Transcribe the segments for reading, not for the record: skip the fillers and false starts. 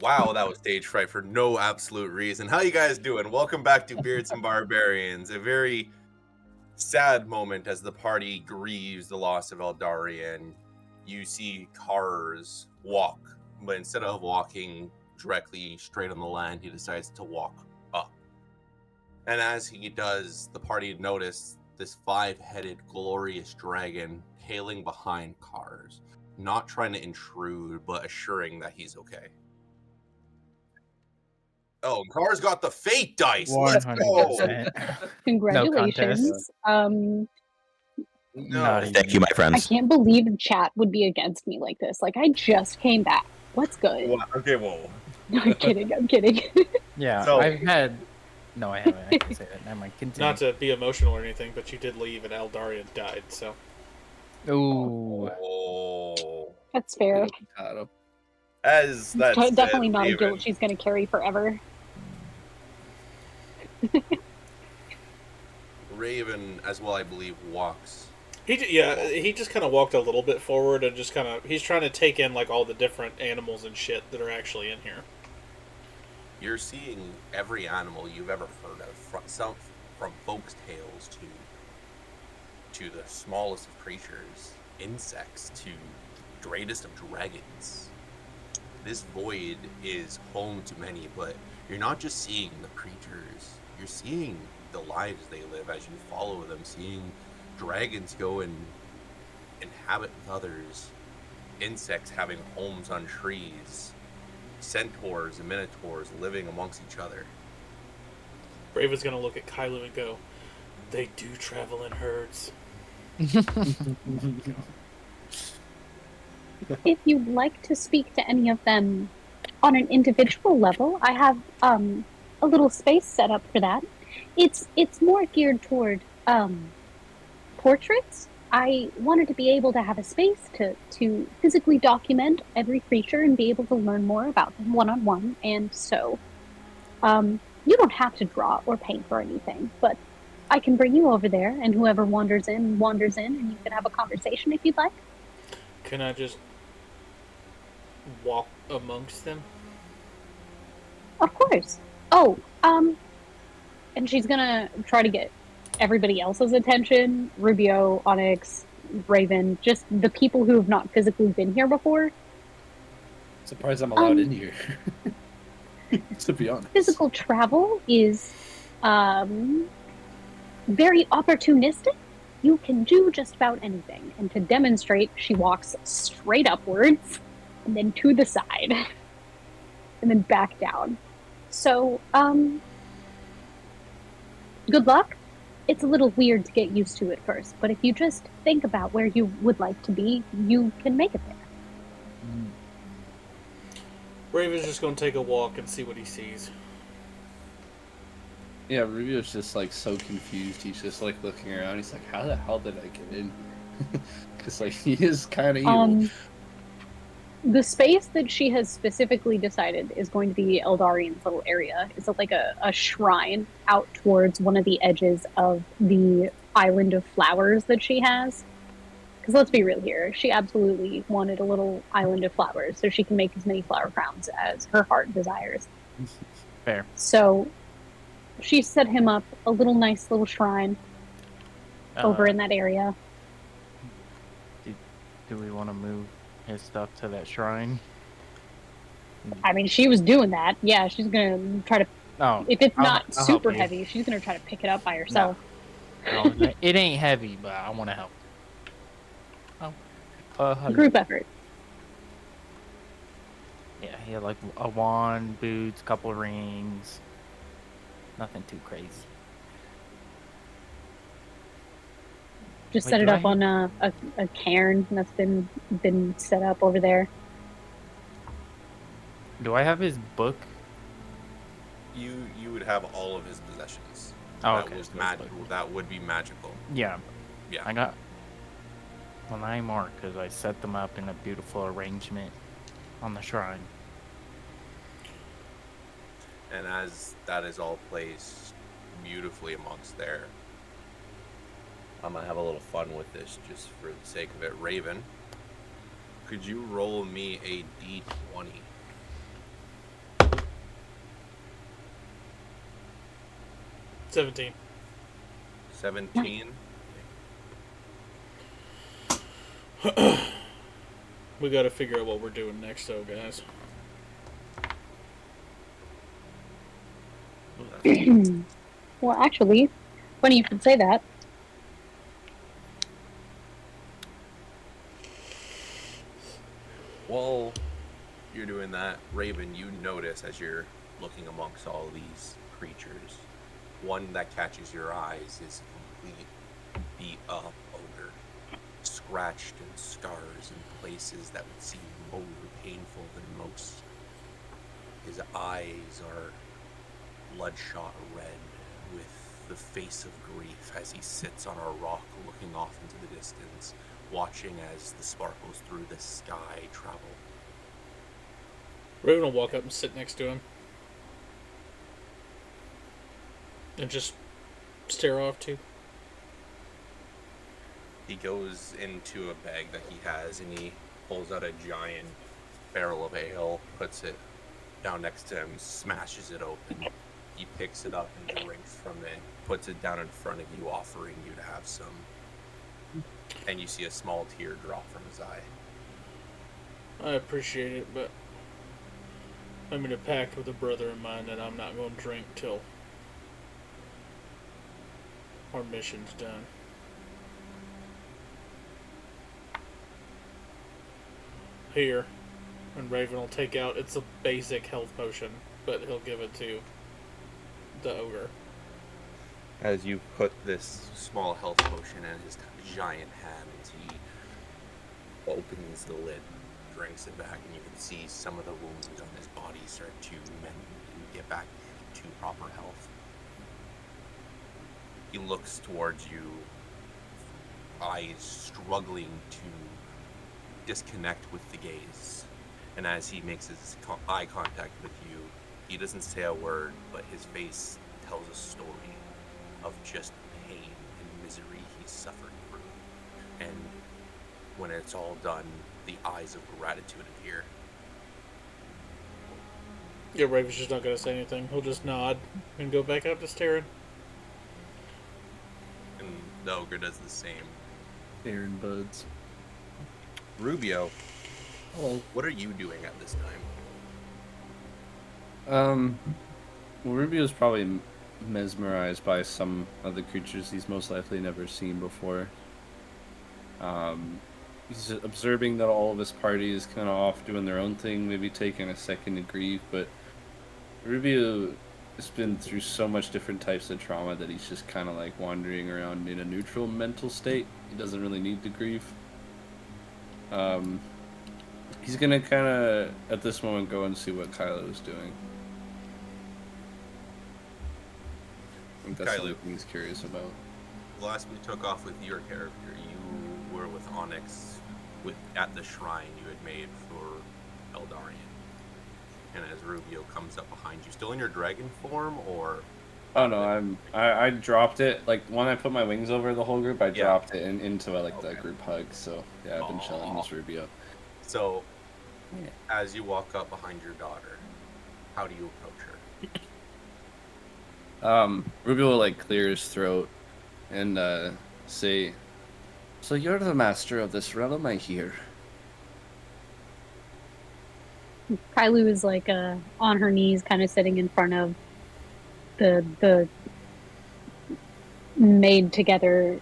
Wow, that was stage fright for no absolute reason. How you guys doing? Welcome back to Beards and Barbarians. A very sad moment as the party grieves the loss of Eldarian. You see cars walk, but instead of walking directly straight on the land, he decides to walk up. And as he does, the party notice this 5-headed glorious dragon hailing behind cars, not trying to intrude, but assuring that he's okay. Oh, Car's got the fate dice. Let's go. 100%. Congratulations. No. Thank you, my I friends. can't believe chat would be against me like this. Like, I just came back. What's good? Well, okay, whoa. No, I'm kidding. I'm kidding. Yeah, So- I've had. No, I haven't. I can say that. Never mind. Continue. Not to be emotional or anything, but you did leave and Eldarian died, so. Ooh. Oh. That's fair. As that said, Definitely not a Raven, guilt she's going to carry forever. Raven, as well, I believe, walks. He just kind of walked a little bit forward and just kind of, he's trying to take in like all the different animals and shit that are actually in here. You're seeing every animal you've ever heard of, from folks' tales to the smallest of creatures, insects to greatest of dragons. This void is home to many, but you're not just seeing the creatures, you're seeing the lives they live as you follow them, seeing dragons go and inhabit with others, insects having homes on trees, centaurs and minotaurs living amongst each other. Raven's gonna look at Kylo and go, "They do travel in herds." If you'd like to speak to any of them on an individual level, I have a little space set up for that. It's more geared toward portraits. I wanted to be able to have a space to physically document every creature and be able to learn more about them one-on-one. And so you don't have to draw or paint or anything, but I can bring you over there, and whoever wanders in, and you can have a conversation if you'd like. Can I just walk amongst them? Of course. Oh, and she's gonna try to get everybody else's attention. Rubio, Onyx, Raven, just the people who have not physically been here before. Surprised I'm allowed in here. To be honest. Physical travel is very opportunistic. You can do just about anything. And to demonstrate, she walks straight upwards and then to the side and then back down. So, good luck. It's a little weird to get used to at first, but if you just think about where you would like to be, you can make it there. Raven's just gonna take a walk and see what he sees. Yeah, Rubio's just like so confused. He's just like looking around. He's like, "How the hell did I get in?" Because like he is kind of evil. The space that she has specifically decided is going to be Eldarian's little area. It's like a shrine out towards one of the edges of the island of flowers that she has. Because let's be real here, she absolutely wanted a little island of flowers so she can make as many flower crowns as her heart desires. Fair. So she set him up a nice little shrine over in that area. Do we want to move his stuff to that shrine? I mean, she was doing that. Yeah, she's gonna try to. Oh, If it's I'll not help super you. heavy, she's gonna try to pick it up by herself. No, it ain't heavy, but I want to help. Group effort. Yeah, he had like a wand, boots, couple of rings. Nothing too crazy. Just Wait, set it do up I- on a cairn that's been set up over there. Do I have his book? You would have all of his possessions. Oh, that okay. was so it's magical. like- That would be magical. Yeah. Yeah. I got. Well, I marked because I set them up in a beautiful arrangement on the shrine. And as that is all placed beautifully amongst there, I'm gonna have a little fun with this just for the sake of it. Raven, could you roll me a d20? 17. 17. We gotta figure out what we're doing next, though, guys. Ooh, that's- Well, actually, funny you should say that. While you're doing that, Raven, you notice as you're looking amongst all these creatures, one that catches your eyes is a complete beat up ogre, scratched and scars in places that would seem more painful than most. His eyes are bloodshot red, with the face of grief as he sits on a rock looking off into the distance, watching as the sparkles through the sky travel. Raven will walk up and sit next to him. And just stare off, too. He goes into a bag that he has and he pulls out a giant barrel of ale, puts it down next to him, smashes it open. He picks it up and drinks from it, puts it down in front of you, offering you to have some. And you see a small tear drop from his eye. I appreciate it, but I made a pact with a brother of mine that I'm not going to drink till our mission's done. Here, and Raven will take out, it's a basic health potion, but he'll give it to the ogre. As you put this small health potion in his giant hands, he opens the lid, drinks it back, and you can see some of the wounds on his body start to mend and get back to proper health. He looks towards you, eyes struggling to disconnect with the gaze. And as he makes his eye contact with you, he doesn't say a word, but his face tells a story of just pain and misery he's suffered through. And when it's all done, the eyes of gratitude appear. Yeah, Raven's just not going to say anything. He'll just nod and go back up to staring. And the ogre does the same. Aaron Buds. Rubio, Hello. what are you doing at this time? Well, Rubio's probably mesmerized by some of the creatures he's most likely never seen before. He's observing that all of his party is kind of off doing their own thing, maybe taking a second to grieve, but Rubio has been through so much different types of trauma that he's just kind of like wandering around in a neutral mental state. He doesn't really need to grieve. He's gonna kind of, at this moment, go and see what Kylo is doing. I think that's Kylo. something he's curious about. Last we took off with your character, you were with Onyx at the shrine you had made for Eldarian. And as Rubio comes up behind you, still in your dragon form, or? Oh no, I dropped it. Like when I put my wings over the whole group, I Yeah. dropped it into like Okay. the group hug. So yeah, I've been chilling with Rubio. So, as you walk up behind your daughter, how do you approach her? Rubio will like clear his throat and say, "So you're the master of this realm, I hear." Kailu is like on her knees, kind of sitting in front of the made together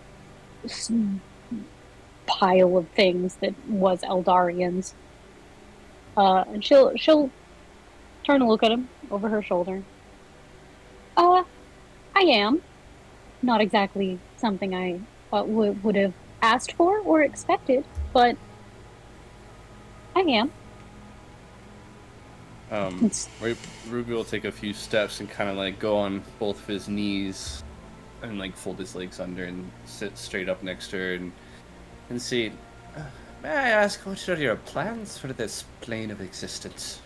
pile of things that was Eldarian's. And she'll turn to look at him over her shoulder. I am. Not exactly something I would have asked for or expected, but I am. Rubio will take a few steps and kind of like go on both of his knees and like fold his legs under and sit straight up next to her and say, "May I ask, what are your plans for this plane of existence?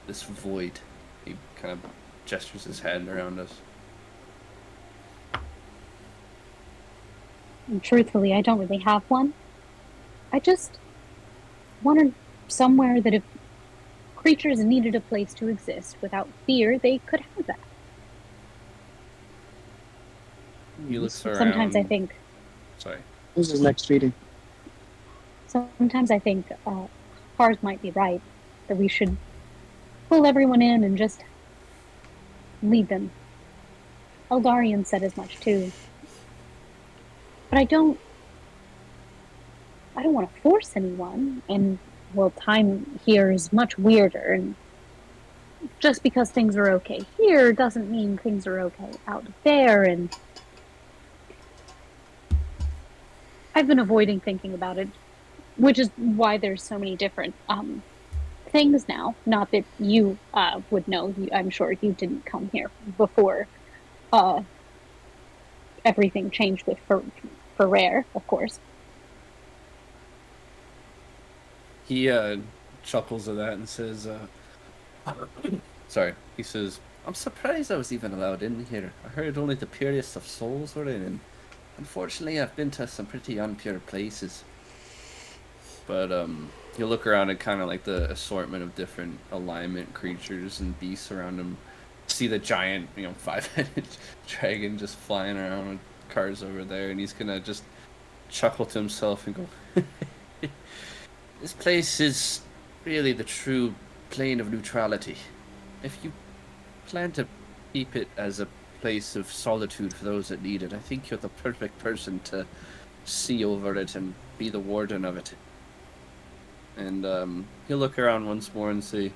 This void?" He kind of gestures his hand around us. And truthfully, I don't really have one. I just wanted somewhere that if creatures needed a place to exist without fear, they could have that. He looks around. Sometimes I think Sorry. Who's his next meeting? Sometimes I think Cars might be right, that we should pull everyone in and just lead them. Eldarian said as much too. But I don't want to force anyone, and well, time here is much weirder, and just because things are okay here doesn't mean things are okay out there, and I've been avoiding thinking about it, which is why there's so many different things now. Not that you would know. I'm sure you didn't come here before everything changed with Ferrer, of course. He chuckles at that and says, sorry. He says, I'm surprised I was even allowed in here. I heard only the purest of souls were in, and unfortunately I've been to some pretty unpure places. But you look around at kind of like the assortment of different alignment creatures and beasts around him. See the giant, 5-headed dragon just flying around with cars over there, and he's gonna just chuckle to himself and go, this place is really the true plane of neutrality. If you plan to keep it as a place of solitude for those that need it, I think you're the perfect person to see over it and be the warden of it. And he'll look around once more and say,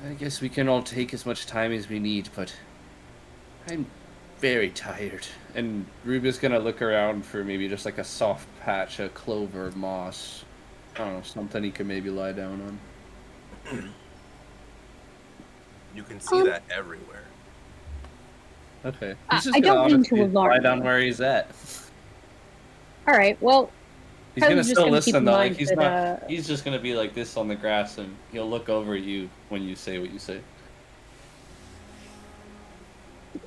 I guess we can all take as much time as we need, but I'm very tired. And Ruby's gonna look around for maybe just like a soft patch of clover, moss, I don't know, something he could maybe lie down on. You can see that everywhere. Okay. I He's just don't gonna mean to honestly alarm lie down you. where he's at. All right, well, He's I gonna was just still gonna keep listen in though. Like mind he's that, not. He's just gonna be like this on the grass, and he'll look over at you when you say what you say.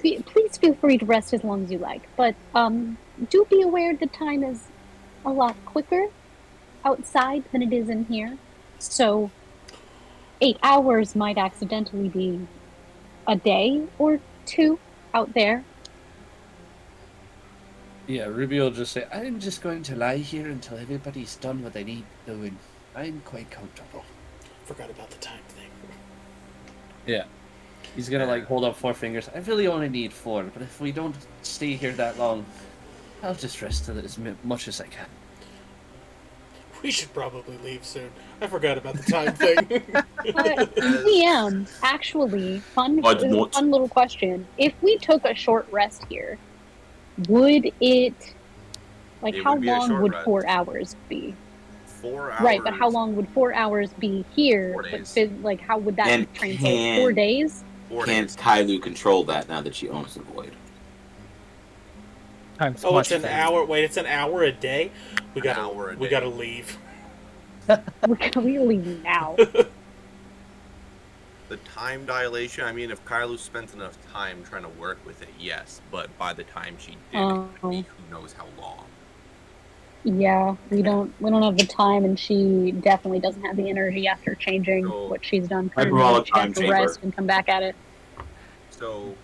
please feel free to rest as long as you like, but do be aware the time is a lot quicker outside than it is in here. So 8 hours might accidentally be a day or two out there. Yeah, Ruby will just say, I'm just going to lie here until everybody's done what they need doing. I'm quite comfortable. Forgot about the time thing. Yeah. He's gonna like hold up 4 fingers. I really only need 4, but if we don't stay here that long, I'll just rest as much as I can. We should probably leave soon. I forgot about the time thing. DM, actually, fun little question. If we took a short rest here, would it, like, It how would be a long short would rest. 4 hours be? 4 hours. Right, but how long would 4 hours be here? 4 days. But like, how would that And translate? 4 days? 4 Can't days. Kailu control that now that she owns the void? Time's Oh, much it's an faster. hour. Wait, it's an hour a day. We An gotta. hour a We day. gotta leave. We leave now. The time dilation, I mean, if Kylo spent enough time trying to work with it, yes. But by the time she did, it would be who knows how long. Yeah, we don't have the time, and she definitely doesn't have the energy after changing So- what she's done. Hyperbolic She has time to chamber. rest and come back at it. So,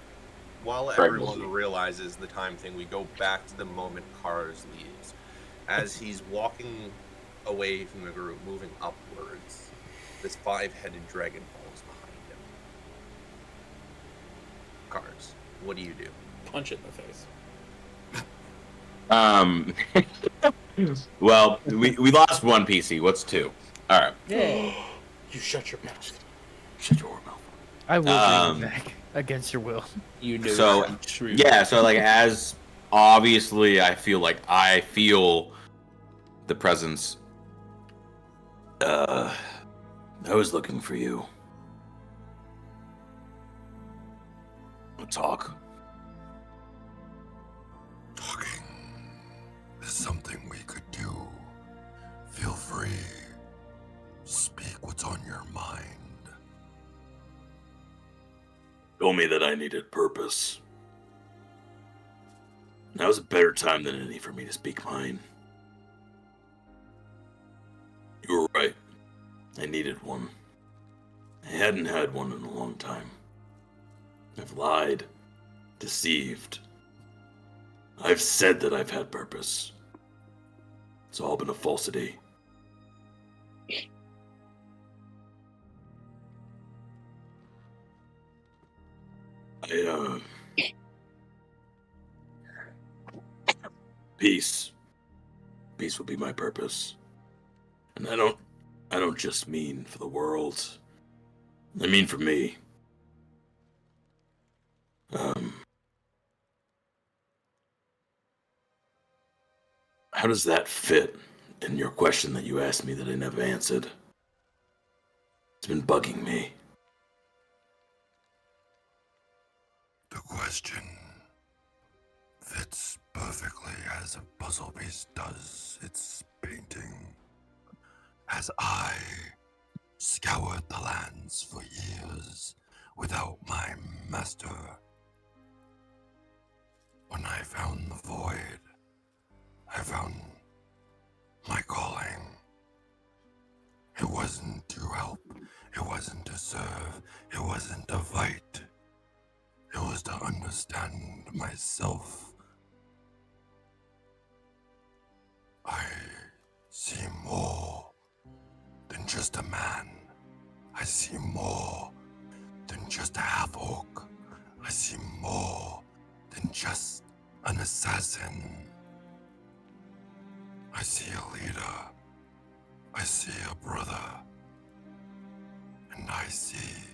while Right, everyone we'll see. realizes the time thing, we go back to the moment Cars leaves. As he's walking away from the group, moving upwards, this 5-headed dragon falls behind him. Cars, what do you do? Punch it in the face. Well, we lost 1 PC. What's 2? All right. You shut your mouth. Shut your mouth. I will bring you back against your will. You know So, I'm true. Yeah, so like as obviously I feel the presence. I was looking for you. We'll talk. Talking is something we could do. Feel free. Speak what's on your mind. Told me that I needed purpose. Now's a better time than any for me to speak mine. You were right. I needed one. I hadn't had one in a long time. I've lied, deceived, I've said that I've had purpose. It's all been a falsity. Peace. Peace will be my purpose. And I don't just mean for the world. I mean for me. How does that fit in your question that you asked me that I never answered? It's been bugging me. The question fits perfectly as a puzzle piece does its painting. As I scoured the lands for years without my master, when I found the void, I found my calling. It wasn't to help, it wasn't to serve, it wasn't to fight. It was to understand myself. I see more than just a man. I see more than just a half-orc. I see more than just an assassin. I see a leader. I see a brother. And I see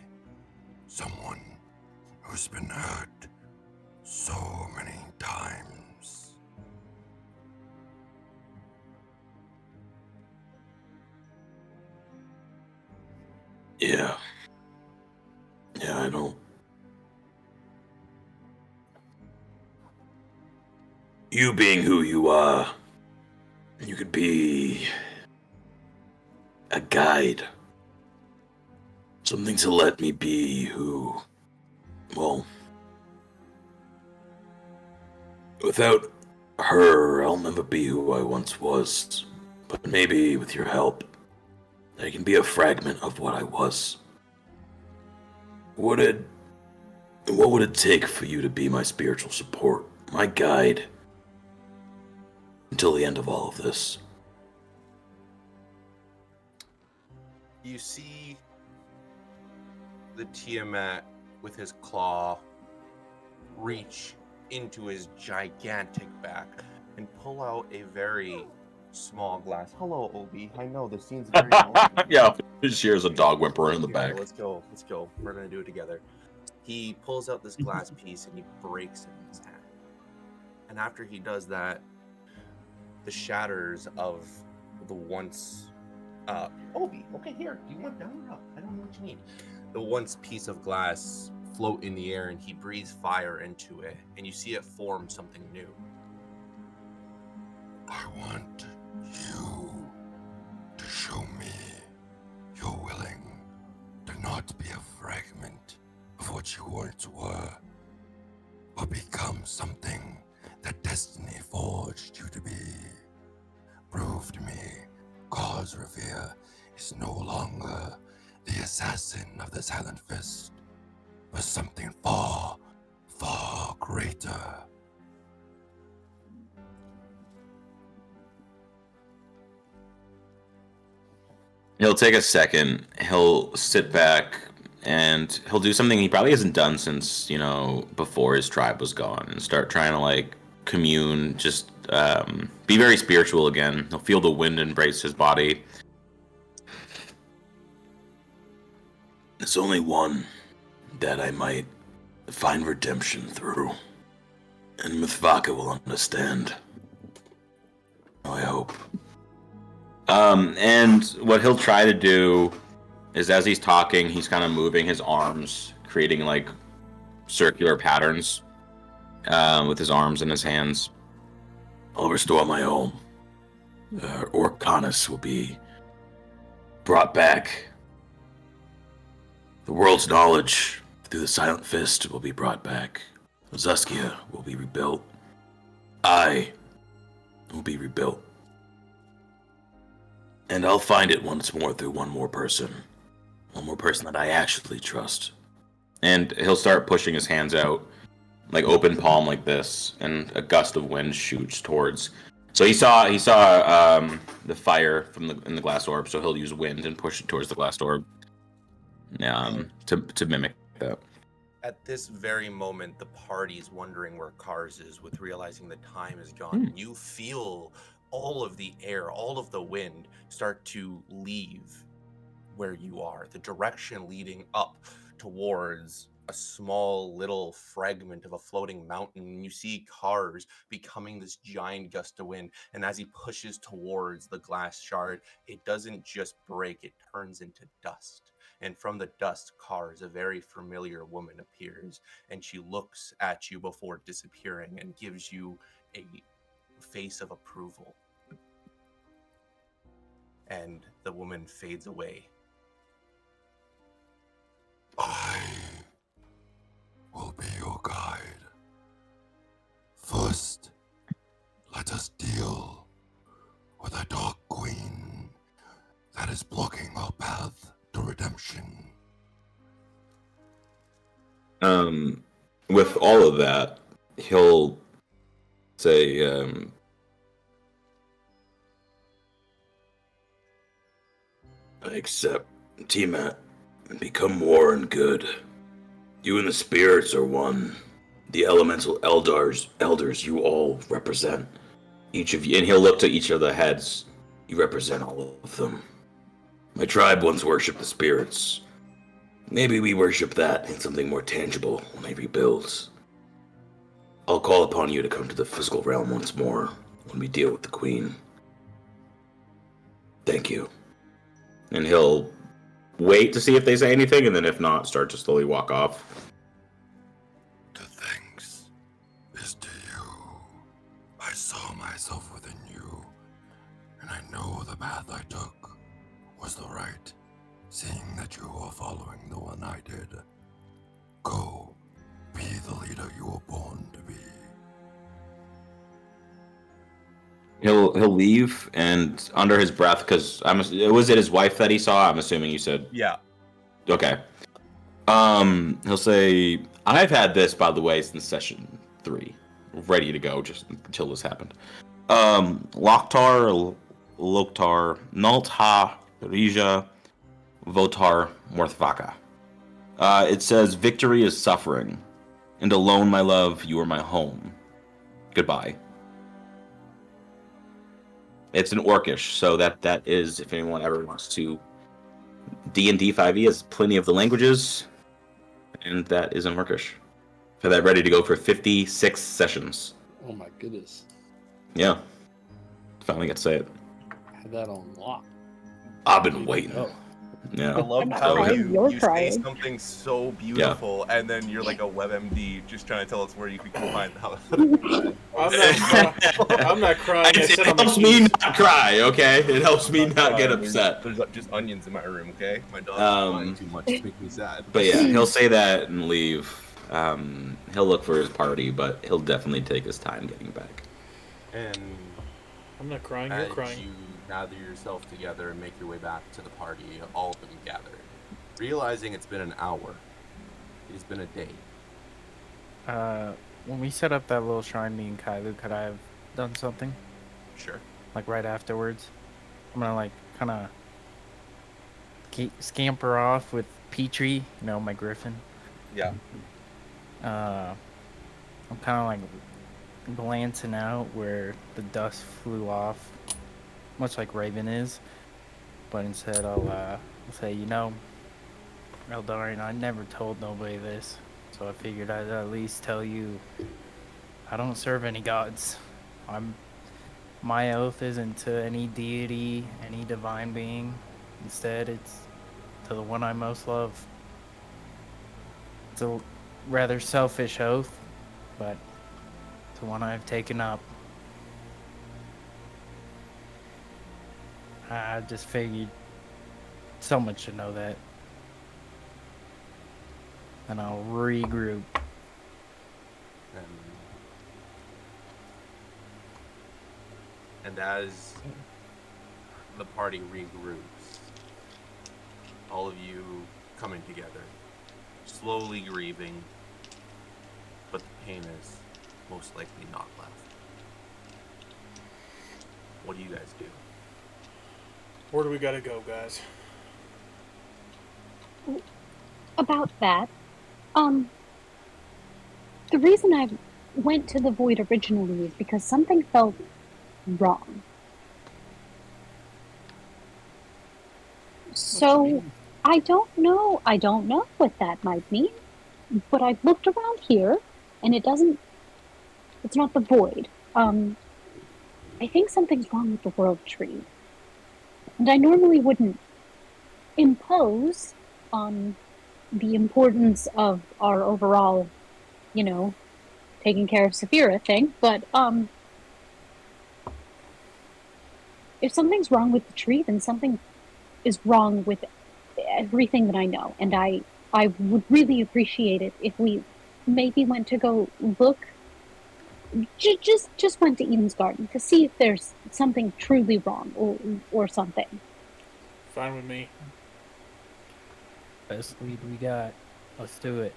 someone who's been hurt so many times. Yeah. Yeah, I don't. You being who you are, you could be a guide. Something to let me be who, well, without her, I'll never be who I once was. But maybe with your help, I can be a fragment of what I was. What would it take for you to be my spiritual support, my guide, until the end of all of this? You see the Tiamat with his claw reach into his gigantic back and pull out a very small glass. Hello, Obi. I know this scene's very emotional. Yeah, just hears a dog whimpering in the Here, back. Let's go. We're gonna do it together. He pulls out this glass piece and he breaks it in his hand. And after he does that, the shatters of the once Obi, okay, here. Do you want down or up? I don't know what you need. The once piece of glass float in the air and he breathes fire into it, and you see it form something new. I want you to show me you're willing to not be a fragment of what you once were, but become something that destiny forged you to be. Prove to me Cause Revere is no longer the assassin of the Silent Fist, but something far, far greater. He'll take a second. He'll sit back and he'll do something he probably hasn't done since, before his tribe was gone, and start trying to commune, just be very spiritual again. He'll feel the wind embrace his body. There's only one that I might find redemption through. And Mithvaka will understand. I hope. And what he'll try to do is, as he's talking, he's kind of moving his arms, creating circular patterns with his arms and his hands. I'll restore my home. Orcanis will be brought back. The world's knowledge through the Silent Fist will be brought back. Zuskia will be rebuilt. I will be rebuilt. And I'll find it once more through one more person. One more person that I actually trust. And he'll start pushing his hands out, like open palm like this, and a gust of wind shoots towards. So he saw the fire from in the glass orb. So he'll use wind and push it towards the glass orb. To mimic that. At this very moment, the party's wondering where Cars is, with realizing the time is gone. And you feel all of the air, all of the wind start to leave where you are. The direction leading up towards a small little fragment of a floating mountain. You see Cars becoming this giant gust of wind. And as he pushes towards the glass shard, it doesn't just break, it turns into dust. And from the dust, Cars, a very familiar woman, appears, and she looks at you before disappearing and gives you a face of approval. And the woman fades away. I will be your guide. First, let us deal with a dark queen that is blocking our path to redemption. With all of that, he'll say, I accept, Tiamat, and become war and good. You and the spirits are one. The elemental elders you all represent. Each of you, and he'll look to each of the heads. You represent all of them. My tribe once worshipped the spirits. Maybe we worship that in something more tangible when they rebuild. I'll call upon you to come to the physical realm once more when we deal with the queen. Thank you. and he'll wait to see if they say anything, and then if not, start to slowly walk off. The thanks is to you. I saw myself within you, and I know the path I took was the right, seeing that you are following the one I did. Go, be the leader you were born to be. He'll leave, and under his breath, because was it his wife that he saw? I'm assuming you said. Yeah. Okay. He'll say, "I've had this, by the way, since session 3, ready to go, just until this happened." Loktar, Nultha, Rija, Votar, Morthvaka. It says, "Victory is suffering, and alone, my love, you are my home. Goodbye." It's in Orcish, so that is, if anyone ever wants to, D&D 5e has plenty of the languages, and that is in Orcish. So that ready to go for 56 sessions. Oh my goodness. Yeah. Finally got to say it. I had that on lock. I've been waiting. Oh. Yeah. I love I'm not how crying, you you're say crying. something so beautiful, and then you're like a WebMD just trying to tell us where you can find the house. I'm not crying. I It said I'm helps me not cry, okay? It helps me not get upset. There's just onions in my room, okay? My dog's crying too much to make me sad. But yeah, he'll say that and leave. He'll look for his party, but he'll definitely take his time getting back. And I'm not crying. You're as crying. you gather yourself together and make your way back to the party, all of them gather, realizing it's been an hour. It's been a day. When we set up that little shrine, me and Kailu, could I have done something? Sure. Like right afterwards? I'm gonna like kind of scamper off with Petrie, my griffin. Yeah. I'm kind of like glancing out where the dust flew off, much like Raven is. But instead I'll say, Eldarian, I never told nobody this. So I figured I'd at least tell you I don't serve any gods. My oath isn't to any deity, any divine being. Instead, it's to the one I most love. It's a rather selfish oath, but it's the one I've taken up. I just figured someone should know that. And I'll regroup. And as the party regroups, all of you coming together, slowly grieving, but the pain is most likely not left. What do you guys do? Where do we gotta go, guys? About that, the reason I went to the void originally is because something felt wrong. So I don't know what that might mean, but I've looked around here and it's not the void. I think something's wrong with the world tree. And I normally wouldn't impose on the importance of our overall, taking care of Saphira thing, but if something's wrong with the tree, then something is wrong with everything that I know. And I would really appreciate it if we maybe went to go look, just went to Eden's Garden to see if there's something truly wrong or something. Fine with me. Best lead we got. Let's do it.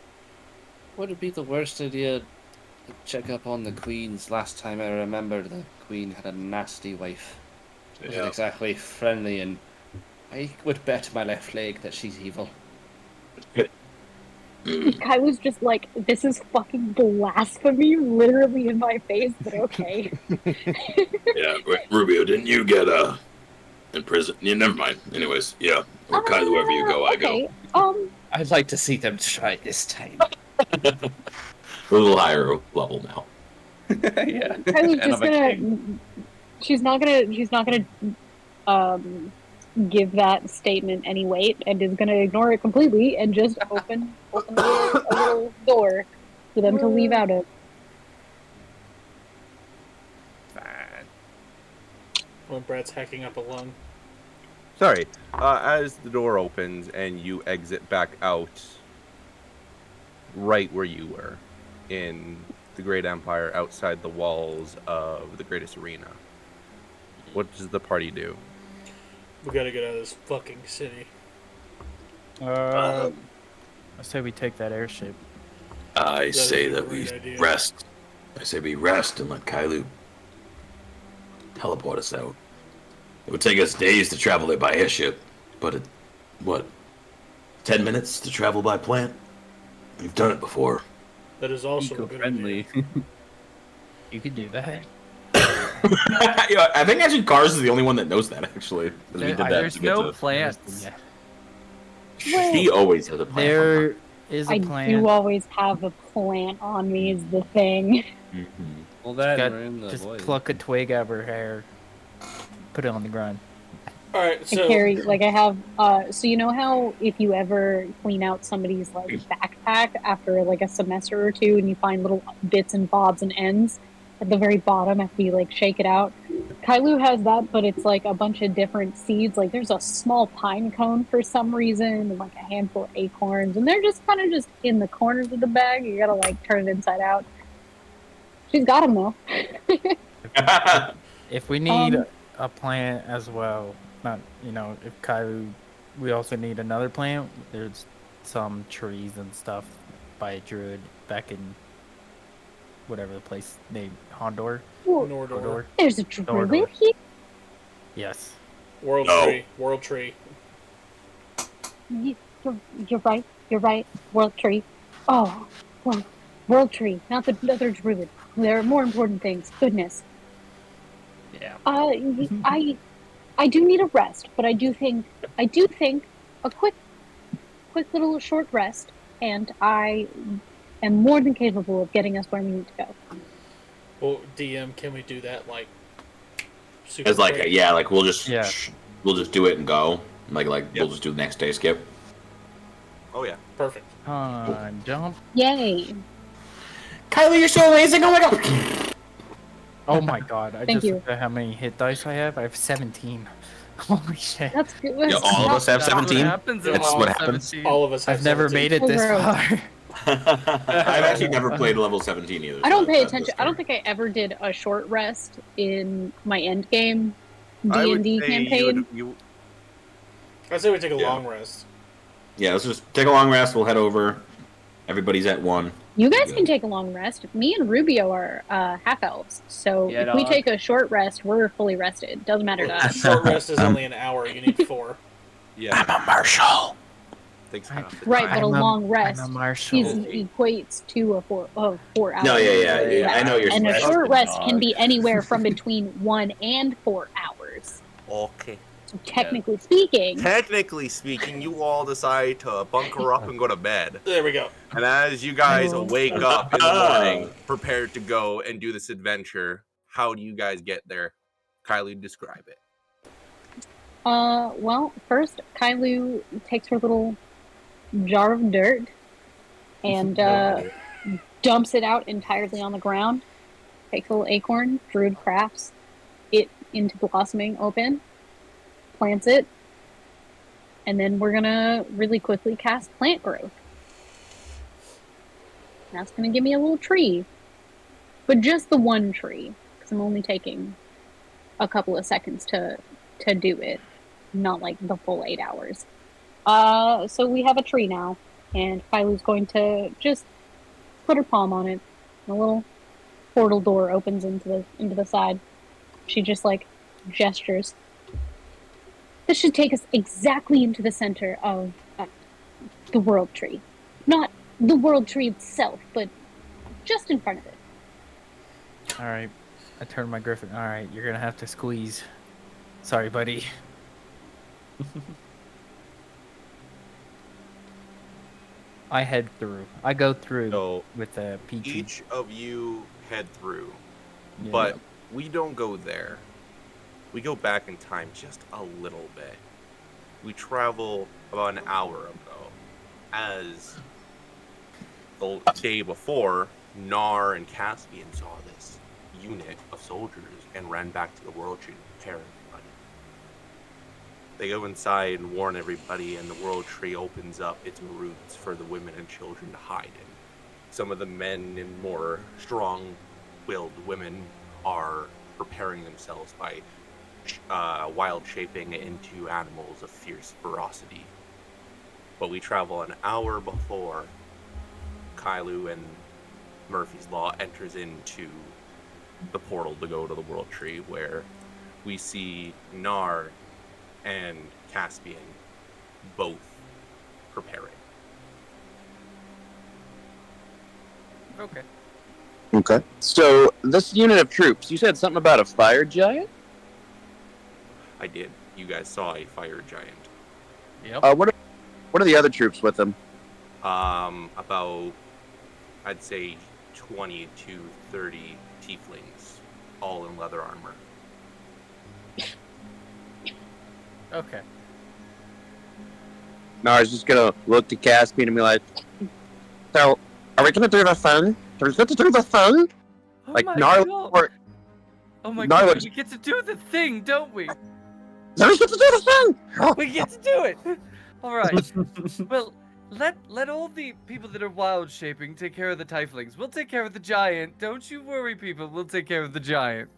Would it be the worst idea to check up on the queens? Last time I remember, the queen had a nasty wife. Wasn't exactly friendly, and I would bet my left leg that she's evil. I was just like, this is fucking blasphemy literally in my face, but okay. Yeah, wait, Rubio, didn't you get in prison? Yeah, never mind. Anyways, yeah. Or Kylo, wherever you go, I okay. go. I'd like to see them try this time. We're a little higher level now. Yeah. I was And just I'm a gonna. king. She's not gonna give that statement any weight, and is gonna ignore it completely and just open a little door for them to leave out of. Fine. When Brad's hacking up a lung. Sorry. As the door opens and you exit back out, right where you were, in the Great Empire, outside the walls of the greatest arena, what does the party do? We gotta get out of this fucking city. I say we take that airship. I That say is a that we great idea. rest. I say we rest and let Kylo teleport us out. It would take us days to travel there by airship, but 10 minutes to travel by plant? We've done it before. That is also a good idea. Eco-friendly. You could do that. Yeah, I think actually Cars is the only one that knows that, actually. 'Cause we did that There's to get no to- plants. He always has a plan. There is a I plant. do always have a plant on me, is the thing. Mhm. Well, that Got- we're in the just void. pluck a twig out of her hair, put it on the ground. Alright, I so carry, like, I have, so you know how if you ever clean out somebody's, like, backpack after, like, a semester or two and you find little bits and bobs and ends at the very bottom after you, like, shake it out? Kylo has that, but it's, like, a bunch of different seeds. Like, there's a small pine cone for some reason and, like, a handful of acorns, and they're just kind of just in the corners of the bag. You gotta, like, turn it inside out. She's got them, though. If we need a plant as well, not, if Kailu, we also need another plant. There's some trees and stuff by a druid back in whatever the place named Hondor. Nordor. There's a Nordor. druid here? Yes. World No. tree. World tree. You're right. You're right. World tree. Oh, well, world tree, not the other druid. There are more important things. Goodness. Yeah. I do need a rest, but I do think a quick little short rest, and I am more than capable of getting us where we need to go. Well, DM, can we do that like super It's like, quick? yeah, like we'll just Yeah. we'll just do it and go. We'll just do the next day skip. Oh yeah. Perfect. Jump. Yay! Kylie, you're so amazing! Oh my god! Oh my god, I Thank just you. looked at how many hit dice I have. I have 17. Holy shit. That's good. Yeah, all of us have That's what 17. happens in That's level what happens. 17. All of us have I've never 17. made it this Gross. far. I've actually never played level 17 either. I don't so pay that's attention. I don't think I ever did a short rest in my end game I would D&D say campaign. I say we take a Yeah. long rest. Yeah, let's just take a long rest. We'll head over. Everybody's at 1. You guys can take a long rest. Me and Rubio are half elves, so Yeah, if we dog. take a short rest, we're fully rested. Doesn't matter to A us. short rest is only an hour. You need 4. Yeah. I'm a marshal. Takes half the Right, time. but a long rest I'm a marshal. equates to a 4 hours. No, yeah. I know you're And a supposed short to, rest can dog. be anywhere from between 1 and 4 hours. Okay. So technically speaking, Technically speaking, you all decide to bunker up and go to bed. There we go. And as you guys wake up in the morning, prepared to go and do this adventure, how do you guys get there? Kylie, describe it. well, first Kailu takes her little jar of dirt and dumps it out entirely on the ground. Takes a little acorn, Druid crafts it into blossoming open, plants it, and then we're gonna really quickly cast plant growth. That's gonna give me a little tree, but just the one tree, because I'm only taking a couple of seconds to do it, not like the full 8 hours. So we have a tree now, and Kailu's going to just put her palm on it. And a little portal door opens into the side. She just like gestures. This should take us exactly into the center of the world tree. Not the world tree itself, but just in front of it. All right. I turned my griffin. All right, you're gonna have to squeeze. Sorry, buddy. I head through. I go through So with the Peachy. each of you head through, Yeah. but we don't go there. We go back in time just a little bit. We travel about an hour ago, as the day before, Nar and Caspian saw this unit of soldiers and ran back to the World Tree to prepare everybody. They go inside and warn everybody, and the World Tree opens up its roots for the women and children to hide in. Some of the men and more strong-willed women are preparing themselves by wild shaping into animals of fierce ferocity. But we travel an hour before Kailu and Murphy's Law enters into the portal to go to the World Tree, where we see Nar and Caspian both preparing. Okay. Okay. So this unit of troops, you said something about a fire giant? I did. You guys saw a fire giant. Yep. What are the other troops with them? About, I'd say 20 to 30 tieflings, all in leather armor. Okay. No, I was just gonna look to Caspian and be like, so, are we gonna do the thing? Are we going to do the thing? Oh Like, my Nar- god. or- Oh my Nar god, looks- we get to do the thing, don't we? Let's get to do the thing! We get to do it! Alright. Well, let all the people that are wild shaping take care of the tieflings. We'll take care of the giant. Don't you worry, people. We'll take care of the giant.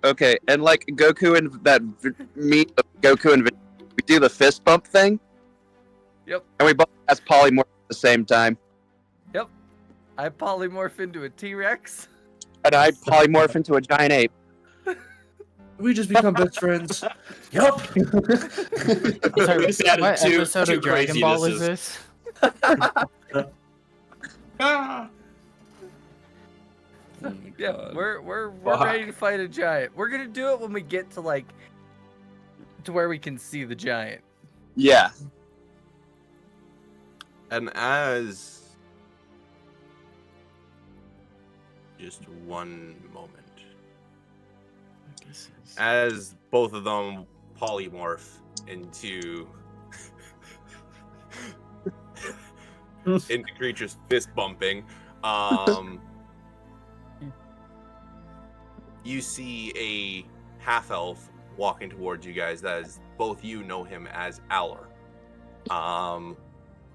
Okay, and like Goku and Goku and we do the fist bump thing. Yep. And we both cast polymorph at the same time. Yep. I polymorph into a T-Rex. And I polymorph into a giant ape. We just become best friends. Yup. Sorry, We just added what two episode of Dragon Ball is crazinesses. this? Yeah, we're ready to fight a giant. We're gonna do it when we get to where we can see the giant. Yeah. And as... Just one moment. As both of them polymorph into into creatures fist bumping, you see a half elf walking towards you guys. That is, both you know him as Aller.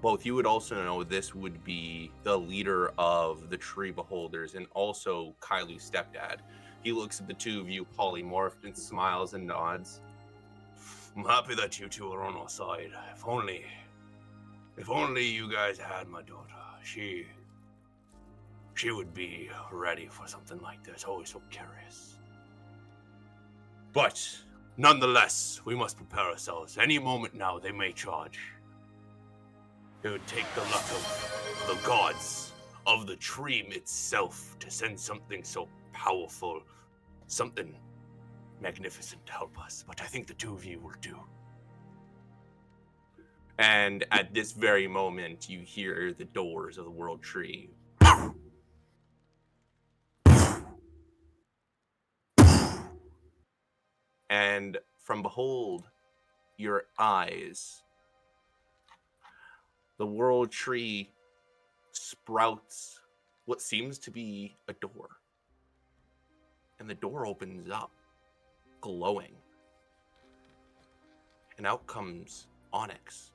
Both you would also know this would be the leader of the Tree Beholders and also Kailu's stepdad. He looks at the two of you polymorphed and smiles and nods. I'm happy that you two are on our side. If only you guys had my daughter. She she would be ready for something like this. Always so curious. But nonetheless, we must prepare ourselves. Any moment now, they may charge. It would take the luck of the gods, of the tree itself, to send something so powerful, something magnificent to help us. But I think the two of you will do. And at this very moment, you hear the doors of the World Tree. And from behold your eyes, the World Tree sprouts what seems to be a door. And the door opens up, glowing. And out comes Onyx,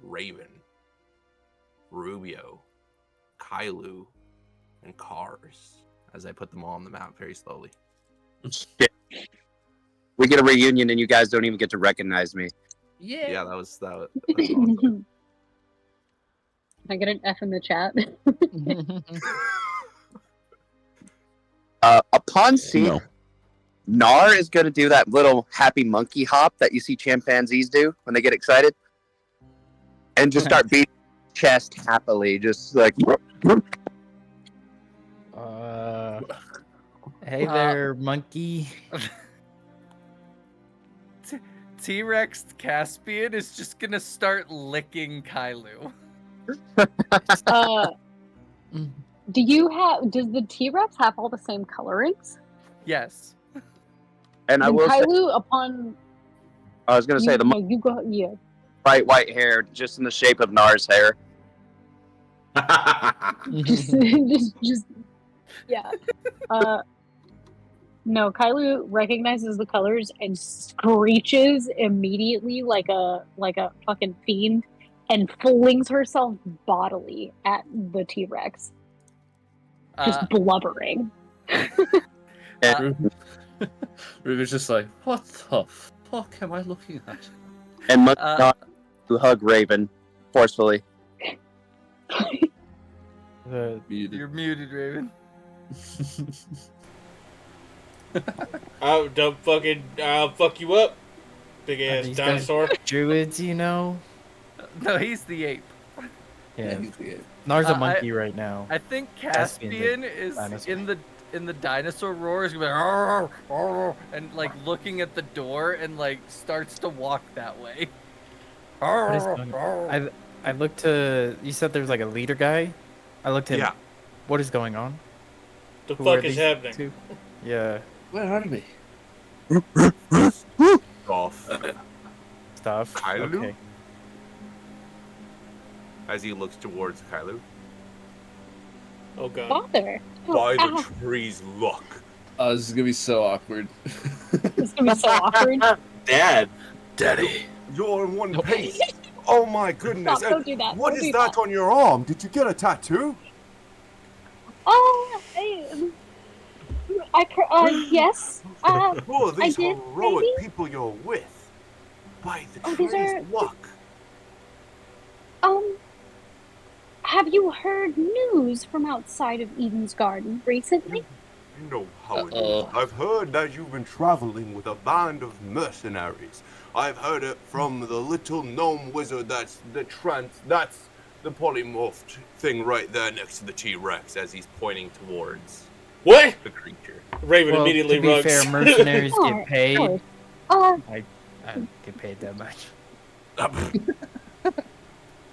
Raven, Rubio, Kailu, and Cars, as I put them all on the map very slowly. Shit. We get a reunion and you guys don't even get to recognize me. Yeah, that was awesome. Can I get an F in the chat? Upon seeing Nar is going to do that little happy monkey hop that you see chimpanzees do when they get excited. And just start beating chest happily, just like... Hey there, monkey. T-Rex Caspian is just gonna start licking Kailu. Does the T-Rex have all the same colorings? Yes. And I will say, Kailu, upon... I was going to say, the you go, yeah. bright white hair, just in the shape of Nar's hair. just yeah. No, Kailu recognizes the colors and screeches immediately like a fucking fiend and flings herself bodily at the T-Rex. Just blubbering. Ruby's just like, what the fuck am I looking at? And must not to hug Raven forcefully. You're muted, Raven. Oh, don't fucking, I'll fuck you up, big ass These dinosaur. guys druids, you know? No, he's the ape. Yeah. he's the ape. Nar's a monkey right now. I think Caspian's Caspian a is dinosaur. in the dinosaur roar is gonna be like, "Arr, arr," and like looking at the door and like starts to walk that way. What is going on? I looked to. You said there's like a leader guy. I looked at him. Yeah. What is going on? The Who fuck are is these happening? two? Yeah. Where are we? Golf. Stuff. Kailu? Okay. As he looks towards Kailu. Oh god. Father. By the Ow. tree's luck. This is gonna be so awkward. It's gonna be so awkward. Dad. Daddy. You're in one piece. Oh my goodness. Stop, don't do that. What Don't is do that on your arm? Did you get a tattoo? Oh, yes. Oh, these I did, heroic maybe? people you're with. By the Oh, these tree's are- luck. Have you heard news from outside of Eden's Garden recently? You know how it is. I've heard that you've been traveling with a band of mercenaries. I've heard it from the little gnome wizard that's the polymorphed thing right there next to the T-Rex as he's pointing towards What? the creature. Raven Well, immediately to be rugs. fair, mercenaries Oh, get paid. of course. I get paid that much.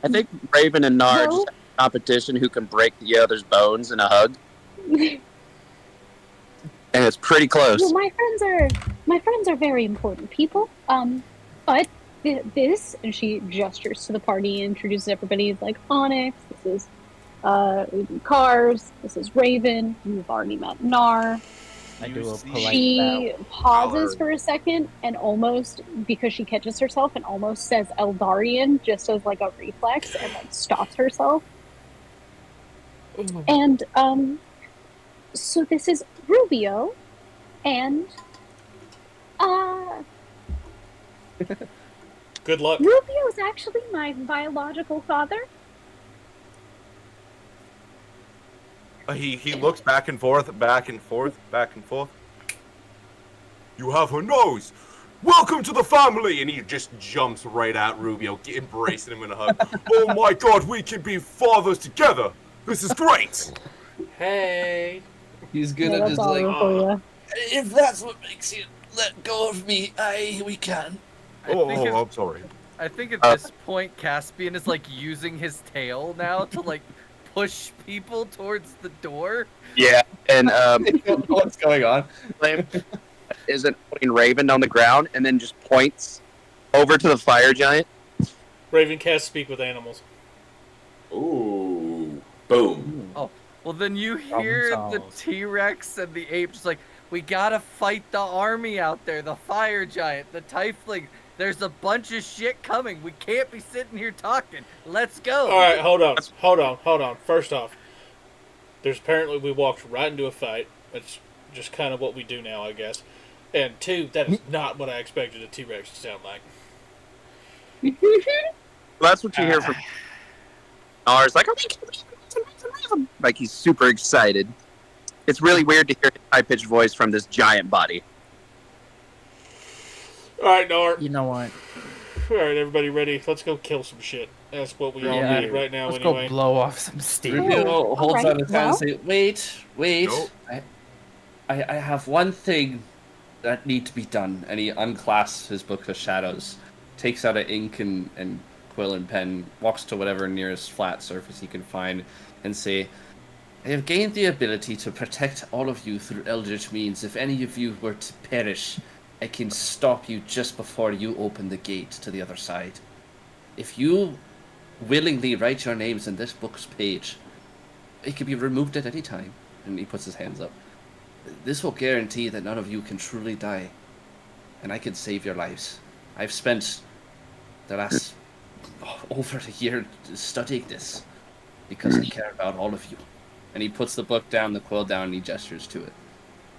I think Raven and Nar No. just have a competition who can break the other's bones in a hug. And it's pretty close. Well, my friends are very important people. But this, and she gestures to the party, introduces everybody as like Onyx. This is Cars. This is Raven. You've already met Nar. I do a see- polite She bow. pauses Power. for a second and almost, because she catches herself and almost says Eldarian just as like a reflex and like stops herself. And so this is Rubio and Good luck. Rubio is actually my biological father. He looks back and forth, back and forth, back and forth. You have her nose. Welcome to the family! And he just jumps right at Rubio, embracing him in a hug. Oh my god, we can be fathers together! This is great! Hey. He's good Yeah, at that's his all like. for you. If that's what makes you let go of me, we can. I'm sorry. I think at this point, Caspian is like using his tail now to like push people towards the door. Yeah, and What's going on? Flame isn't putting Raven on the ground and then just points over to the fire giant. Raven cast speak with animals. Ooh. Boom. Oh, well then you hear the T-Rex and the ape just like, we gotta fight the army out there, the fire giant, the tiefling. There's a bunch of shit coming. We can't be sitting here talking. Let's go. All right, hold on. First off, there's apparently we walked right into a fight. That's just kind of what we do now, I guess. And two, that is not what I expected a T-Rex to sound like. That's what you hear from Nars, like, like he's super excited. It's really weird to hear his high-pitched voice from this giant body. All right, Nar. You know what? All right, everybody ready? Let's go kill some shit. That's what we all need right now Let's anyway. go blow off some steam. Rubio holds out his hand and well. say, wait. Nope. I have one thing that need to be done. And he unclasps his book of shadows, takes out an ink and quill and pen, walks to whatever nearest flat surface he can find, and say, I have gained the ability to protect all of you through eldritch means. If any of you were to perish, I can stop you just before you open the gate to the other side. If you willingly write your names in this book's page, it can be removed at any time. And he puts his hands up. This will guarantee that none of you can truly die, and I can save your lives. I've spent the last over a year studying this because I care about all of you. And he puts the book down, the quill down, and he gestures to it.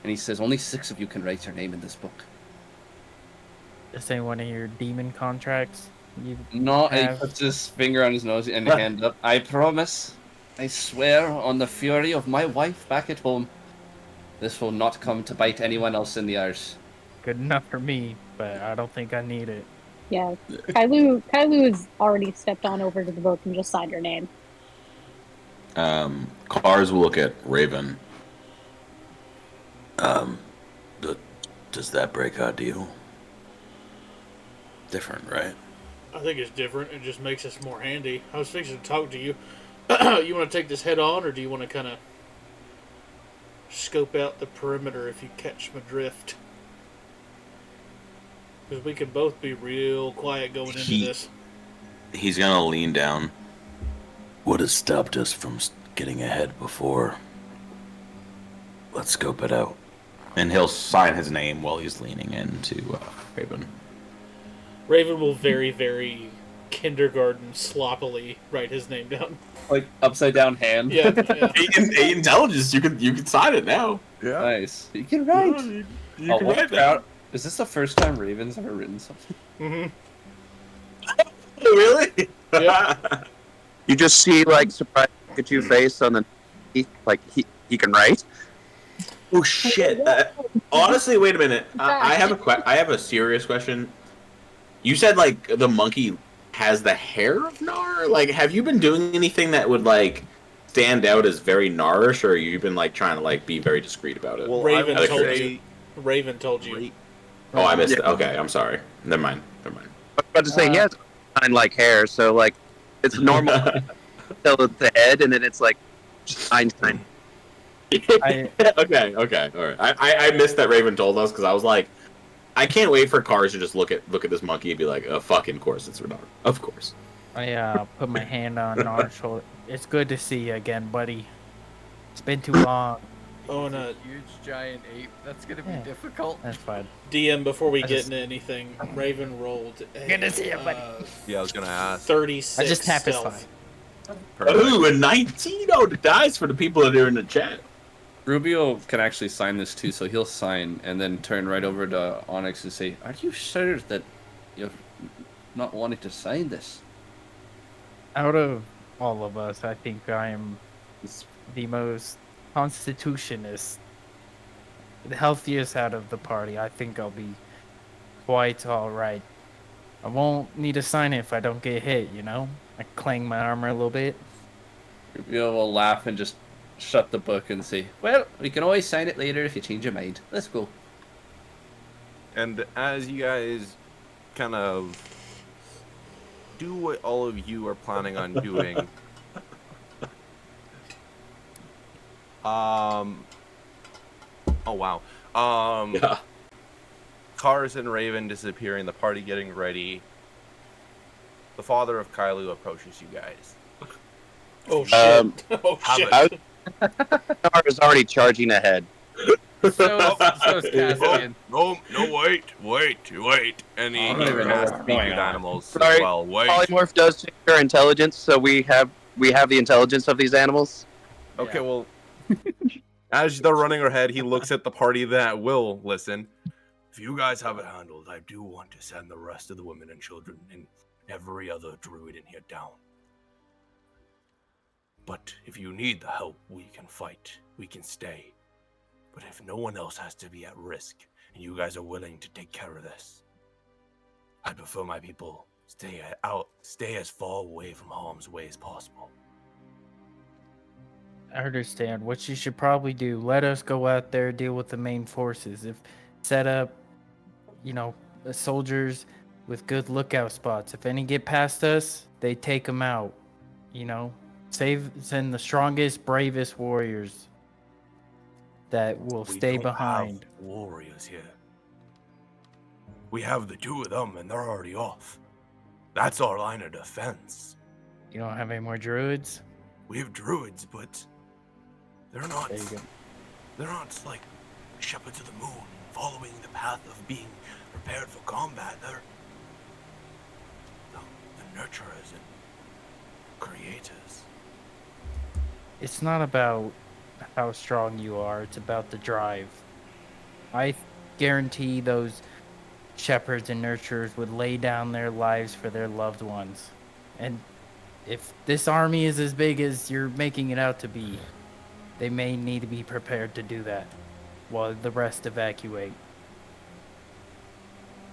And he says, only 6 of you can write your name in this book. This ain't one of your demon contracts. You No, and he have- puts his finger on his nose and hand up. I promise, I swear on the fury of my wife back at home, this will not come to bite anyone else in the arse. Good enough for me, but I don't think I need it. Yeah, Kailu has already stepped on over to the book and just signed her name. Cars will look at Raven. Does that break our deal? Different, right? I think it's different. It just makes us more handy. I was fixing to talk to you. You want to take this head on, or do you want to kind of scope out the perimeter if you catch my drift? Because we could both be real quiet going into this. He's gonna lean down. What has stopped us from getting ahead before? Let's scope it out. And he'll sign his name while he's leaning into Raven. Raven will very, very kindergarten sloppily write his name down. Like upside down hand. Yeah. Yeah. Eight intelligence. You can sign it now. Yeah. Nice. You can write. You Oh, can what write about? Is this the first time Raven's ever written something? Mm-hmm. Really? Yeah. You just see, like, surprised Pikachu face on the... He can write? Oh shit! Honestly, wait a minute. I have I have a serious question. You said like the monkey has the hair of Nar. Like, have you been doing anything that would like stand out as very Narish, or you've been like trying to like be very discreet about it? Well, Raven I would told say- you. Raven told you. Oh, I missed it. Okay, I'm sorry. Never mind. I was about to say, he has like hair, so, like, it's normal till it's the head, and then it's, like, just Einstein. I- okay, all right. I missed that Raven told us because I was like, I can't wait for Cars to just look at this monkey and be like, fucking course it's Renard. Of course. I put my hand on Nar's shoulder. It's good to see you again, buddy. It's been too long. Oh, and Huge giant ape. That's gonna be Yeah. difficult. That's fine. DM, before we I get just- into anything, Raven rolled a, Good to see you, buddy. Yeah, I was gonna ask. 36 I just tap his stealth. thigh. Ooh, a 19. Oh, the dice for the people that are in the chat. Rubio can actually sign this too, so he'll sign and then turn right over to Onyx and say, "Are you sure that you're not wanting to sign this?" Out of all of us, I think I am the most Constitution is the healthiest out of the party. I think I'll be quite alright. I won't need to sign it if I don't get hit, you know? I clang my armor a little bit. Rubio will laugh and just shut the book and say, well, we can always sign it later if you change your mind. Let's go. And as you guys kind of do what all of you are planning on doing, oh wow, Yeah. Cars and Raven disappearing, the party getting ready. The father of Kailu approaches you guys. Oh shit! Oh Have shit! it. Nar is already charging ahead. So is Cassian. No, wait. And he I don't even know casts what's speak going with on. animals Sorry, as well. Wait. Polymorph does check our intelligence, so we have the intelligence of these animals. Okay, well, as they're running ahead, he looks at the party that will listen. If you guys have it handled, I do want to send the rest of the women and children and every other druid in here down. But if you need the help, we can fight. We can stay. But if no one else has to be at risk, and you guys are willing to take care of this, I prefer my people stay as far away from harm's way as possible. I understand. What you should probably do, let us go out there, deal with the main forces. If set up, the soldiers with good lookout spots. If any get past us, they take them out. Send the strongest, bravest warriors that will stay don't behind. have warriors here. We have the two of them, and they're already off. That's our line of defense. You don't have any more druids? We have druids, but they're not. There you go. They're not like shepherds of the moon, following the path of being prepared for combat. They're the nurturers and creators. It's not about how strong you are, it's about the drive. I guarantee those shepherds and nurturers would lay down their lives for their loved ones. And if this army is as big as you're making it out to be, they may need to be prepared to do that while the rest evacuate.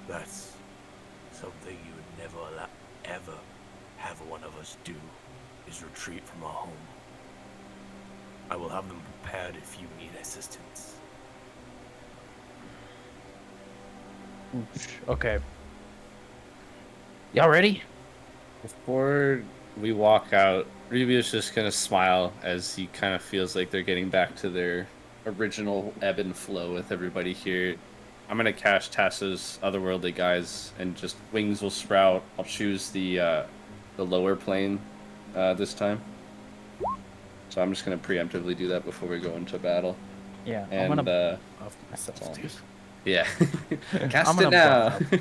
That's something you would never ever have one of us do, is retreat from our home. I will have them prepared if you need assistance. Okay. Y'all ready? Before we walk out, Rubio's just gonna smile as he kind of feels like they're getting back to their original ebb and flow with everybody here. I'm gonna cast Tassa's Otherworldly Guise, and just wings will sprout. I'll choose the lower plane this time. So I'm just gonna preemptively do that before we go into battle. Yeah, And I'm gonna buff myself that's all. too. Yeah, I'm cast gonna it now. buff up.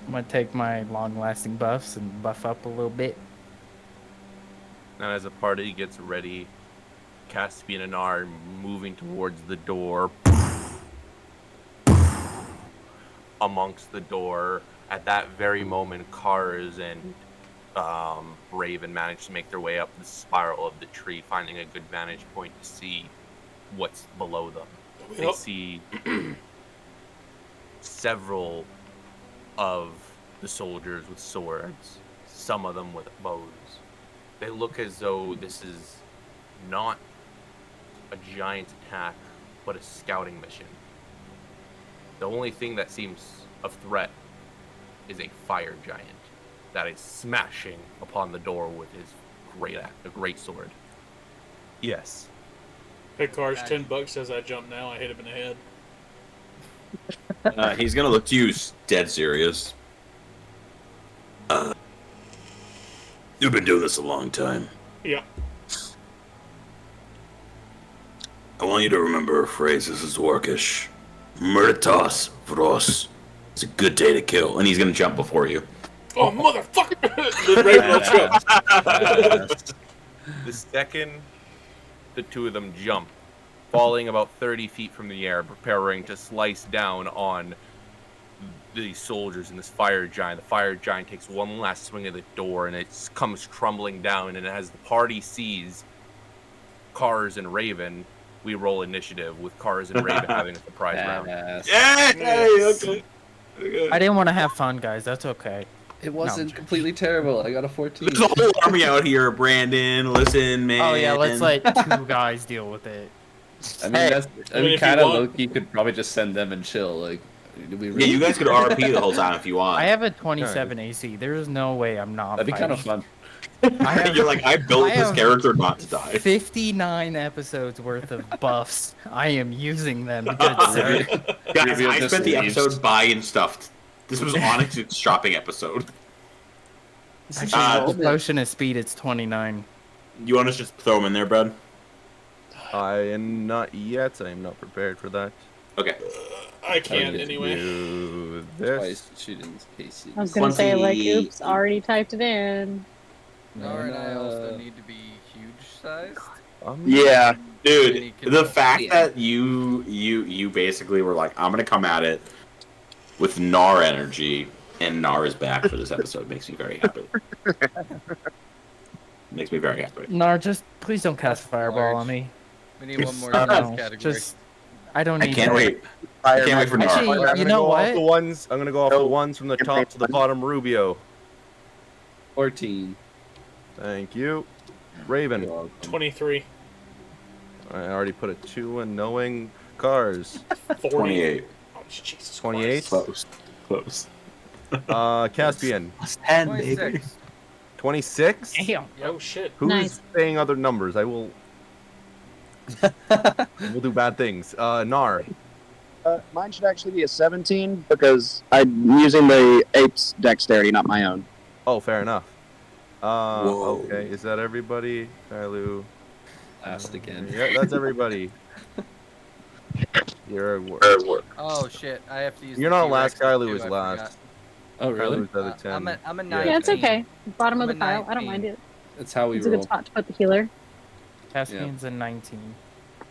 I'm gonna take my long-lasting buffs and buff up a little bit. And as the party gets ready, Caspian and I are moving towards the door. Amongst the door, at that very moment, Cars and Raven manage to make their way up the spiral of the tree, finding a good vantage point to see what's below them. They see several of the soldiers with swords, some of them with bows. They look as though this is not a giant attack, but a scouting mission. The only thing that seems of threat is a fire giant that is smashing upon the door with his great sword. Yes. Hey, Cars, $10 as I jump now. I hit him in the head. He's gonna look to you dead serious. You've been doing this a long time. Yeah. I want you to remember a phrase. This is Dwarkish. Murditas Vros. It's a good day to kill. And he's gonna jump before you. Oh, motherfucker! The Raven will jump. The second the two of them jump, falling about 30 feet from the air, preparing to slice down on the soldiers in this fire giant. The fire giant takes one last swing at the door, and it comes crumbling down. And as the party sees Cars and Raven, we roll initiative with Cars and Raven having a surprise round. Badass. Okay. I didn't want to have fun, guys. That's okay. It wasn't completely terrible. I got a 14. There's a whole army out here, Brandon. Listen, man. Oh yeah, let's let two guys deal with it. I mean, Hey, that's, I I mean, mean, if you kind of want- Loki could probably just send them and chill. Like, do we Yeah, really? you guys could RP the whole time if you want. I have a 27 AC. There's no way I'm not. That'd be kind of fighting. fun. I have You're like, I built I this have character not to die. 59 episodes worth of buffs. I am using them. Good sir. Guys, Reveal I just spent the leaves. episode buying stuff. This was Onyx's shopping episode. Actually, the potion of speed, it's 29. You want to just throw them in there, bud? I am not yet. I am not prepared for that. Okay. I can't get anyway. Do this. Twice shooting cases. I was gonna say like, 20. oops, already typed it in. Alright, I also need to be huge sized. Yeah. Dude, Any can- the fact that you basically were like, I'm gonna come at it with Gnar energy, and Gnar is back for this episode makes me very happy. Makes me very happy. Nar, just please don't cast fireball on me. We need one more I size don't know. category. Just, I don't I need. can't that. wait. I can't wait for Gnar. Actually, I'm you gonna know go off the what? ones. I'm gonna go off the ones from the top to the bottom. Rubio. 14. Thank you. Raven. 23. I already put a 2 in knowing Cars. 40. 28. Oh, Jesus 28. Close. Close. Caspian. Plus 10, baby. 26. 26. Damn. Oh shit. Who's Nice. saying other numbers? I will. We'll do bad things. Gnar. Mine should actually be a 17 because I'm using the ape's dexterity, not my own. Oh, fair enough. Whoa. Okay, is that everybody? Kylu. Last again. Yeah, that's everybody. You're Oh shit, I have to use You're the not T-Rex last. Kylu too, was I last. Oh, really? Kylu's at a 10. I'm a Yeah. 19. Yeah, it's okay. Bottom of I'm the a pile. I don't 19. mind it. That's how we It's a good roll. spot to put the healer. Caspian's a 19,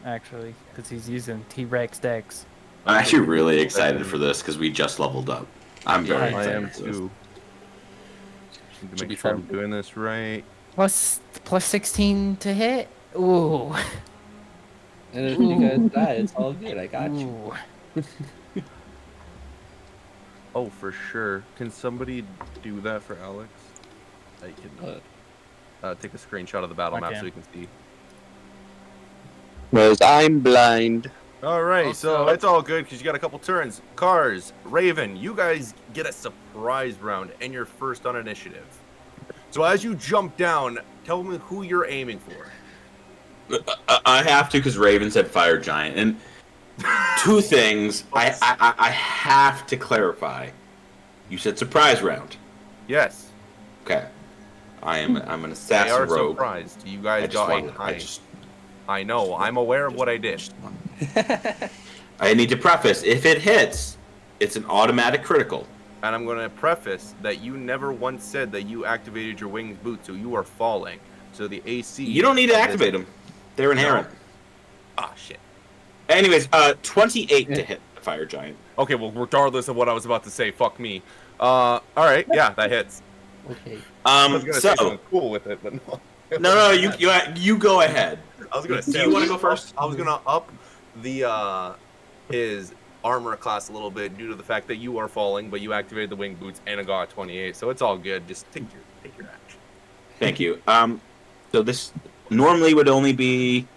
actually, because he's using T-Rex Dex. I'm actually really excited for this because we just leveled up. I'm very I excited am for this. too. Need to Should be make sure I'm fun. doing this right. Plus 16 to hit. Ooh. And if you guys die, it's all good. I got you. Ooh. Oh, for sure. Can somebody do that for Alex? I can take a screenshot of the battle I map can. so you can see. Because I'm blind. All right, so Also- it's all good because you got a couple turns. Cars, Raven, you guys get a surprise round and you're first on initiative. So as you jump down, tell me who you're aiming for. I have to because Raven said fire giant, and two things I have to clarify. You said surprise round. Yes, Okay. I'm an they assassin are rogue. surprised. You I guys just got a wanted, high. I know. I'm aware of what I did. I need to preface, if it hits, it's an automatic critical. And I'm going to preface that you never once said that you activated your wings boot, so you are falling. So the AC. You don't need to of this- activate them. They're inherent. Ah, shit. Anyways, 28 to hit the fire giant. Okay, well, regardless of what I was about to say, fuck me. All right, yeah, that hits. Okay. I was gonna say So something cool with it, but no. no, you go ahead. I was gonna Do say. you wanna go first? I was gonna up the his armor class a little bit due to the fact that you are falling, but you activated the wing boots and it got a 28, so it's all good. Just take your action. Thank you. So this normally would only be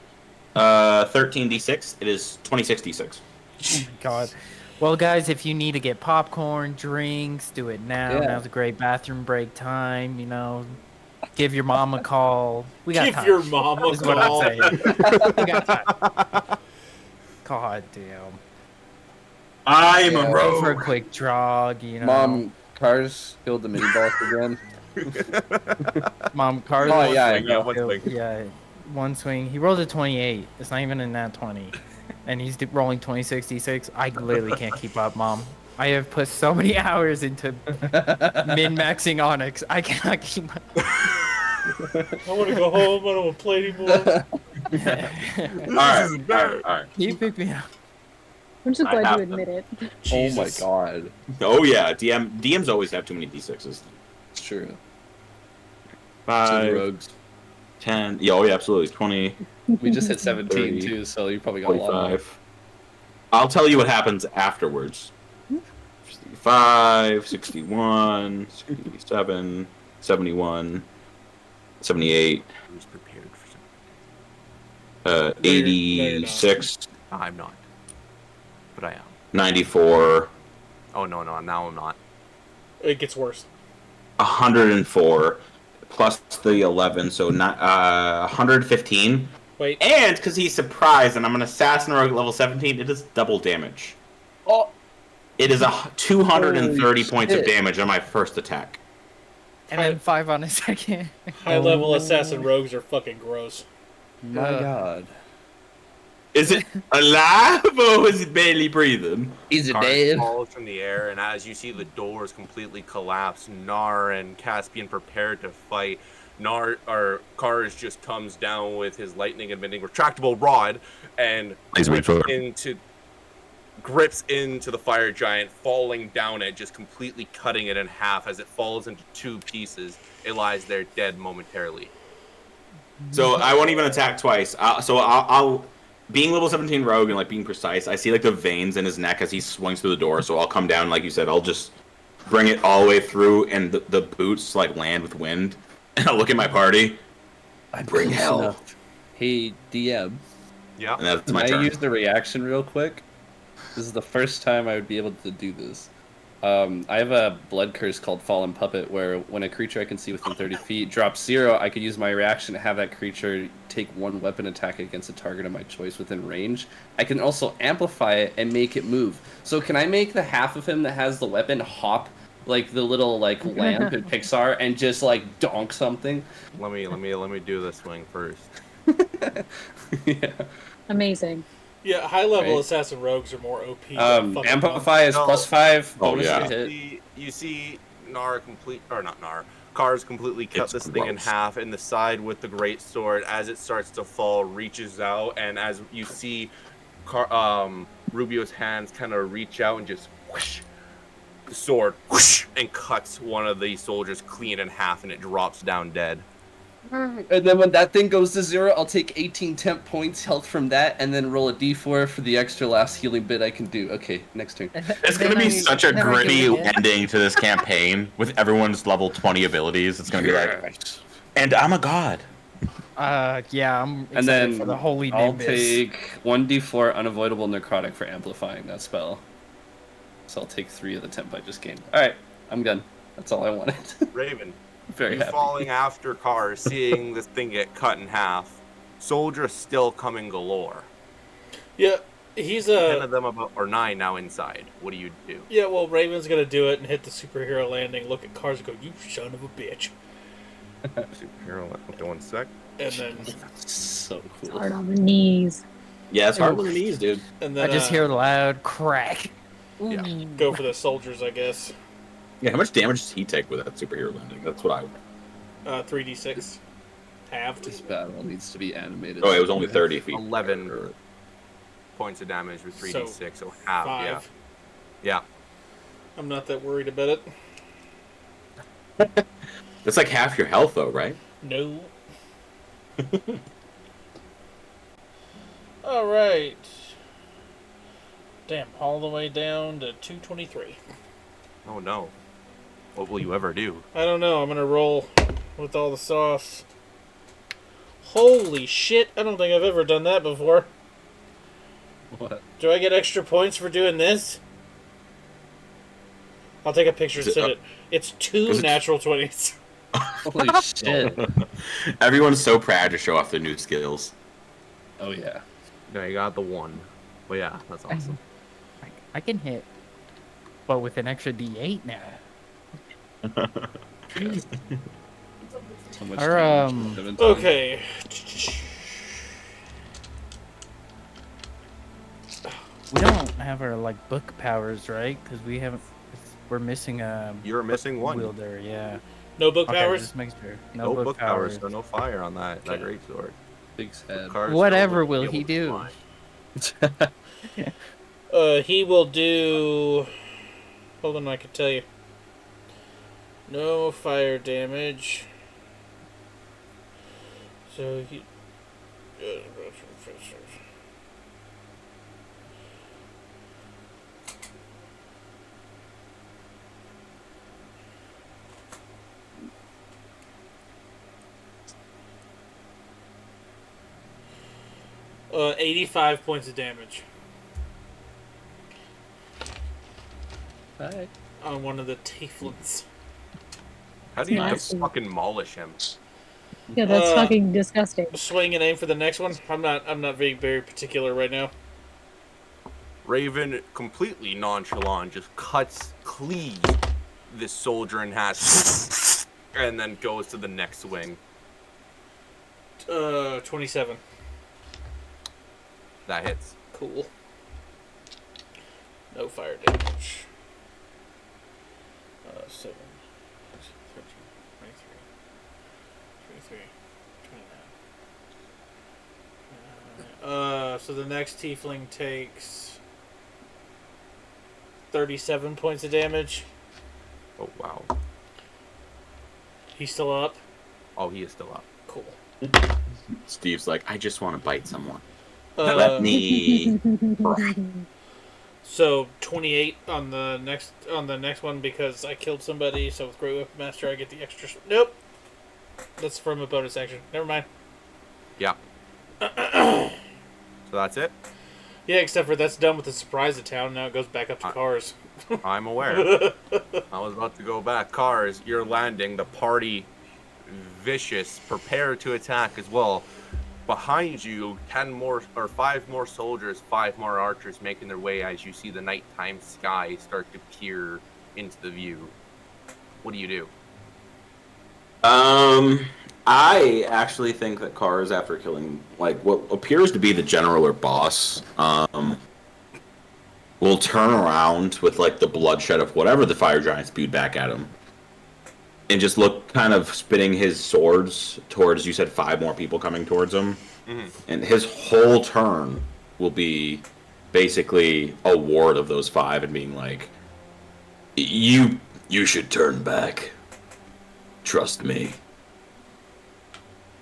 13d6. It is 26d6. God. Well, guys, if you need to get popcorn, drinks, do it now. Yeah. Now's a great bathroom break time. You know, give your mom a call. We got Give time. your mom a is what I'm call. saying. We got time. God damn. I'm Yeah. a Go for a rogue. quick jog. You know, Mom, Cars killed the mini boss again. Mom, Carlos. Oh, yeah, I swing, know. one swing. Yeah, one swing. He rolled a 28. It's not even in that 20. And he's rolling 26d6. I literally can't keep up, Mom. I have put so many hours into min-maxing Onyx. I cannot keep up. I want to go home. I don't want to play anymore. All right. Can you pick me up? I'm just I glad have you them. admit it. Oh my Jesus. god. Oh yeah, DMs always have too many d6s. It's true. To the Five, rogues. 10. Yeah, oh yeah, absolutely. 20, We just hit 17 30, too, so you probably got a lot more. 45. I'll tell you what happens afterwards. 65, 61, 67, 71, 78, Who's prepared for something? No, you're not. 86, I'm not. But I am. 94, Oh, no, now I'm not. It gets worse. 104, plus the 11, so not 115. Wait. And because he's surprised, and I'm an assassin rogue at level 17, it is double damage. Oh, It is 230 Holy points of shit. damage on my first attack. And then 5 on a second. High level assassin rogues are fucking gross. my God. Is it alive or is it barely breathing? Is it Karst dead? falls from the air, and as you see the doors completely collapse, Nar and Caspian prepare to fight. Kars just comes down with his lightning emitting retractable rod and grips into the fire giant, falling down it, just completely cutting it in half. As it falls into 2 pieces, it lies there dead momentarily. So I won't even attack twice. I'll being level 17 rogue and like being precise, I see like the veins in his neck as he swings through the door. So I'll come down, like you said, I'll just bring it all the way through, and the boots like land with wind. And I'll look at my party. I bring hell. Hey, DM. Yeah. And that's Can my I turn. use the reaction real quick? This is the first time I would be able to do this. I have a blood curse called Fallen Puppet, where when a creature I can see within 30 feet drops 0, I could use my reaction to have that creature take 1 weapon attack against a target of my choice within range. I can also amplify it and make it move. So can I make the half of him that has the weapon hop like the little like lamp in Pixar and just like donk something? Let me do this swing first. Yeah. Amazing. Yeah, high level Right. assassin rogues are more OP. than fucking Amplify is No. +5. Oh, bonus yeah. to hit. You see Kars completely cut It's this thing in gross. half, and the side with the great sword, as it starts to fall, reaches out, and as you see Rubio's hands kind of reach out and just whoosh, the sword whoosh, and cuts one of the soldiers clean in half, and it drops down dead. And then when that thing goes to 0, I'll take 18 temp points health from that, and then roll a d4 for the extra last healing bit I can do. Okay, next turn. It's gonna be such a gritty ending to this campaign with everyone's level 20 abilities. It's gonna be like, and I'm a god. Yeah, I'm And excited then for the Holy I'll Nimbus. take 1d4 unavoidable necrotic for amplifying that spell. So I'll take 3 of the temp I just gained. Alright, I'm done. That's all I wanted. Raven, Very you happy. falling after Kars, seeing this thing get cut in half, soldiers still coming galore. Yeah, he's 10 of them or 9 now inside. What do you do? Yeah, well, Raven's gonna do it and hit the superhero landing. Look at Cars and go, "You son of a bitch," Superhero, okay, 1 sec. and then So cool. Hard on the knees. Yeah, it's hard with the knees, dude. and I then just hear a loud crack. Yeah. go for the soldiers, I guess. Yeah, how much damage does he take with that superhero landing? That's what I. 3d6 halved. This battle needs to be animated. Oh, it was only 30 feet. 11 points of damage with 3d6, so half, yeah. 5. Yeah. I'm not that worried about it. That's like half your health, though, right? No. All right. Damn, all the way down to 223. Oh no. What will you ever do? I don't know. I'm gonna roll with all the sauce. Holy shit! I don't think I've ever done that before. What? Do I get extra points for doing this? I'll take a picture and Is it- send it. It's 2 is it- natural 20s. Holy shit. Everyone's so proud to show off their new skills. Oh, yeah. No, you got the 1. But yeah, that's awesome. I can hit, but with an extra D8 now. So much Our, damage. 17. Okay. We don't have our like book powers, right? Because we haven't. We're missing a You're missing 1. wielder. Yeah. No book Okay, powers? just make sure. No No, book powers, so no fire on that Okay. great sword. Big's head. Kars Whatever will will be he able to do? fly. He will do... Hold on, I can tell you. No fire damage. So he. 85 points of damage Alright. on one of the tieflings. How do you Nice. just fucking demolish him? Yeah, that's Uh, fucking disgusting. Swing and aim for the next one. I'm not very particular right now. Raven, completely nonchalant, just cleaves this soldier in half, and then goes to the next swing. 27. That hits. Cool. No fire damage. 7, 13, 23, 29. So the next tiefling takes 37 points of damage. Oh, wow. He's still up. Oh, he is still up. Cool. Steve's like, I just want to bite someone. Uh, Let me. So 28 on the next one because I killed somebody. So with Great Weapon Master, I get the extra. Nope. That's from a bonus action. Never mind. Yeah. So that's it? Yeah, except for that's done with the surprise of town. Now it goes back up to cars. I'm aware. I was about to go back. Cars, you're landing. The party, vicious, prepare to attack as well. Behind you, 5 more soldiers, 5 more archers making their way as you see the nighttime sky start to peer into the view. What do you do? I actually think that Cars, after killing like what appears to be the general or boss, will turn around with like the bloodshed of whatever the fire giant spewed back at him, and just look kind of spinning his swords towards, you said 5 more people coming towards him. Mm-hmm. And his whole turn will be basically a ward of those 5 and being like, you should turn back. Trust me.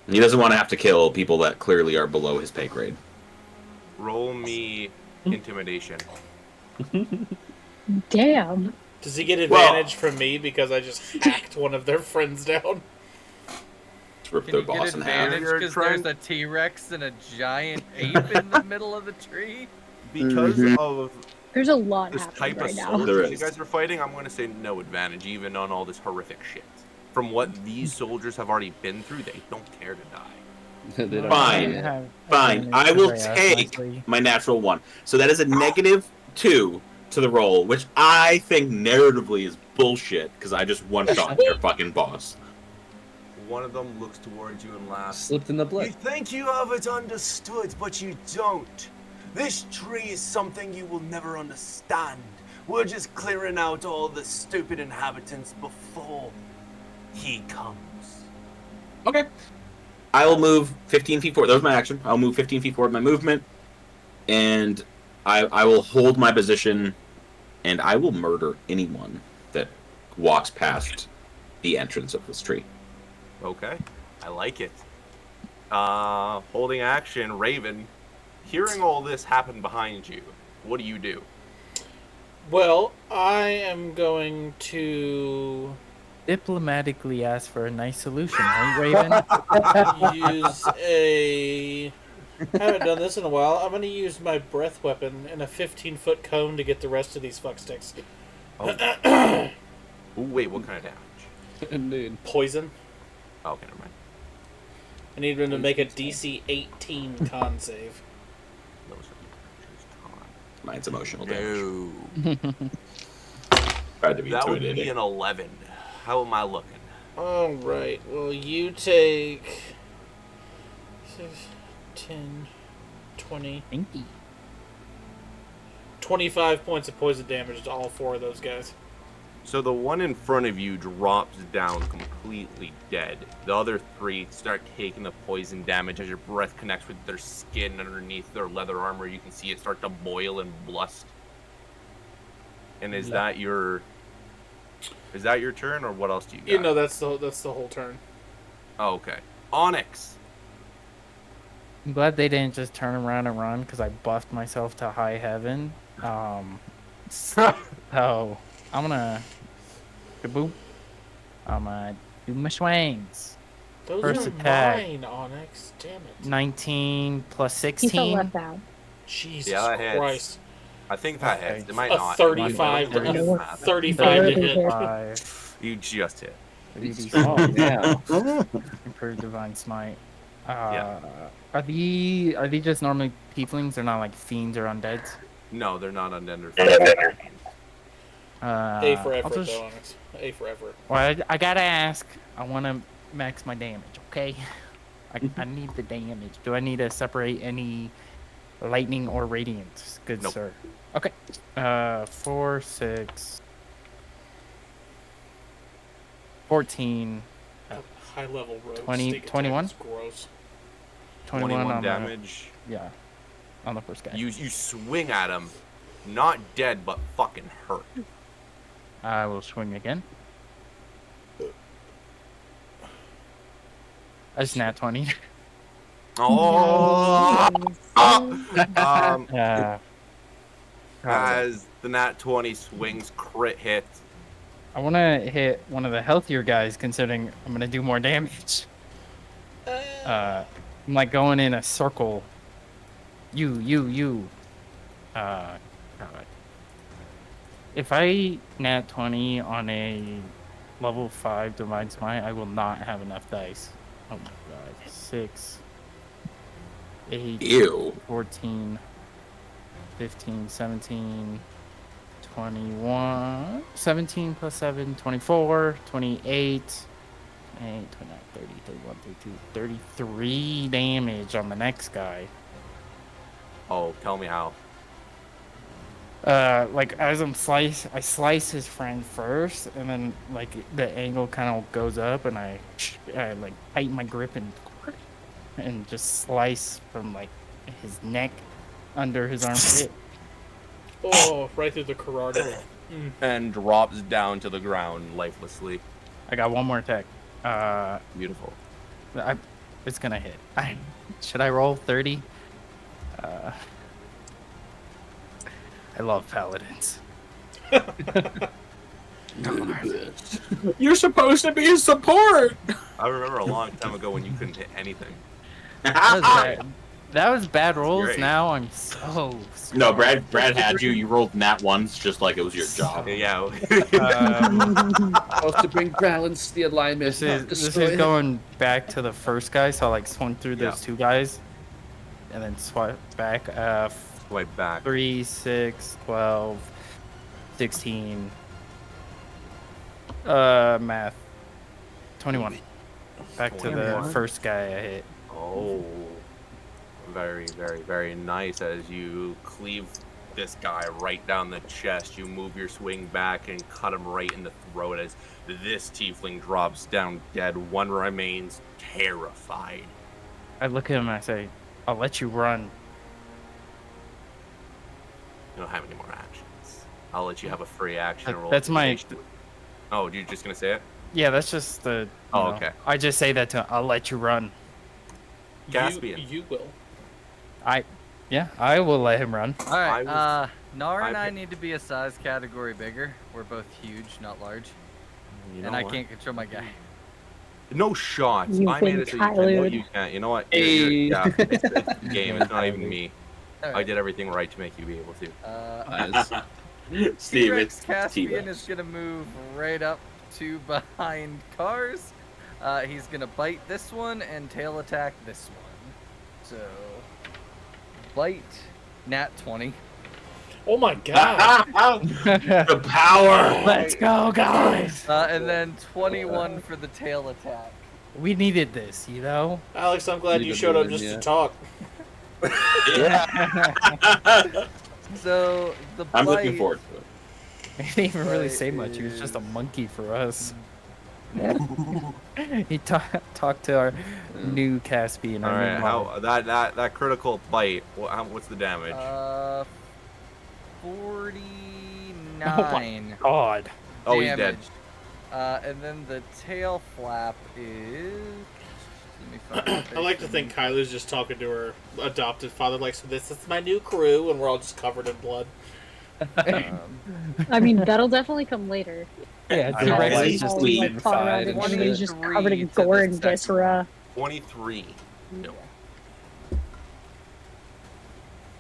He doesn't want to have to kill people that clearly are below his pay grade. Roll me intimidation. Damn. Does he get advantage from me because I just hacked one of their friends down? Rip Can their you get boss in half. advantage because there's a T-Rex and a giant ape in the middle of the tree? Because of There's a lot this happening type right of now. soldiers you guys are fighting, I'm going to say no advantage, even on all this horrific shit. From what these soldiers have already been through, they don't care to die. They don't Fine. Fine. I will take my natural 1. So that is a -2 to the roll, which I think narratively is bullshit, because I just one-shot their fucking boss. One of them looks towards you and laughs. Slipped in the You blood. think you have it understood, but you don't. This tree is something you will never understand. We're just clearing out all the stupid inhabitants before he comes. Okay. I will move 15 feet forward. That was my action. I'll move 15 feet forward my movement, and I will hold my position, and I will murder anyone that walks past the entrance of this tree. Okay, I like it. Holding action, Raven. Hearing all this happen behind you, what do you do? Well, I am going to Diplomatically ask for a nice solution, right, Raven? use a... I haven't done this in a while. I'm going to use my breath weapon and a 15-foot cone to get the rest of these fucksticks. Oh. Ooh, wait, what kind of damage? Indeed. Poison. Oh, okay, never mind. I need him to make a DC 18 con save. Those are Mine's emotional damage. No. Tried to be That would be intimidating. an 11. How am I looking? Alright, well, you take 6, 10, 20, 25 points of poison damage to all 4 of those guys. So the one in front of you drops down completely dead. The other 3 start taking the poison damage as your breath connects with their skin underneath their leather armor. You can see it start to boil and blust. And is that your turn, or what else do you got? You know, that's the whole turn. Oh, okay. Onyx, I'm glad they didn't just turn around and run because I buffed myself to high heaven. So I'm gonna kaboom. I'm gonna do my swings. Those First are attack. mine, Onyx. Damn it. 19 plus He felt 16. left out. Jesus Yeah, that hits. Christ. I think that Okay. hits. It might A not. 35 It doesn't to- matter. 35 to hit. 35. You just hit. 3d6. Yeah. Improved divine smite. Yeah. Are these just normally tieflings? They're not like fiends or undeads. No, they're not undead. A for I'll effort, just- though, Onyx. A for effort. Well, I gotta ask. I want to max my damage. Okay. I need the damage. Do I need to separate any lightning or radiant? Good Nope. sir. Okay. 4, 6, 14, High level road. 20 sneak attack 21? is gross. 21 on damage. Yeah. On the first guy. You swing at him, not dead, but fucking hurt. I will swing again. I just nat 20. Oh! Uh, As the nat 20 swings, crit hit. I want to hit one of the healthier guys, considering I'm gonna do more damage. I'm like going in a circle. You. God. If I nat 20 on a level 5 divine smite, I will not have enough dice. Oh my god. 6, 8, Ew. 14, 15, 17, 21, 17 plus 7, 24, 28, 28, 29, 30, 31, 32, 33 damage on the next guy. Oh, tell me how. Like as I slice his friend first, and then like the angle kind of goes up, and I like tighten my grip and just slice from like his neck under his armpit. Oh, right through the carotid. And drops down to the ground lifelessly. I got one more attack. Beautiful. It's gonna hit. Should I roll 30? I love paladins. You're supposed to be a support. I remember a long time ago when you couldn't hit anything. That was bad rolls. Great. Now I'm so. No, Brad had you. You rolled nat ones just like it was your job. Yeah. Supposed to bring balance to the alignment. This is going back to the first guy, so I like swung through those two guys, and then swipe back. Swipe back. 3, 6, 12, 16. Math. 21. Back to the 21? first guy I hit. Oh. Very, very, very nice. As you cleave this guy right down the chest, you move your swing back and cut him right in the throat as this tiefling drops down dead. One remains terrified. I look at him and I say, I'll let you run. You don't have any more actions. I'll let you have a free action roll. That's my. Oh, you're just gonna say it? Yeah, that's just the. Oh, know, okay. I just say that to him, I'll let you run. Caspian. You will. I will let him run. All right. Nara and I I need to be a size category bigger. We're both huge, not large. You know And I what? can't control my guy. No shots. You've I made been it so you can. No, Tylered. you can't. You know what? Hey. Yeah, it's the game. It's not even me. All I right. did everything right to make you be able to. Steve, T-Rex it's Caspian T-Rex. is gonna move right up to behind cars. He's gonna bite this one and tail attack this one. So bite, nat 20. Oh my god. The power. Let's go, guys. And then 21 for the tail attack. We needed this, you know? Alex, I'm glad you showed up just to talk. So the I'm bite, looking forward to it. He didn't even really Right say much. He was just a monkey for us. He talked to our new Caspian. All our new right. model. How that critical bite? What's the damage? 49 God. Oh, he's dead. And then the tail flap is Let me find I like to think Kyla's just talking to her adopted father, like, so this is my new crew, and we're all just covered in blood. I mean, that'll definitely come later. Yeah, It's T-Rex all is just like eating Colorado, and and everybody's shit. just covered in 23 to gore the and second viscera. 23. No.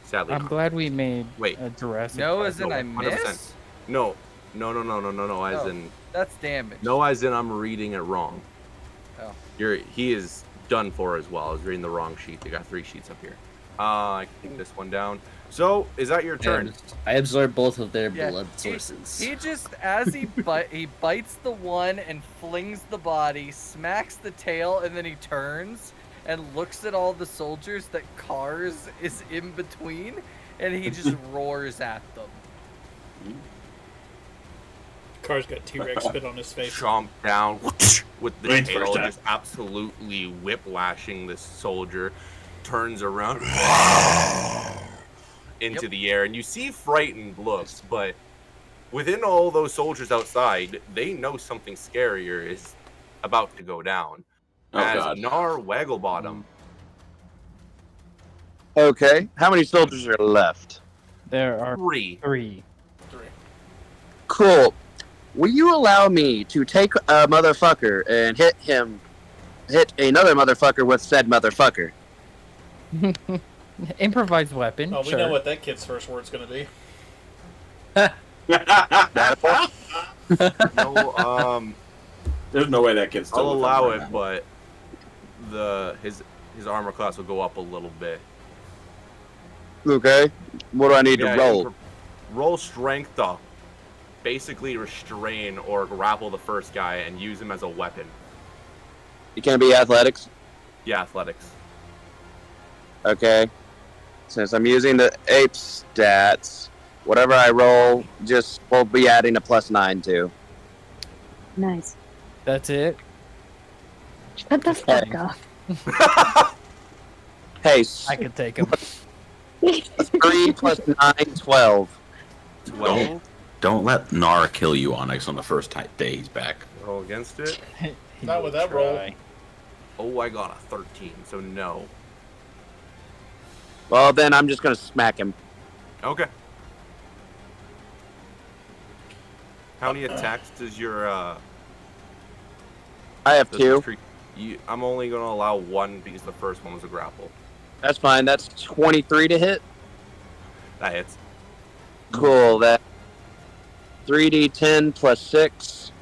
Sadly, I'm not. glad we made Wait. a Jurassic No, Park. as in I 100%. miss? No. As Oh, in that's damage. no, as in I'm reading it wrong. Oh. He is done for as well. I was reading the wrong sheet. They got 3 sheets up here. I can take this one down. So, is that your turn? I absorb both of their Yeah, blood sources. He just, as he bites the one and flings the body, smacks the tail, and then he turns and looks at all the soldiers that Cars is in between, and he just roars at them. Car's got T-Rex spit on his face. Chomp down with the Wait, tail, first time. just absolutely whiplashing this soldier. Turns around into the air, and you see frightened looks, but within all those soldiers outside, they know something scarier is about to go down. Oh, as God. Nar Wagglebottom. Okay, how many soldiers are left? There are 3. 3. Cool. Will you allow me to take a motherfucker and hit another motherfucker with said motherfucker? Improvised weapon. Oh, we sure. know what that kid's first word's gonna be. No, There's no way that kid's still I'll with allow him it, right but his armor class will go up a little bit. Okay. What do I need to roll? Roll strength to basically restrain or grapple the first guy and use him as a weapon. It can be athletics. Yeah, athletics. Okay. Since I'm using the ape stats, whatever I roll, just we'll be adding a +9 to. Nice. That's it. Shut the fuck up. Hey, I could take him. 3 plus 9, 12. 12. Don't let Nar kill you, Onyx, on the first day he's back. Roll against it. Not with that roll. Oh, I got a 13, so no. Well, then I'm just gonna smack him. Okay. How many attacks does your I have does 2. this creature- I'm only going to allow 1 because the first one was a grapple. That's fine. That's 23 to hit. That hits. Cool. That 3d10 plus 6.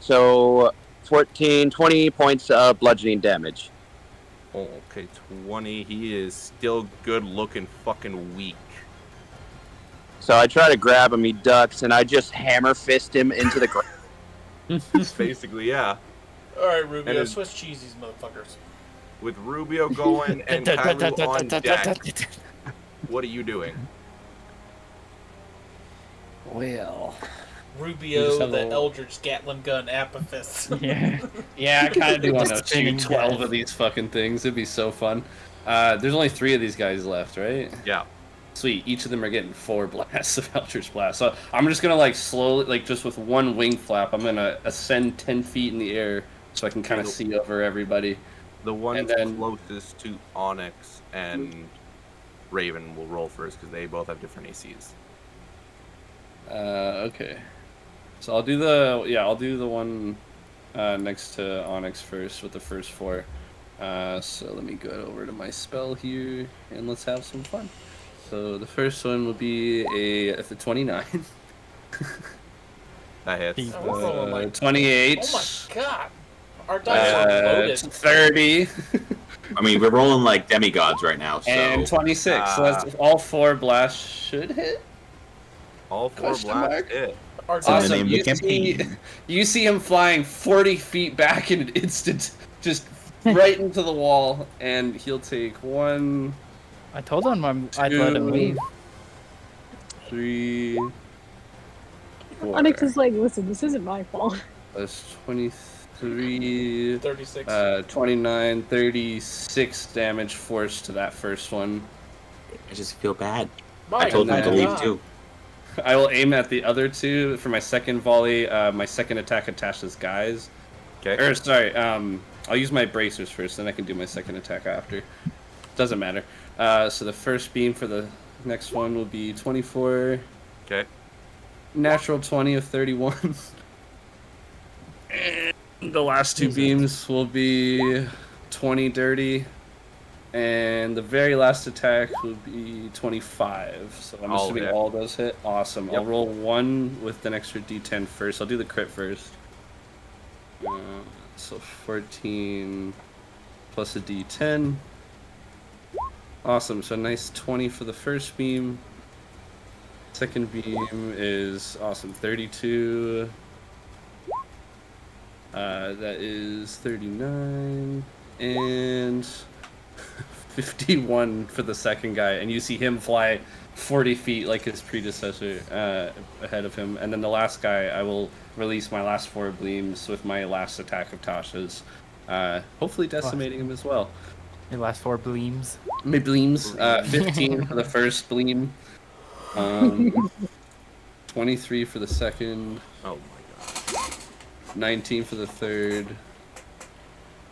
So 14, 20 points of bludgeoning damage. Oh, okay, 20. He is still good looking fucking weak. So I try to grab him, he ducks, and I just hammer fist him into the ground. Basically, yeah. Alright, Rubio, And Swiss cheese these motherfuckers. with Rubio going and Kylo on deck, what are you doing? Well, Rubio, have the a- Eldritch Gatling gun Apophis. yeah, I kind of do want to Spinning shoot 12 death. of these fucking things. It'd be so fun. There's only 3 of these guys left, right? Yeah. Sweet. Each of them are getting 4 blasts of Eldritch Blast. So I'm just gonna like slowly, like just with one wing flap, I'm gonna ascend 10 feet in the air so I can kind of see over everybody. The one And then- closest to Onyx and Raven will roll first because they both have different ACs. Okay. So I'll do the one next to Onyx first with the first 4. So let me go over to my spell here and let's have some fun. So the first one will be a 29. That hits. Oh, we're rolling like 28. Oh my god! Our dice are loaded. 30. I mean, we're rolling like demigods right now, so. And 26. So that's all 4 blasts should hit. All 4 Question blasts mark? hit. Our Awesome. dice the Awesome. name of the campaign. You see him flying 40 feet back in an instant, just right into the wall, and he'll take 1, I told him I'd let him leave. 3, 4. Onyx is like, listen, this isn't my fault. That's 23, 36. 29, 36 damage force to that first one. I just feel bad. My I told him to God. leave too. I will aim at the other 2 for my second volley. My second attack attaches guys. Okay. Or sorry, I'll use my bracers first, then I can do my second attack after. Doesn't matter. So the first beam for the next one will be 24. Okay. Natural 20 of 31. And the last two beams will be 20 dirty. And the very last attack will be 25. So I'm All assuming hit. all those hit. Awesome. Yep. I'll roll 1 with an extra d10 first. I'll do the crit first. So 14 plus a d10. Awesome. So nice 20 for the first beam. Second beam is awesome. 32. That is 39. And 51 for the second guy. And you see him fly 40 feet like his predecessor ahead of him. And then the last guy, I will release my last 4 bleams with my last attack of Tasha's. Hopefully decimating him as well. Your last 4 bleams. My bleams. 15 for the first bleam. 23 for the second. Oh my god. 19 for the third.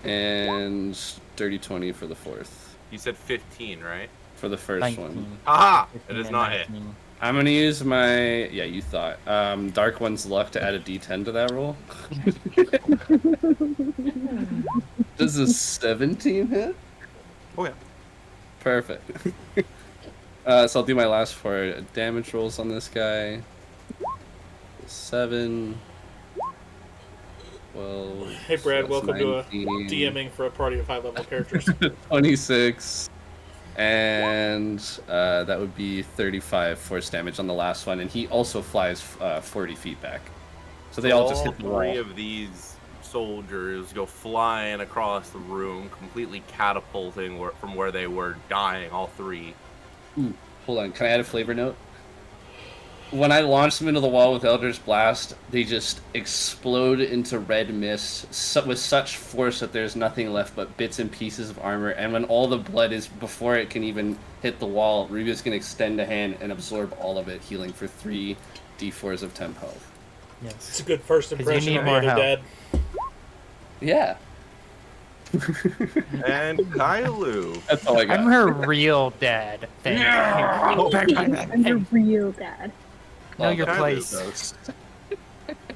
And dirty 20 for the fourth. You said 15, right? For the first 19. one. Aha! 15 It is and not hit. 19. I'm gonna use my you thought. Dark One's luck to add a D10 to that roll. Does a 17 hit? Oh yeah. Perfect. So I'll do my last 4 damage rolls on this guy. 7. 12. Hey, Brad, so welcome to a 19, DMing for a party of high-level characters. 26. And that would be 35 force damage on the last one. And he also flies 40 feet back. So they all just hit the wall. 3 of these soldiers go flying across the room, completely catapulting from where they were, dying, all 3. Ooh, hold on. Can I add a flavor note? When I launch them into the wall with Eldritch Blast, they just explode into red mist with such force that there's nothing left but bits and pieces of armor. And when all the blood is, before it can even hit the wall, Rubius can extend a hand and absorb all of it, healing for 3 d4s of temp health. Yes. It's a good first 'Cause you impression need of more being a help. dad. Yeah. And Kailu. That's all I got. I'm her real dad. Thank you. I'm your real dad. Know your Kailu place. goes.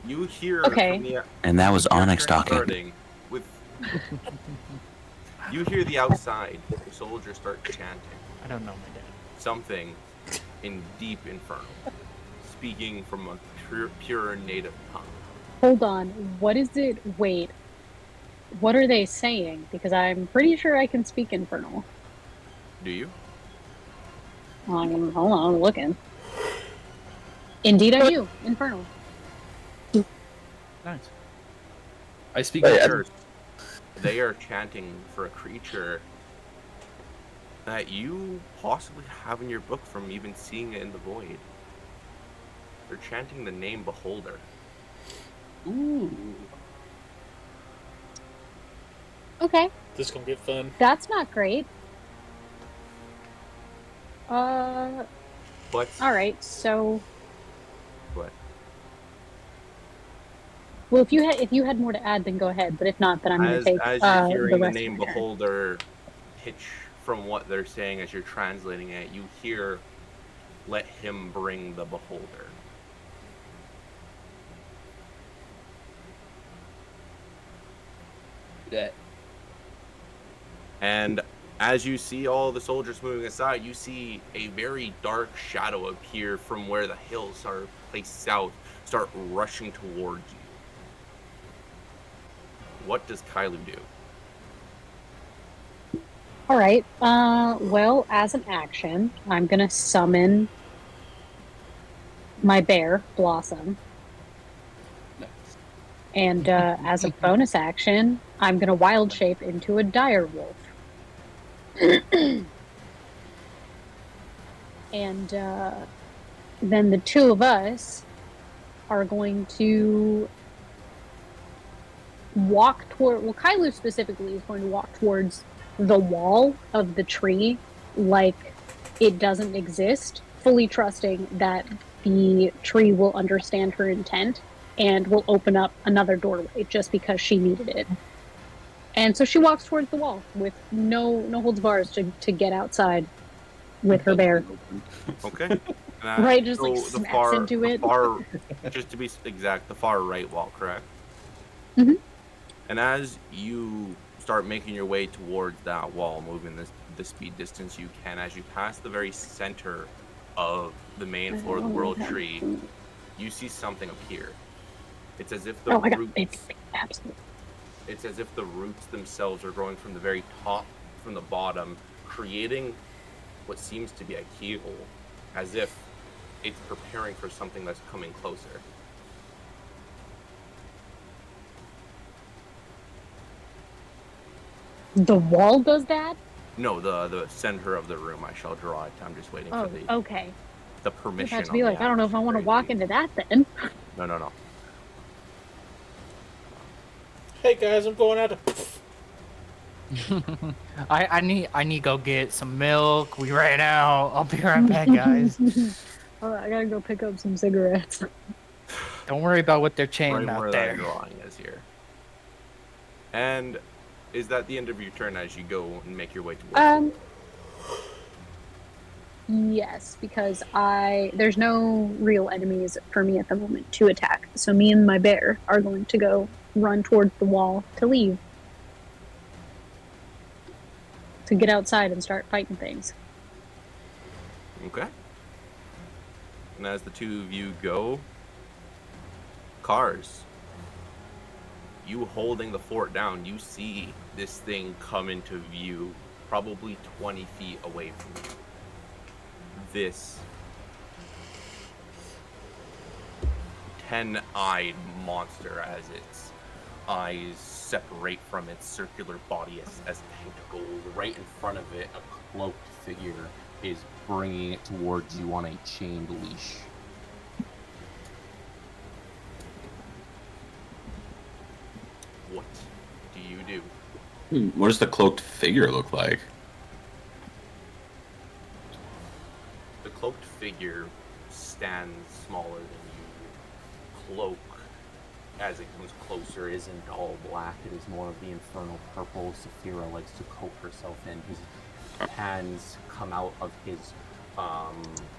You hear Okay. from the And that was Onyx talking. starting with you hear the outside the soldiers start chanting I don't know my dad. something in deep infernal, speaking from a pure native tongue. Hold on. What is it? Wait. What are they saying? Because I'm pretty sure I can speak Infernal. Do you? Hold on, I'm looking. Indeed, I do. Infernal. Nice. I speak They are chanting for a creature that you possibly have in your book from even seeing it in the void. They're chanting the name Beholder. Ooh. Okay, This is gonna get fun. that's not great. But Alright, so... What? Well, if you had more to add, then go ahead. But if not, then I'm going to take as the you're hearing the rest name of my turn. Beholder pitch from what they're saying as you're translating it, you hear, "Let him bring the Beholder." Yeah. And as you see all the soldiers moving aside, you see a very dark shadow appear from where the hills are placed south, start rushing towards you. What does Kailu do? All right. Well, as an action, I'm going to summon my bear, Blossom. And as a bonus action, I'm going to wild shape into a dire wolf. And then the two of us are going to walk toward... Well, Kailu specifically is going to walk towards the wall of the tree like it doesn't exist, fully trusting that the tree will understand her intent and will open up another doorway just because she needed it. And so she walks towards the wall with no holds bars to get outside with her bear. Okay. Right, just like smacks into it. Just to be exact, the far right wall, correct? Mm-hmm. And as you start making your way towards that wall, moving the speed distance you can, as you pass the very center of the main floor of the World Tree, you see something appear. It's as if the roots. Absolutely. It's as if the roots themselves are growing from the very top, from the bottom, creating what seems to be a keyhole, as if it's preparing for something that's coming closer. The wall does that? No, the center of the room. I shall draw it. I'm just waiting for the okay. the permission. You have to be like, I don't know if I want to walk into that then. No. Hey guys, I'm going out to. I need to go get some milk. We ran out. I'll be right back, guys. Oh, I gotta go pick up some cigarettes. Don't worry about what they're chained Right out where there. that drawing is here. And is that the end of your turn as you go and make your way towards Yes, because there's no real enemies for me at the moment to attack. So me and my bear are going to go run towards the wall to leave. To get outside and start fighting things. Okay. And as the two of you go, Cars, you holding the fort down, you see this thing come into view probably 20 feet away from you. This 10-eyed monster as its eyes separate from its circular body as tentacles. Right in front of it, a cloaked figure is bringing it towards you on a chained leash. What do you do? What does the cloaked figure look like? The cloaked figure stands smaller than you. Cloak, as it comes closer, isn't all black. It is more of the infernal purple Saphira likes to coat herself in. His hands come out of his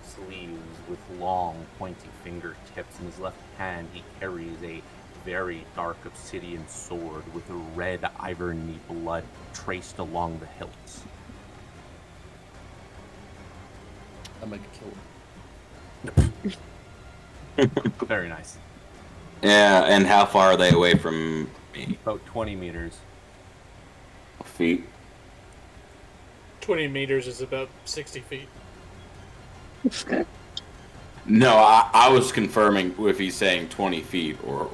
sleeves with long, pointy fingertips. In his left hand, he carries a very dark obsidian sword with a red ivory blood traced along the hilts. I'm gonna kill him. Very nice. Yeah, and how far are they away from me? About 20 meters. Feet? 20 meters is about 60 feet. No, I was confirming if he's saying 20 feet or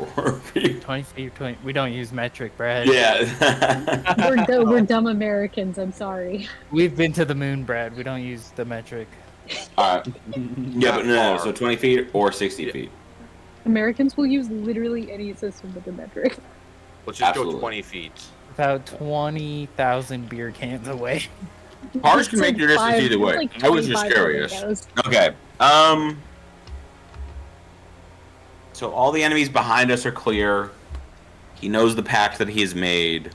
feet. 20 feet, 20. We don't use metric, Brad. Yeah. We're dumb Americans, I'm sorry. We've been to the moon, Brad. We don't use the metric. Alright. Yeah, but no, so 20 feet or 60 feet. Americans will use literally any system with the metric. Let's just Absolutely. go 20 feet. About 20,000 beer cans away. Cars can make your distance either way. Like I was just 25 curious. windows. Okay. So all the enemies behind us are clear. He knows the pact that he has made.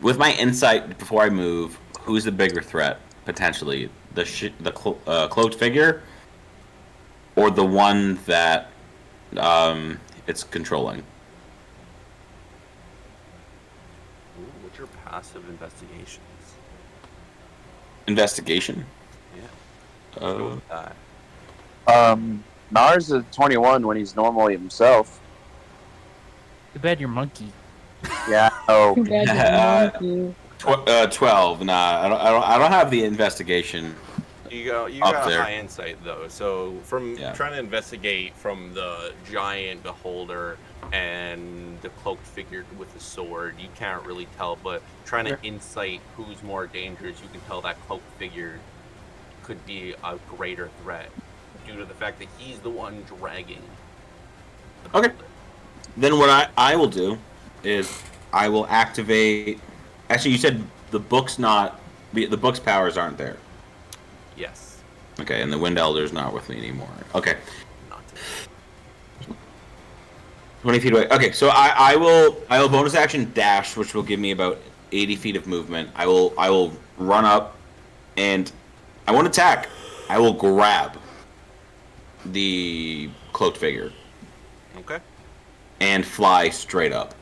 With my insight before I move, who's the bigger threat potentially? The cloaked figure, or the one that it's controlling? Ooh, what's your passive investigations? Investigation. Yeah. Let's go with that. Nars is 21 when he's normally himself. Too bad you're monkey. Yeah. Oh. Too bad you're monkey. 12. Nah, I don't have the investigation. You Up got there. high insight though. So from trying to investigate from the giant beholder and the cloaked figure with the sword, you can't really tell. But trying to insight who's more dangerous, you can tell that cloaked figure could be a greater threat due to the fact that he's the one dragging. Okay. Then what I will do is I will activate. Actually, you said the book's not. The book's powers aren't there. Yes. Okay, and the Wind Elder's not with me anymore. Okay. Not today. 20 feet away. Okay, so I will bonus action dash, which will give me about 80 feet of movement. I will run up, and I won't attack. I will grab the cloaked figure Okay. and fly straight up.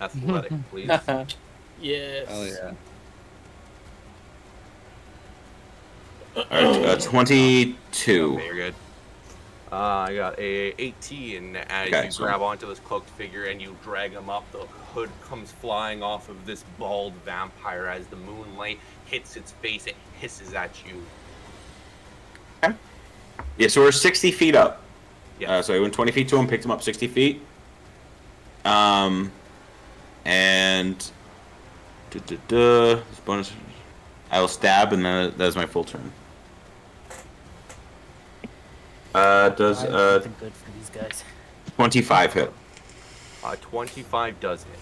Athletic, please. Yes. Oh yeah. All right, 22. Okay, you're good. I got a 18 as Okay, you so- grab onto this cloaked figure and you drag him up. The hood comes flying off of this bald vampire as the moonlight hits its face. It hisses at you. Yeah, so we're 60 feet up. Yeah. So I went 20 feet to him, picked him up 60 feet. And this bonus. I will stab, and then that's my full turn. Does Something good for these guys. 25 hit? 25 does hit.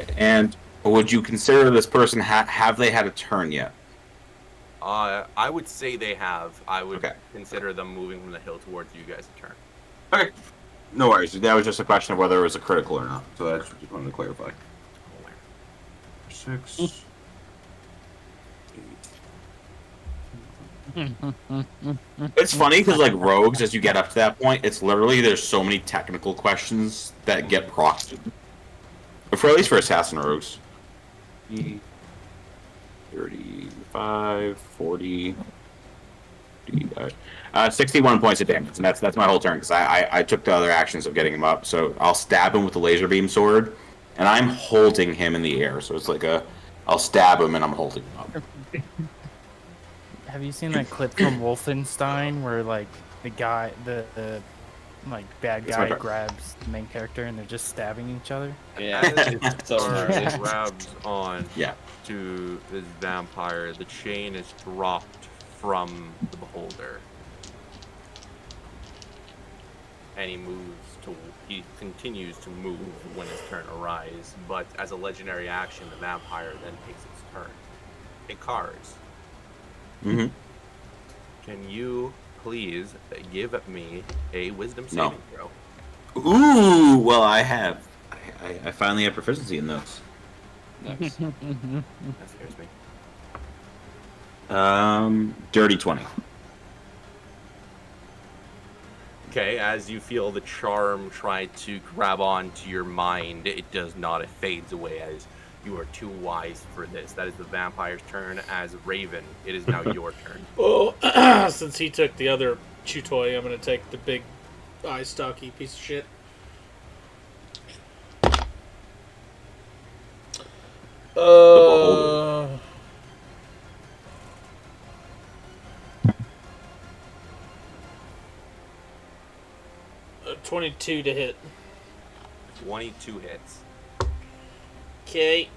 Okay, and would you consider this person have they had a turn yet? I would say they have. I would Okay. consider them moving from the hill towards you guys a turn. Okay, no worries. That was just a question of whether it was a critical or not. So I just wanted to clarify. 6. It's funny because like rogues, as you get up to that point, it's literally there's so many technical questions that get proxed. But for at least for assassin rogues. 35, 40, 61 points of damage, and that's my whole turn because I took the other actions of getting him up. So I'll stab him with the laser beam sword, and I'm holding him in the air. So it's like I'll stab him and I'm holding him up. Have you seen that clip from Wolfenstein where like the guy, the like bad It's my guy turn. grabs the main character and they're just stabbing each other? Yeah. As It's so Star gnarly. grabs on Yeah. to this vampire, the chain is dropped from the beholder. And he continues to move when his turn arrives, but as a legendary action, the vampire then takes its turn. Ikars, Mm-hmm. can you please give me a wisdom No. saving throw? Ooh, well I have. I finally have proficiency in those. Nice. That scares me. Dirty 20. Okay, as you feel the charm try to grab onto your mind, it does not. It fades away as you are too wise for this. That is the vampire's turn. As Raven, it is now your turn. Well, since he took the other chew toy, I'm going to take the big eye stocky piece of shit. beholder. 22 to hit. 22 hits. Okay.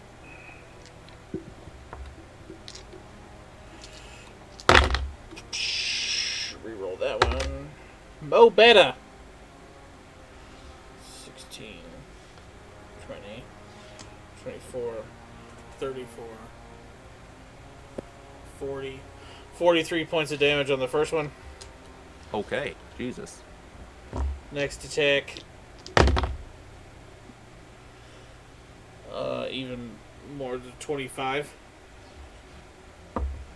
Reroll that one. Mo better. 16, 20, 24, 34, 40, 43 points of damage on the first one. Okay, Jesus. Next attack. Even more than 25.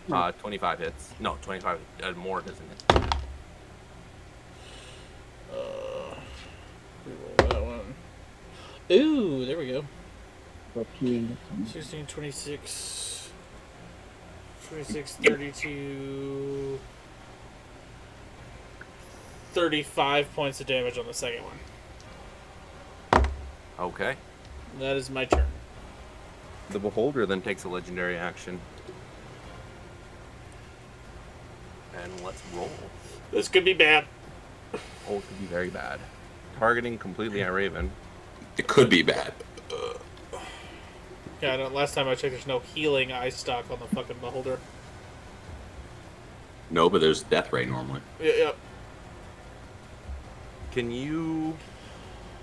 25 hits. No, 25 more doesn't it? Reroll that one. Ooh, there we go. 16, 26, 26, 32, 35 points of damage on the second one. Okay. That is my turn. The beholder then takes a legendary action. And let's roll. This could be bad. Oh, it could be very bad. Targeting completely at Raven. It could be bad. Yeah, I know, last time I checked, there's no healing eye stock on the fucking beholder. No, but there's death ray normally. Yeah. Can you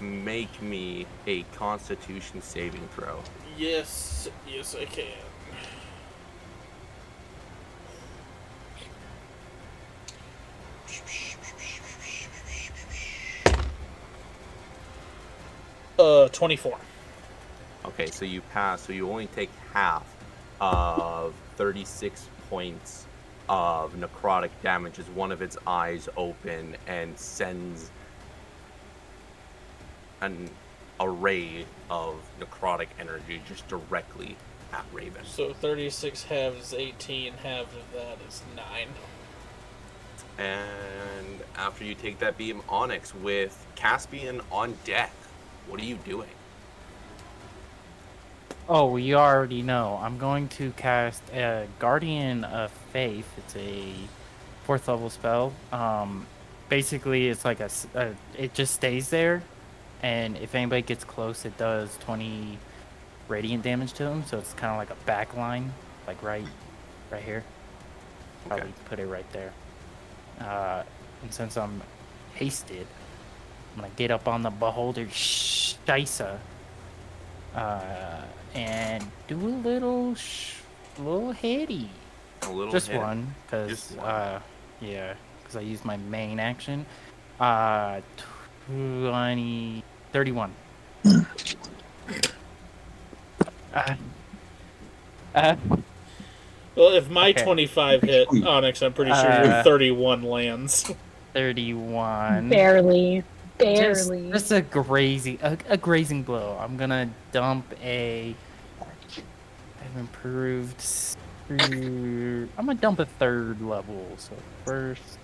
make me a Constitution saving throw? Yes, I can. 24. Okay, so you pass. So you only take half of 36 points of necrotic damage as one of its eyes open and sends an array of necrotic energy just directly at Raven. So 36 halves 18, half of that is 9. And after you take that beam, Onyx, with Caspian on deck, what are you doing? Oh, you already know. I'm going to cast a Guardian of Faith. It's a 4th level spell. Basically, it's like it just stays there, and if anybody gets close, it does 20 radiant damage to them. So it's kind of like a back line, like right here. Probably Okay. put it right there. And since I'm hasted, I'm gonna get up on the Beholder Shisa. And do a little heady. A little Just hit. one, because Just one. yeah, because I used my main action. 20, 31. Well, if my Okay. 25 hit Onyx, I'm pretty sure your 31 lands. 31. Barely. Barely. Just a grazing blow. I'm gonna dump a. I've improved. I'm gonna dump a 3rd level. So first,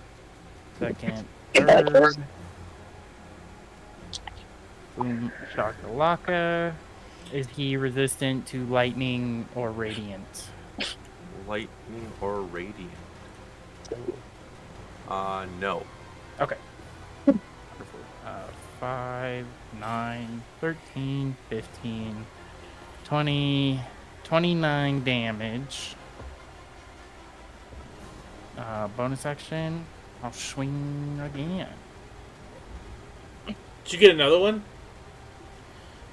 second, 3rd. Boom, shakalaka. Is he resistant to lightning or radiant? Lightning or radiant? No. Okay. 5, 9, 13, 15, 20, 29 damage. Bonus action, I'll swing again. Did you get another one?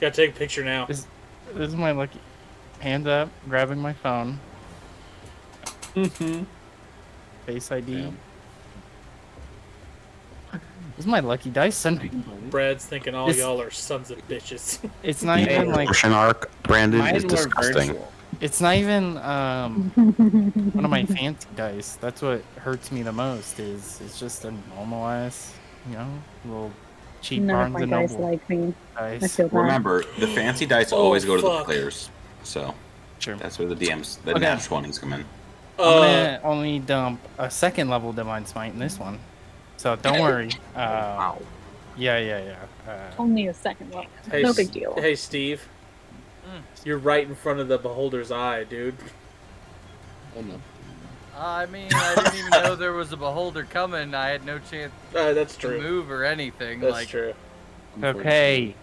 Gotta take a picture now. This is my lucky. Hands up, grabbing my phone. Face ID. Damn. This is my lucky dice Sunday. Brad's thinking all It's- y'all are sons of bitches. It's not even like Ocean Arc, Brandon, Mine is were disgusting. virtual. it's not even one of my fancy dice. That's what hurts me the most. Is it's just a normal ass, little cheap None of Barnes my and guys Noble like me. I dice. feel bad. Remember, the fancy dice Oh, always go to the fuck. players. So Sure. that's where the DMs, the Okay. nat 20s come in. I'm gonna only dump a 2nd level Divine Smite in this one, so don't worry. Wow. Yeah. Only a 2nd level. Hey, No big deal. Hey, Steve. You're right in front of the Beholder's eye, dude. Oh no. I mean, I didn't even know there was a beholder coming. I had no chance That's to true. move or anything. That's like, true. Okay,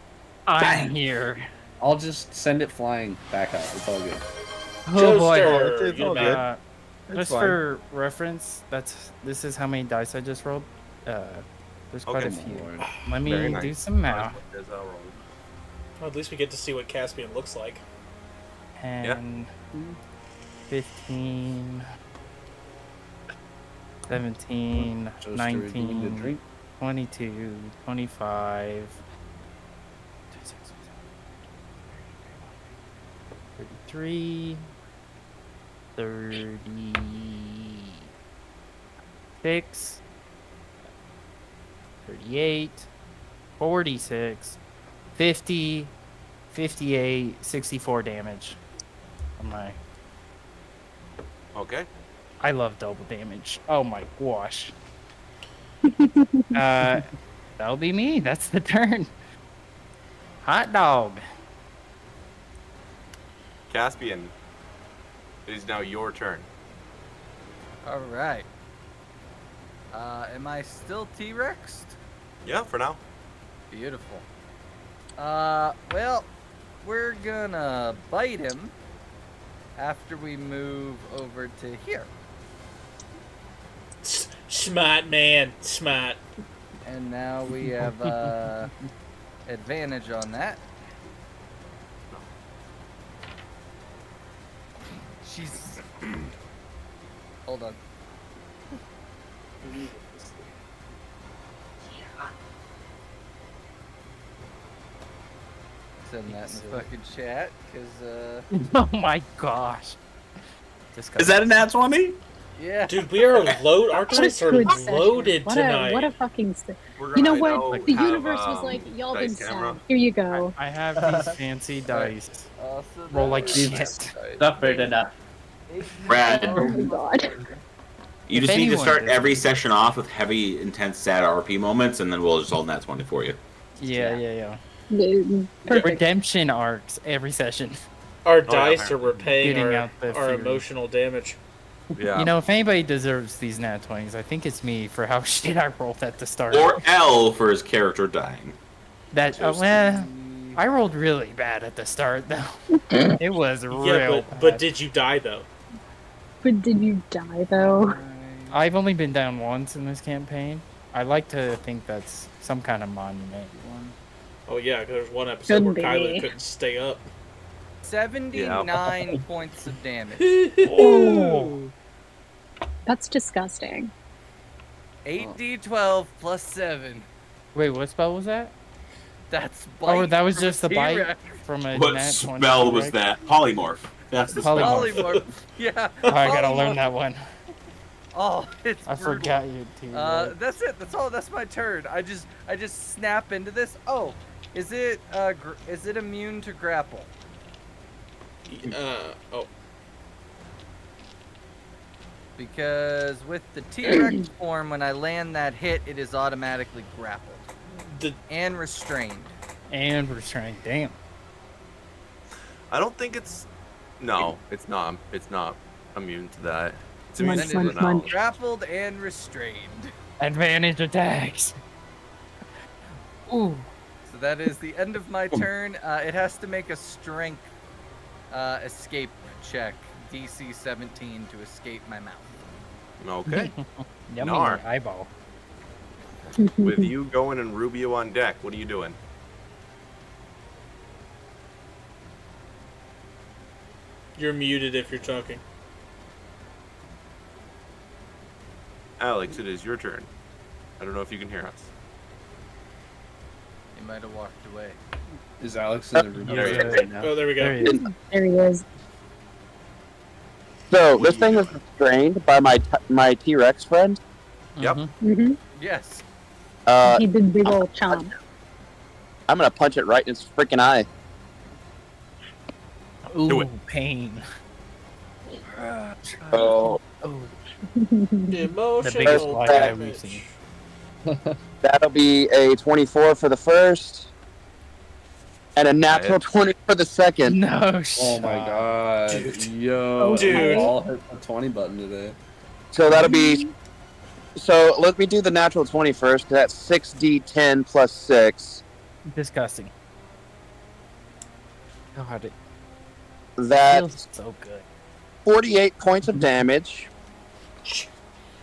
I'm here. I'll just send it flying back out. It's all good. Oh boy. Joester, it's all you're good. mad. Just fine. for reference, this is how many dice I just rolled. There's quite Okay. a few. Lord. Let me Very do nice. some math. There's a roll. Well, at least we get to see what Caspian looks like. 10, 15, 17, Joester, do you need a 19, drink? 22, 25, 33, 36, 38, 46, 50, 58, 64 damage. On my, Okay. I love double damage. Oh my gosh. That'll be me. That's the turn. Hot dog. Caspian, it is now your turn. all right. Am I still T-Rexed? Yeah, for now. Beautiful. Well, we're gonna bite him after we move over to here. Smart man, smart. And now we have advantage on that. She's. Hold on. send that in the fucking chat, because, Oh my gosh. Is that a nat 20? yeah. Dude, we are loaded. Our What a dice are good session. loaded What tonight. what a fucking. We're You know gonna what? The have, universe was like, y'all been dice camera. sad. Here you go. I have these fancy dice. So Roll like that shit. is Suffered enough. Brad, Oh my god. you If just need to anyone start does every it. session off with heavy, intense, sad RP moments, and then we'll just hold nat 20 for you. Yeah. Perfect. Redemption arcs every session. Our yeah, dice are repaying Getting out the our fear. emotional damage. Yeah. You know, if anybody deserves these nat 20s, I think it's me for how shit I rolled at the start. Or L for his character dying. That, well, I rolled really bad at the start, though. It was real Yeah, bad. but did you die though? But did you die though? I've only been down once in this campaign. I like to think that's some kind of monument. Oh yeah, 'cause there's one episode where Couldn't Kylie be. couldn't stay up. 79 points of damage. Oh. That's disgusting. 8d12 plus 7. Wait, what spell was that? That's bite Oh, that was from a just the bite T-Rex. from a What nat 20. spell was right? that? Polymorph. That's the spell. Polymorph. Yeah. Oh, I gotta polymorph. learn that one. Oh, it's I brutal. forgot you too. That's it. That's all. That's my turn. I just snap into this. Oh, is it is it immune to grapple? Oh. Because with the T-Rex form, when I land that hit, it is automatically grappled and restrained. And restrained. Damn. I don't think it's. No, it's not. It's not immune to that. It's Munch, immune to munch, the munch. knowledge. Grappled and restrained. Advantage attacks. Ooh. So that is the end of my turn. It has to make a strength escape check, DC 17, to escape my mouth. Okay. Yummy Nar. eyeball. With you going and Rubio on deck, what are you doing? You're muted if you're talking. Alex, it is your turn. I don't know if you can hear us. He might have walked away. Is Alex in the room There he is. right now? Oh, there we go. There he is. There he is. So this thing is restrained by my T-Rex friend. Yep. Mm-hmm. Yes. He did big ol' chomp. I'm gonna punch it right in its freaking eye. Ooh, Do it. pain. Oh, Oh, Mm-hmm. Emotional biggest black eye we've damage. seen. that'll be a 24 for the first, and a natural 20 for the second. no Oh my shot. god. Dude. Yo. Dude. We all hit the 20 button today. So that'll be. So let me do the natural 20 first. That's 6d10 plus 6. Disgusting. God, it That's feels so good. 48 points of damage.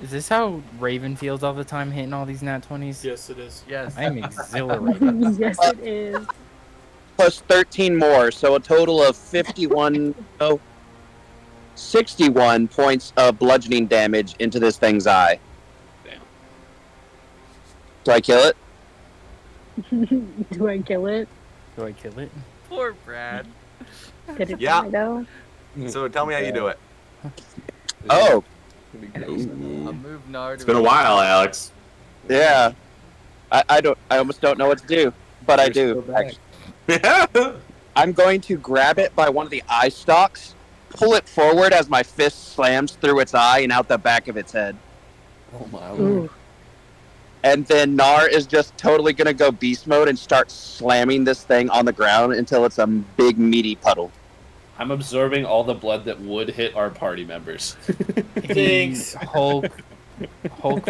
Is this how Raven feels all the time, hitting all these nat 20s? Yes, it is. Yes. I'm exhilarated. Yes, it is. Plus 13 more, so a total of 51. Oh, 61 points of bludgeoning damage into this thing's eye. Damn. Do I kill it? Do I kill it? Do I kill it? Poor Brad. Did it Yeah. die though? So tell me how you do it. Oh, It'd be gross. I'll move Nard. It's been a while, Alex. yeah. I almost don't know what to do, but I You're do. still back. Actually. I'm going to grab it by one of the eye stalks, pull it forward as my fist slams through its eye and out the back of its head. Oh my lord. Ooh. And then Nar is just totally going to go beast mode and start slamming this thing on the ground until it's a big meaty puddle. I'm absorbing all the blood that would hit our party members. Thanks. Hulk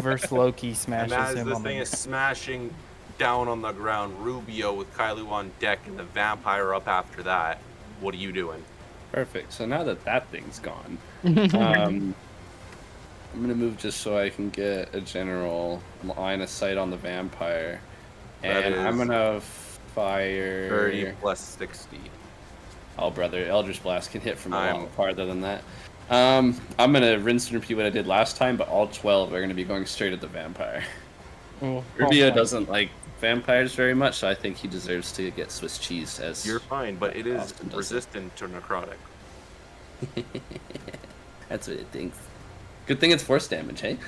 versus Loki And smashes as him this on thing the... is smashing down on the ground, Rubio with Kylo on deck and the vampire up after that, what are you doing? Perfect. So now that that thing's gone, I'm gonna move just so I can get a general line of sight on the vampire, That and I'm is gonna fire 30 plus 60. Oh, brother, Eldritch Blast can hit from a I'm- lot farther than that. I'm gonna rinse and repeat what I did last time, but all 12 are gonna be going straight at the vampire. Rubio doesn't like vampires very much, so I think he deserves to get Swiss cheese as. You're fine, but it is Austin does it. resistant to necrotic. That's what it thinks. Good thing it's force damage, hey?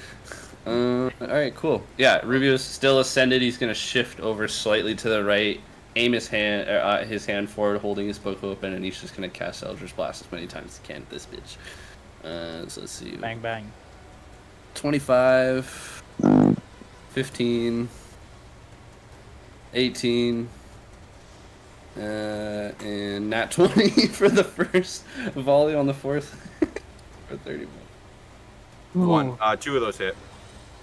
Alright, cool. Yeah, Rubio's still ascended. He's going to shift over slightly to the right, aim his hand forward, holding his book open, and he's just going to cast Eldritch Blast as many times as he can at this bitch. So let's see. Bang, bang. 25, 15, 18, and nat 20 for the first volley on the fourth. For 31. One. Two of those hit.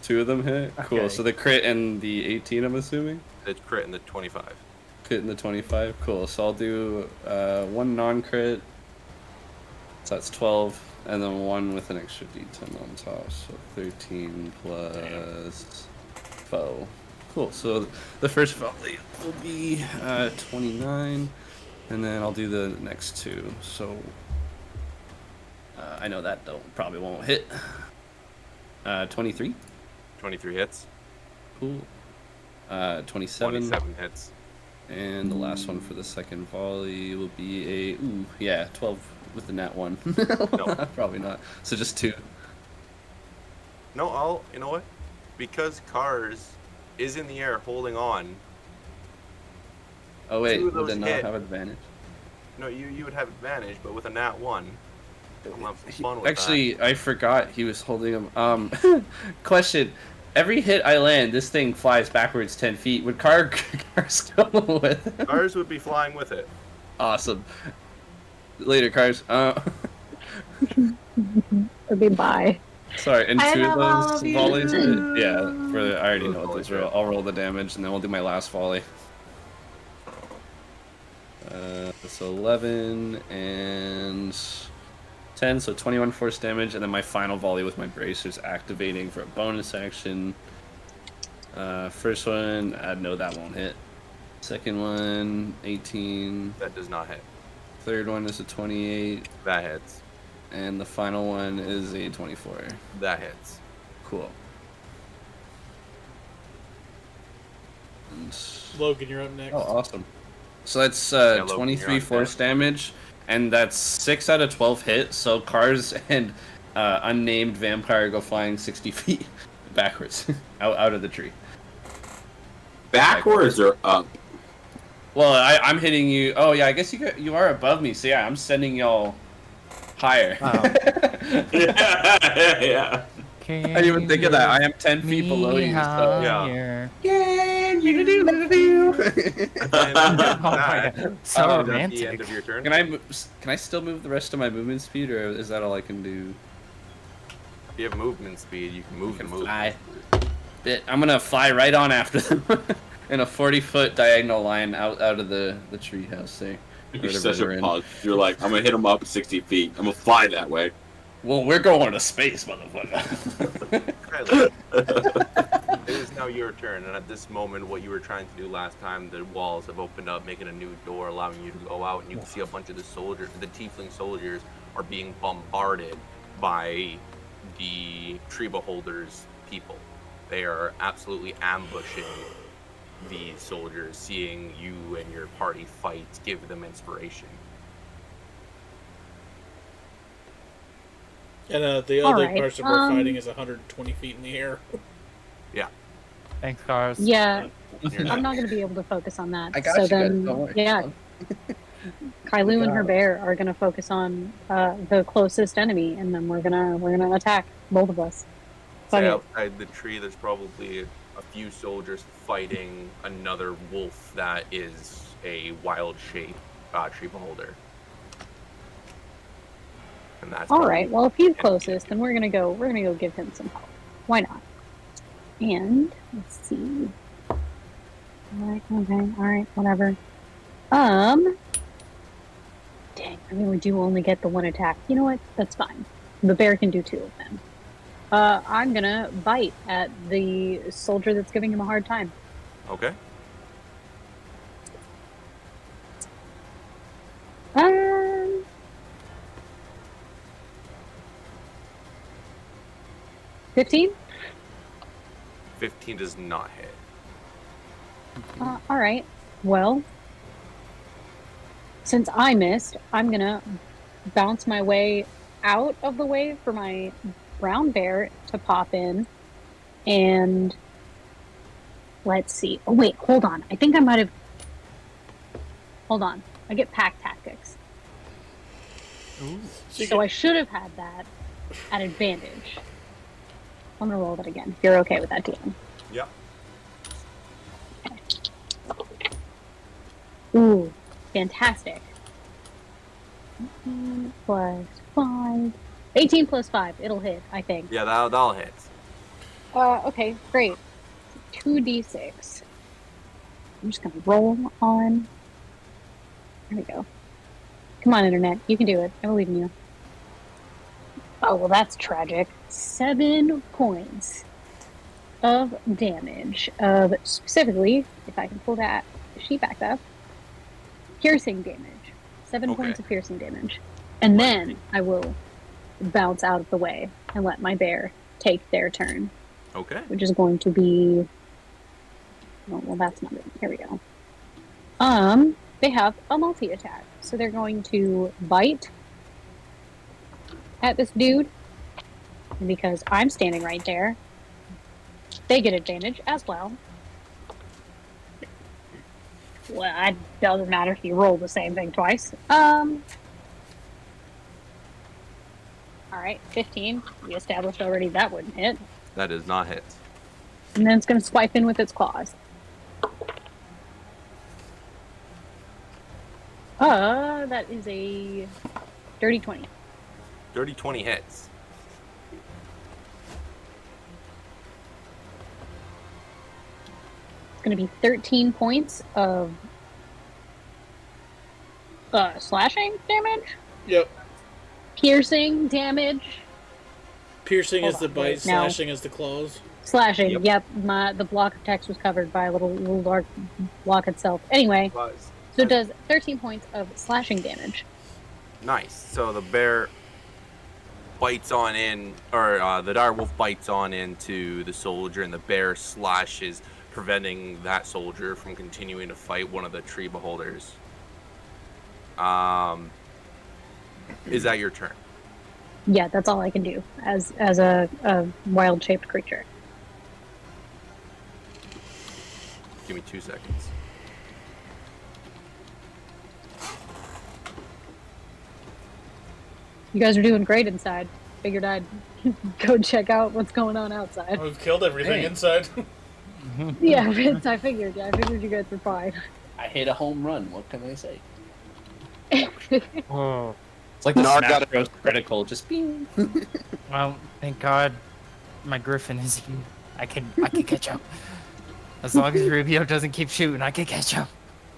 Two of them hit? Cool. Okay. So the crit and the 18, I'm assuming? It's crit in the 25. Crit and the 25. Cool. So I'll do one non-crit. So that's 12. And then one with an extra d10 on top. So 13 plus foe. Cool. So the first volley will be 29. And then I'll do the next two. So I know that probably won't hit. 23. 23 hits. Cool. 27. 27 hits. And the last one for the second volley will be a 12 with the nat 1. No. Probably not. So just 2. No, you know what? Because Cars is in the air holding on. Oh wait, Two of would those it not hit. have advantage? No, you would have advantage, but with a nat 1, I'm have some fun with Actually, I forgot he was holding him. Question. Every hit I land, this thing flies backwards 10 feet. Would Cars go with that. Cars would be flying with it. Awesome. Later, Cars. Or be bye. Sorry, and I two of love all those of you. volleys. Yeah, I already know what those are. I'll roll the damage, and then we'll do my last volley. So 11 and 10, so 21 force damage, and then my final volley with my bracers activating for a bonus action. First one, no, that won't hit. Second one, 18. That does not hit. Third one is a 28. That hits. And the final one is a 24. That hits. Cool. And... Logan, you're up next. Oh, awesome. So that's Logan, 23 you're on force damage, and that's 6 out of 12 hits. So Cars and unnamed vampire go flying 60 feet backwards out of the tree. Backwards or up? Well, I'm hitting you. Oh yeah, I guess you are above me. So yeah, I'm sending y'all higher. Yeah. I didn't even think of that. I am 10 feet below you. So Yeah. Can you do? Oh my god, so At the romantic. end of your turn. Can I still move the rest of my movement speed, or is that all I can do? If you have movement speed, you can move the movement. Fly. I'm gonna fly right on after them in a 40-foot diagonal line out of the treehouse there. You're such a pause. You're like, I'm gonna hit him up 60 feet. I'm gonna fly that way. Well, we're going to space, motherfucker. It is now your turn, and at this moment, what you were trying to do last time, the walls have opened up, making a new door, allowing you to go out, and you can see a bunch of the tiefling soldiers are being bombarded by the tree beholders' people. They are absolutely ambushing the soldiers, seeing you and your party fight, give them inspiration. And the All other right, person we're fighting is 120 feet in the air. Yeah. Thanks, Cars. Yeah, You're I'm not- not going to be able to focus on that. I got so you guys, then, don't worry. yeah, Kailu and her bear are going to focus on the closest enemy, and then we're gonna attack both of us. Fuck Say it. outside the tree, there's probably a few soldiers fighting another wolf that is a wild shape tree beholder. And that's All probably- right. Well, if he's closest, then we're gonna go give him some help. Why not? And let's see. All right. Okay. All right. Whatever. Dang. I really do only get the one attack. You know what? That's fine. The bear can do 2 of them. I'm gonna bite at the soldier that's giving him a hard time. Okay. 15? 15 does not hit. All right. Well, since I missed, I'm gonna bounce my way out of the way for my brown bear to pop in, and let's see. Oh wait, hold on. I think I might have. Hold on. I get pack tactics, so I should have had that at advantage. I'm gonna roll that again. If you're okay with that, DM. Yep. Ooh, fantastic. 18 plus 5. 18 plus 5. It'll hit, I think. Yeah, that'll hit. Okay, great. 2d6. I'm just gonna roll on. There we go. Come on, Internet. You can do it. I believe in you. Oh, well, that's tragic. 7 points of damage. Of specifically, if I can pull that sheet back up, piercing damage. 7 Okay. points of piercing damage. And then I will bounce out of the way and let my bear take their turn, Okay. which is going to be. Oh, well, that's not it. Here we go. They have a multi-attack, so they're going to bite at this dude. And because I'm standing right there, they get advantage as well. Well, it doesn't matter if you roll the same thing twice. Alright, 15. We established already that wouldn't hit. That does not hit. And then it's going to swipe in with its claws. That is a dirty 20. Dirty 20 hits. It's going to be 13 points of slashing damage, Yep. piercing damage. Piercing Hold is the on, bite, wait, no. slashing is the claws. Slashing, yep. The block of text was covered by a little dark block itself. Anyway, Was. so it does 13 points of slashing damage. Nice. So the bear bites on in, or the direwolf bites on into the soldier, and the bear slashes, preventing that soldier from continuing to fight one of the tree beholders. Is that your turn? Yeah, that's all I can do as a wild shaped creature. Give me 2 seconds. You guys are doing great inside. Figured I'd go check out what's going on outside. We've killed everything Hey. inside. Yeah, Vince, I figured you guys were fine. I hit a home run. What can I say? Oh, It's like the Nar Smash got it. Bros. Critical, just bing. well, thank God my griffin is here. I can catch up. As long as Rubio doesn't keep shooting, I can catch up.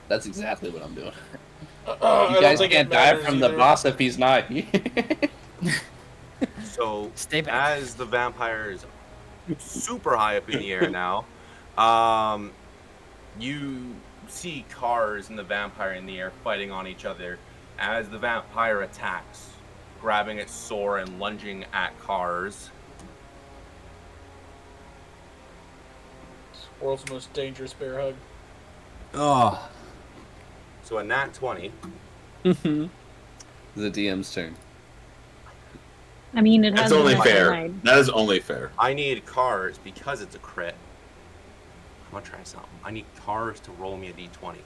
That's exactly what I'm doing. I You don't guys think it can't die matters from the either. boss if he's not. So Stay back. as the vampire is super high up in the air now, you see Cars and the vampire in the air fighting on each other as the vampire attacks, grabbing its sword and lunging at Cars. World's most dangerous bear hug. Oh. So a nat 20. The DM's turn. I mean, it That's has only been fair. night. That is only fair. I need Cars, because it's a crit. I'm gonna try something. I need Cars to roll me a d20.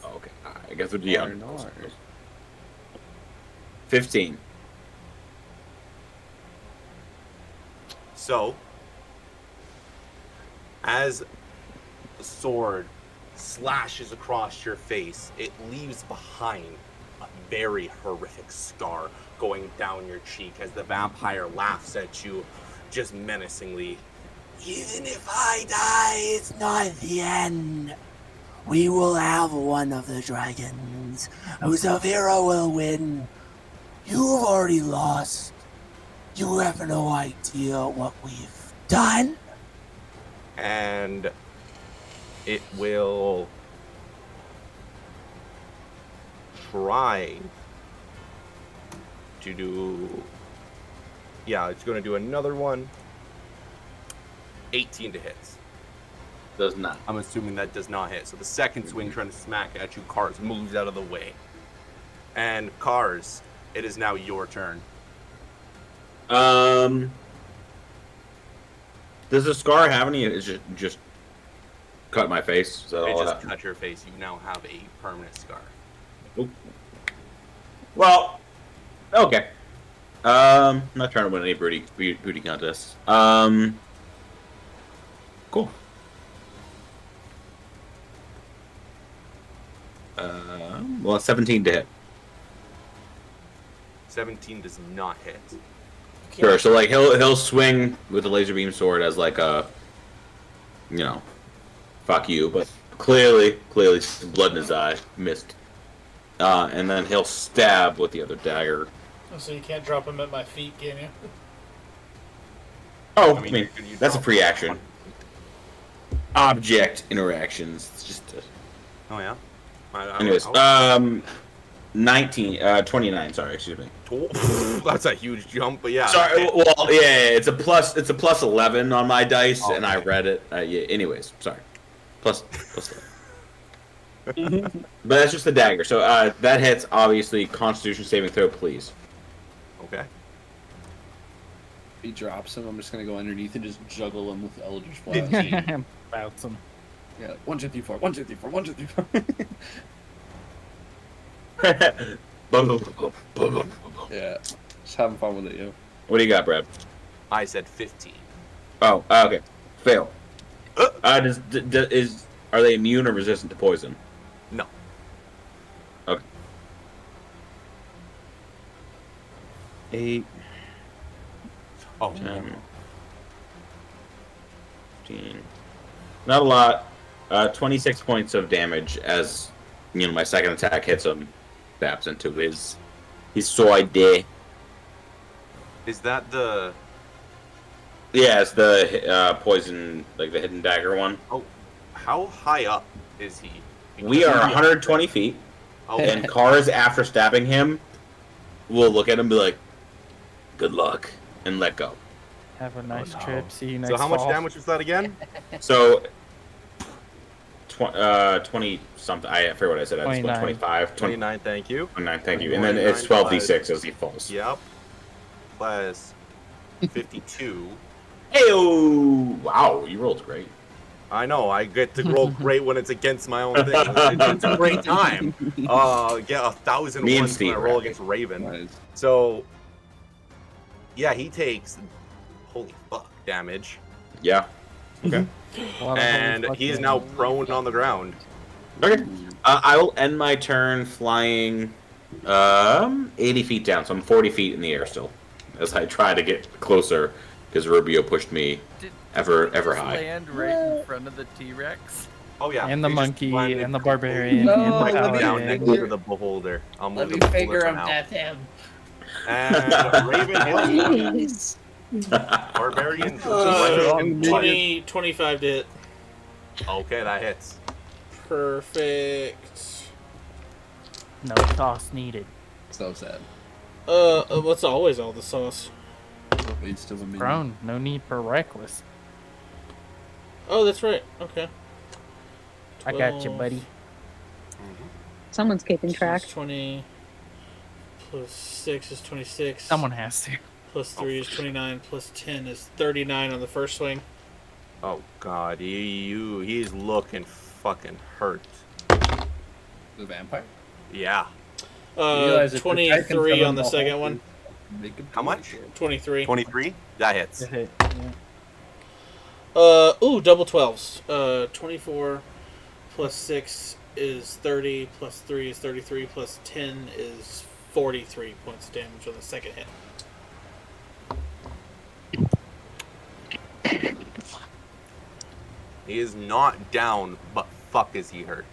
Oh, okay. I guess we're DM. Nar. 15. So, as the sword slashes across your face, it leaves behind a very horrific scar going down your cheek as the vampire laughs at you just menacingly. Even if I die, it's not the end. We will have one of the dragons, whose hero will win. You've already lost. You have no idea what we've done. And it will try to do, yeah, it's going to do another one. 18 to hit. Does not. I'm assuming that does not hit. So the second swing trying to smack at you, Cars moves out of the way. And Cars, it is now your turn. Does the scar have any? Is it just cut my face? Is that It all just that? cut your face. You now have a permanent scar. Oop. Well, okay. I'm not trying to win any booty contests. Cool. Well, 17 to hit. 17 does not hit. Sure. So like he'll swing with the laser beam sword as like a, you know, fuck you, but clearly some blood in his eye, missed. And then he'll stab with the other dagger. So you can't drop him at my feet, can you? Oh, I mean that's a free action. Object interactions. It's just. Oh yeah. Anyways, 29. Sorry, excuse me. That's a huge jump, but yeah. Sorry. Well, yeah, it's a plus 11 on my dice, and I read it. Yeah. Anyways, sorry. Plus 11. But that's just the dagger. So that hits. Obviously, Constitution saving throw, please. Okay. If he drops him, I'm just gonna go underneath and just juggle him with Eldritch Blast. Bounce him. Yeah, like 1, 2, 3, 4, 1, 2, 3, 4, 1, 2, 3, 4. Yeah, just having fun with it, yo. What do you got, Brad? I said 15. Oh, okay. Fail. Are they immune or resistant to poison? No. Okay. 8. Oh. 10. 15. Not a lot. 26 points of damage as, you know, my second attack hits him. Stabs into his sword there. Is that the... Yeah, it's the poison, like the hidden dagger one. Oh, how high up is he? We are 120 feet, and Cars, after stabbing him, will look at him and be like, good luck, and let go. Have a nice trip. See you next So how much fall. damage was that again? So, 20 something. I forget what I said. I just 29. 25. 29, thank you. 29, thank you. And then it's 12d6 as he falls. Yep. Plus 52. Hey-oh! Wow, you rolled great. I know, I get to roll great when it's against my own thing. It's a great time. Get 1,000 Me and ones when I Steve, roll right? against Raven. Nice. So, yeah, he takes, holy fuck, damage. Yeah. Okay. And he is now prone on the ground. Okay. I will end my turn flying 80 feet down, so I'm 40 feet in the air still, as I try to get closer, because Rubio pushed me ever high. Land right in front of the T-Rex. Oh yeah. And the he just monkey, landed and the barbarian, No, and the right down paladin. next to the beholder. Let me the figure beholder him death him. And Raven Barbarian. 25 to hit. Okay, that hits. Perfect. No toss needed. So sad. What's always all the sauce? He's still a minion. Prone. No need for reckless. Oh, that's right. Okay. I got you, 12. buddy. Someone's keeping track. 20 plus 6 is 26. Someone has to. Plus 3 is 29. Plus 10 is 39 on the first swing. Oh god, he's looking fucking hurt. The vampire? Yeah. Realize if the guy can 23 summon on the the second whole one. How much? 23. 23? That hits. It hit. Yeah. Double 12s. 24 plus 6 is 30, plus 3 is 33, plus 10 is 43 points of damage on the second hit. He is not down, but fuck is he hurt.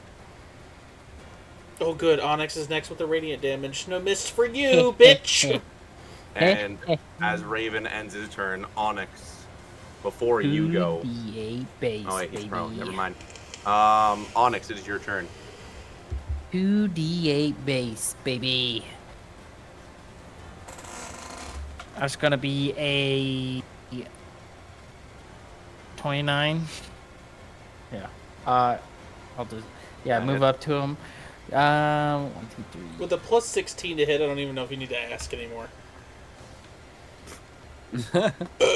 Oh, good. Onyx is next with the radiant damage. No mist for you, bitch! And as Raven ends his turn, Onyx, before you go. 2d8 base, Oh wait, he's baby. prone. Never mind. Onyx, it is your turn. 2d8 base, baby. That's gonna be a 29. Yeah. I'll just move hit. up to him. 1, 2, 3. With a plus 16 to hit, I don't even know if you need to ask anymore.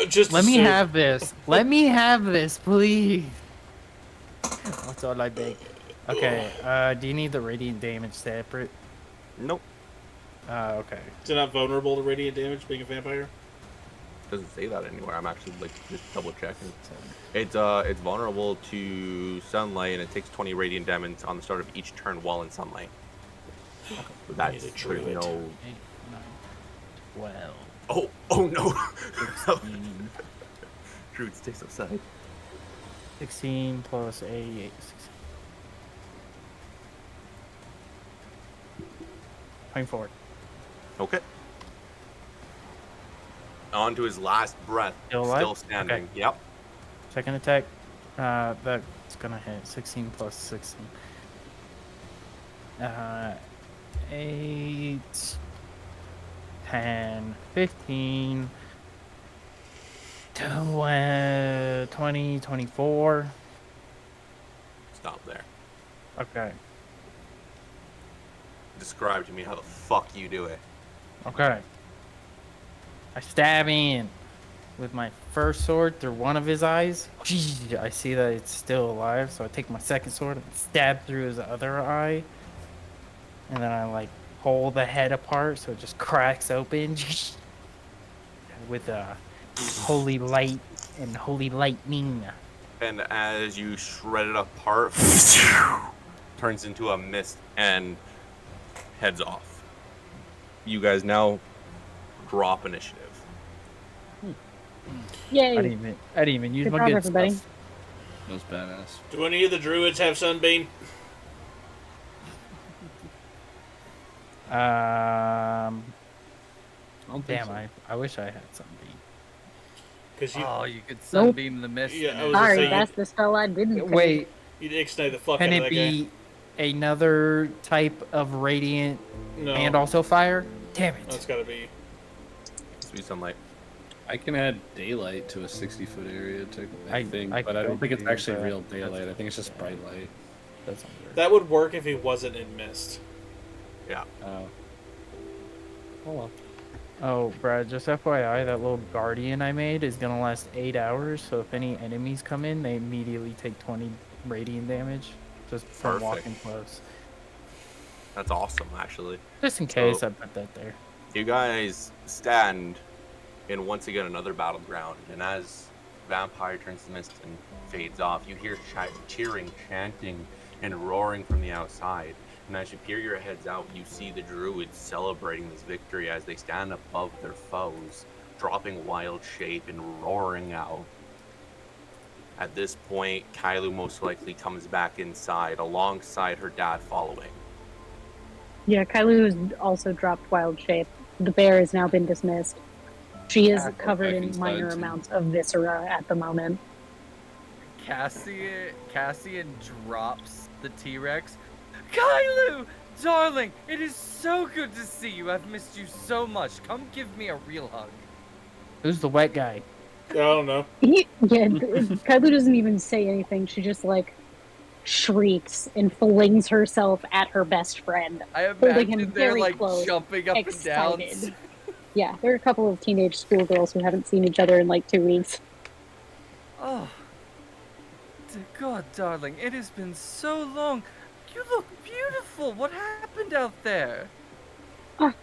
Just Let me assume. have this. Let me have this, please. That's all I beg. Okay. Do you need the radiant damage separate? Nope. Okay. Is it not vulnerable to radiant damage being a vampire? Doesn't say that anywhere. I'm actually like just double checking. It's vulnerable to sunlight and it takes 20 radiant damage on the start of each turn while in sunlight. That's Need a there's druid. no. 8, 9, 12. Oh no! 16, Druid sticks outside. 16 plus 8, 16. 24. Okay. On to his last breath. Still alive? Still standing. Okay. Yep. Second attack. That's gonna hit. 16 plus 16. 8, 10, 15, 20, 24. Stop there. Okay. Describe to me how the fuck you do it. Okay. I stab in with my first sword through one of his eyes. I see that it's still alive, so I take my second sword and stab through his other eye. And then I like pull the head apart so it just cracks open with holy light and holy lightning. And as you shred it apart, turns into a mist and heads off. You guys now drop initiative. Yay. I didn't even use Good my job, good everybody. stuff. That was badass. Do any of the druids have Sunbeam? Damn, I wish I had something. Because you, Oh, you could sunbeam the mist. Yeah, and I was it- gonna Sorry, say, that's the spell I didn't take. Wait, you'd ixnay the fuck can out of it that guy. be another type of radiant No, and also fire? Damn it. that's gotta be. Let's do sunlight. I can add daylight to a 60-foot area, I think, I but I don't could think it's do actually that. real daylight. I think it's just bright light. That's not good. That would work if he wasn't in mist. Yeah. Oh well. Oh, Brad, just FYI, that little guardian I made is gonna last 8 hours, so if any enemies come in, they immediately take 20 radiant damage just from Perfect. walking close. That's awesome, actually. Just in case I put that there. You guys stand in once again another battleground, and as Vampire turns to mist and fades off, you hear cheering, chanting, and roaring from the outside. And as you peer your heads out, you see the druids celebrating this victory as they stand above their foes, dropping wild shape and roaring out. At this point, Kailu most likely comes back inside, alongside her dad following. Yeah, Kailu has also dropped wild shape. The bear has now been dismissed. She is covered in minor amounts of viscera at the moment. Cassian drops the T-Rex. Kailu! Darling, it is so good to see you. I've missed you so much. Come give me a real hug. Who's the wet guy? I don't know. Kailu doesn't even say anything. She just like shrieks and flings herself at her best friend, I holding him imagine they're very like close, jumping up excited. and down. Yeah, there are a couple of teenage schoolgirls who haven't seen each other in like 2 weeks. Oh, dear God, darling, it has been so long. You look beautiful. What happened out there?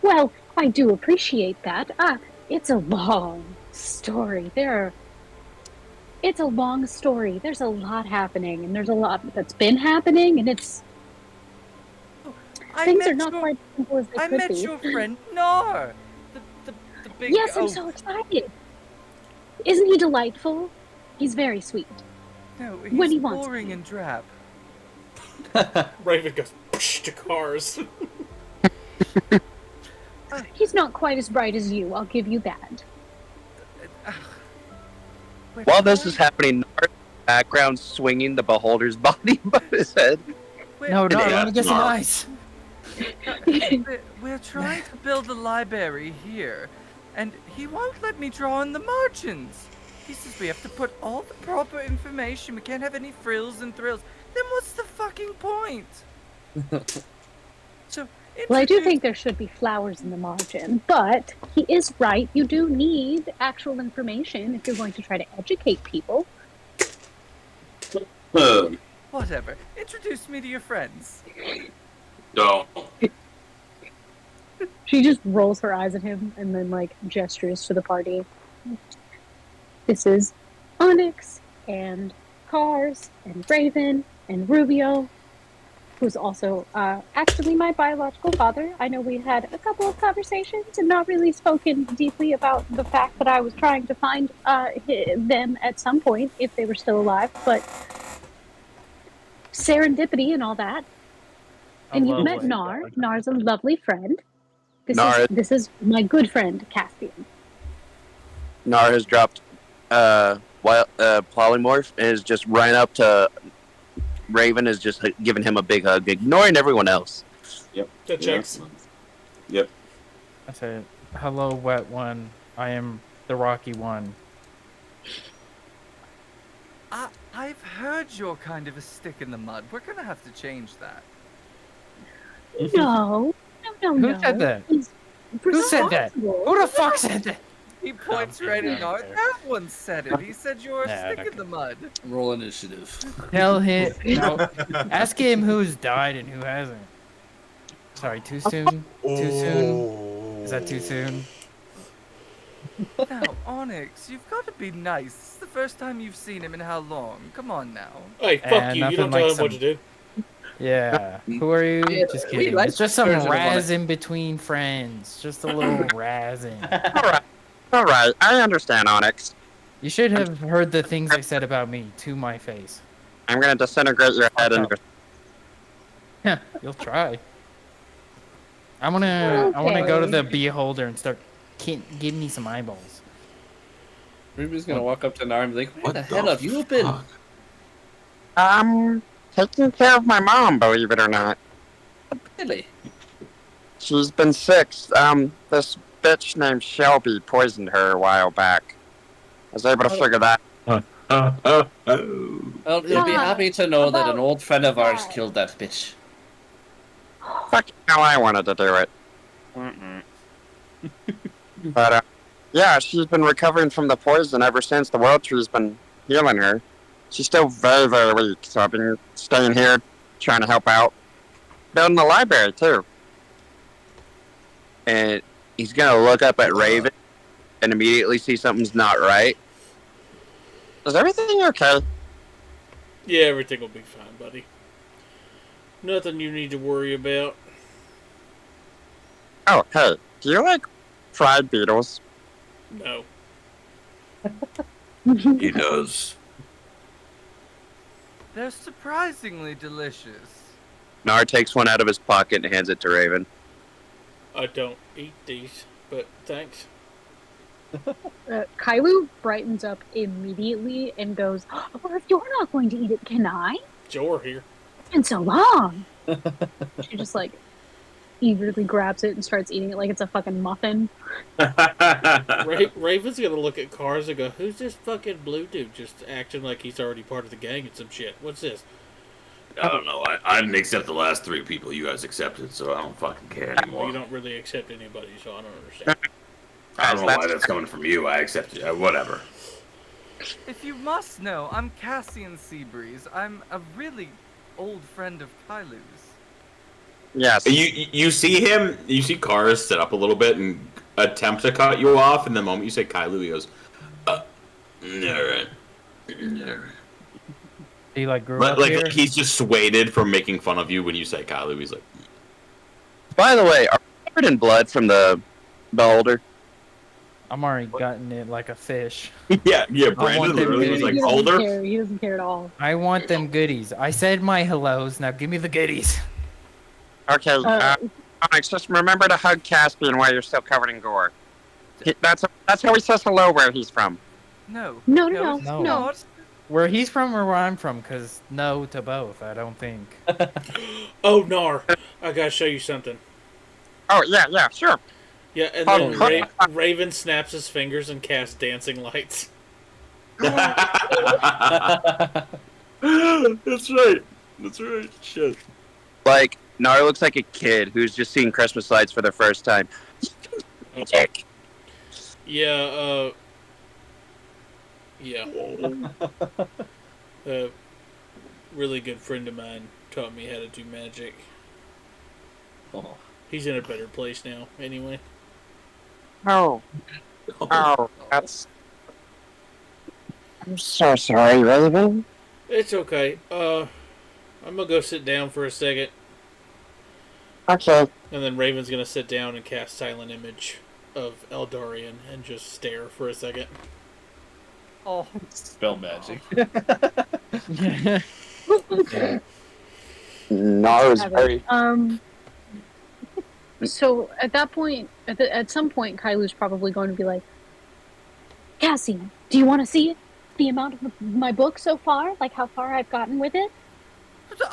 Well, I do appreciate that. It's a long story. It's a long story. There's a lot happening, and there's a lot that's been happening, and it's things are not quite as simple as they I could met be. your friend Nar. The big Yes, I'm oak. so excited. Isn't he delightful? He's very sweet. No, he's when he wants boring and drab. Raven goes psh, to cars. He's not quite as bright as you, I'll give you that. While this is happening, Nar in the background swinging the beholder's body above his head. No, And let me get some Nar- ice. We're trying to build a library here, and he won't let me draw in the margins. He says we have to put all the proper information. We can't have any frills and thrills. Then what's the fucking point? So, Well, I do think there should be flowers in the margin, but he is right. You do need actual information if you're going to try to educate people. Whatever. Introduce me to your friends. No. She just rolls her eyes at him and then, like, gestures to the party. This is Onyx and Cars and Raven and Rubio, who's also actually my biological father. I know we had a couple of conversations and not really spoken deeply about the fact that I was trying to find them at some point if they were still alive, but serendipity and all that. And you've met Nar. Nar's a lovely friend. This is my good friend, Caspian. Nar has dropped polymorph and is just running up to Raven, is just giving him a big hug, ignoring everyone else. Yep. That checks. Yep. I said, hello, wet one. I am the rocky one. I've heard you're kind of a stick in the mud. We're gonna have to change that. No. Who said that? Who said that? Who the fuck said that? He points right at Nar. That one said it. He said you're a Nah, stick in the mud. Roll initiative. Tell him. No, ask him who's died and who hasn't. Sorry, too soon? Too soon? Is that too soon? Now, Onyx, you've got to be nice. This is the first time you've seen him in how long? Come on now. Hey, fuck you. You don't tell him what to do. Yeah. Who are you? Yeah, Just we kidding. like It's just some version of razz in between friends. Just a little razzing. All right, I understand, Onyx. You should have heard the things they said about me to my face. I'm gonna disintegrate your head and Yeah, you'll try. I wanna go to the beholder and start. Give me some eyeballs. Ruby's gonna walk up to Nar and be like, "Where the hell have you been?" Taking care of my mom, believe it or not. Really? She's been sick. This bitch named Shelby poisoned her a while back. I was able to figure that. Well, you'll be happy to know that an old friend of ours killed that bitch. Fuck how I wanted to do it. But, yeah, she's been recovering from the poison ever since. The World Tree's been healing her. She's still very, very weak, so I've been staying here, trying to help out. Building the library, too. And he's gonna look up at Raven and immediately see something's not right. Is everything okay? Yeah, everything will be fine, buddy. Nothing you need to worry about. Oh, hey, do you like fried beetles? No. He does. They're surprisingly delicious. Nar takes one out of his pocket and hands it to Raven. I don't eat these, but thanks. Kailu brightens up immediately and goes, well, if you're not going to eat it, can I? Jor here. It's been so long. She just, like, eagerly grabs it and starts eating it like it's a fucking muffin. Raven's gonna look at Cars and go, who's this fucking blue dude just acting like he's already part of the gang and some shit? What's this? I don't know. I didn't accept the last 3 people you guys accepted, so I don't fucking care anymore. Well, you don't really accept anybody, so I don't understand. I don't know why that's coming from you. I accept it. Whatever. If you must know, I'm Cassian Seabreeze. I'm a really old friend of Kailu's. Yes. You see him. You see Cars sit up a little bit and attempt to cut you off, and the moment you say Kailu, he goes, "All right." He like grew But up like here. he's just swayed from making fun of you when you say Kailu. He's like, By the way, are you covered in blood from the beholder? I'm already gotten it like a fish. yeah. I want Brandon them literally was goodies. like, older. He doesn't care at all. I want them goodies. I said my hellos. Now give me the goodies. Okay, Onyx, just remember to hug Caspian while you're still covered in gore. That's how he says hello where he's from. No. No. Where he's from or where I'm from, because no to both, I don't think. Oh, Nar, I gotta show you something. Oh, yeah, sure. Yeah, and then Raven snaps his fingers and casts dancing lights. That's right. That's right. Shit. Like, Nara looks like a kid who's just seeing Christmas lights for the first time. Magic. Yeah, yeah. A really good friend of mine taught me how to do magic. Oh. He's in a better place now, anyway. Oh. Oh, that's... I'm so sorry, Raven. It's okay. I'm gonna go sit down for a second. Okay. And then Raven's gonna sit down and cast Silent Image of Eldarian and just stare for a second. Oh. Spell magic. Nara's very... So at that point, at some point, Kailu's probably going to be like, Cassie, do you want to see the amount of my book so far? Like how far I've gotten with it?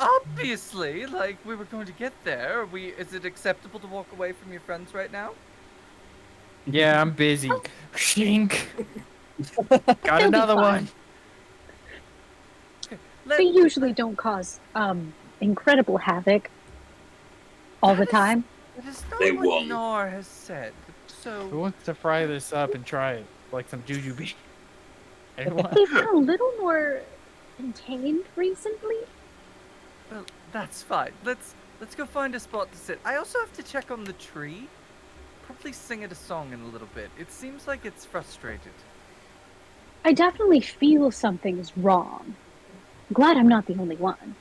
Obviously, like we were going to get there. Is it acceptable to walk away from your friends right now? Yeah, I'm busy. Shink. Got They'll be another fine. one. They usually don't cause incredible havoc all the time. That is not They what won't. Nar has said. Who So wants to fry this up and try it like some jujube? Anyone? They've been a little more contained recently. well, that's fine. Let's go find a spot to sit. I also have to check on the tree. Probably sing it a song in a little bit. It seems like it's frustrated. I definitely feel something's wrong. Glad I'm not the only one.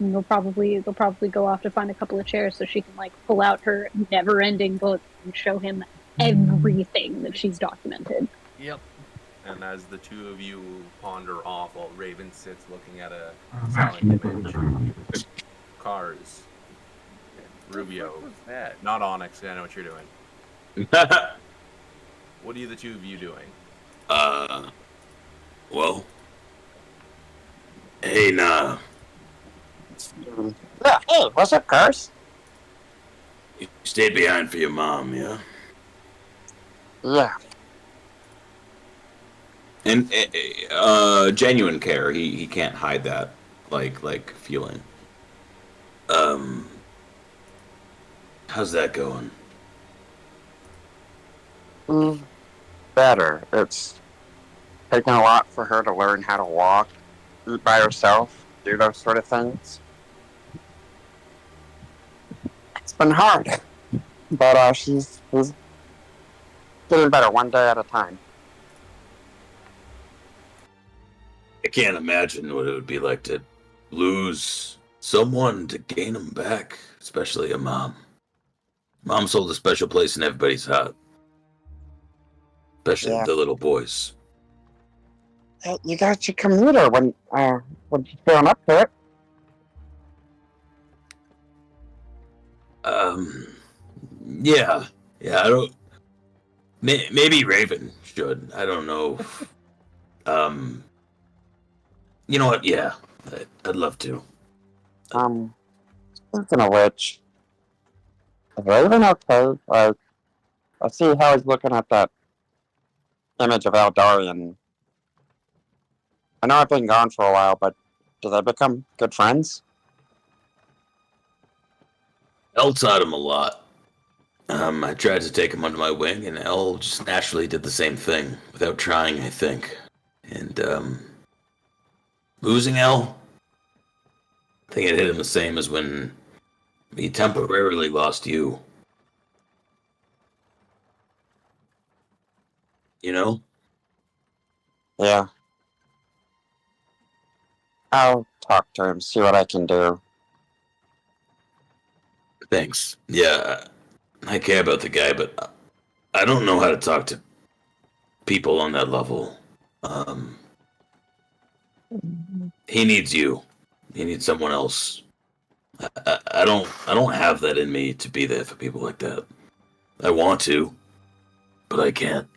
And they'll probably go off to find a couple of chairs so she can like pull out her never-ending book and show him everything that she's documented. Yep. And as the two of you ponder off while Raven sits looking at a silent image, Cars, Rubio, What was that? not Onyx, I know what you're doing. What are the two of you doing? Well. Hey, nah. Yeah, hey, what's up, Cars? You stayed behind for your mom, yeah? Yeah. And genuine care. He can't hide that like feeling. How's that going? Better. It's taken a lot for her to learn how to walk, eat by herself, do those sort of things. It's been hard, but she's getting better one day at a time. I can't imagine what it would be like to lose someone to gain them back, especially a mom. Mom's hold a special place in everybody's heart, especially Yeah. the little boys. Hey, you got your commuter when you're feeling up to it. Yeah, I don't. Maybe Raven should. I don't know. You know what? Yeah, I'd love to. Speaking of which, is Raven okay? Like, I see how he's looking at that image of Eldarian. I know I've been gone for a while, but do they become good friends? Elle taught him a lot. I tried to take him under my wing, and Elle just naturally did the same thing without trying, I think. And losing Elle, I think it hit him the same as when he temporarily lost you. You know? Yeah. I'll talk to him, see what I can do. Thanks. Yeah, I care about the guy, but I don't know how to talk to people on that level. He needs you. He needs someone else. I don't have that in me to be there for people like that. I want to, but I can't.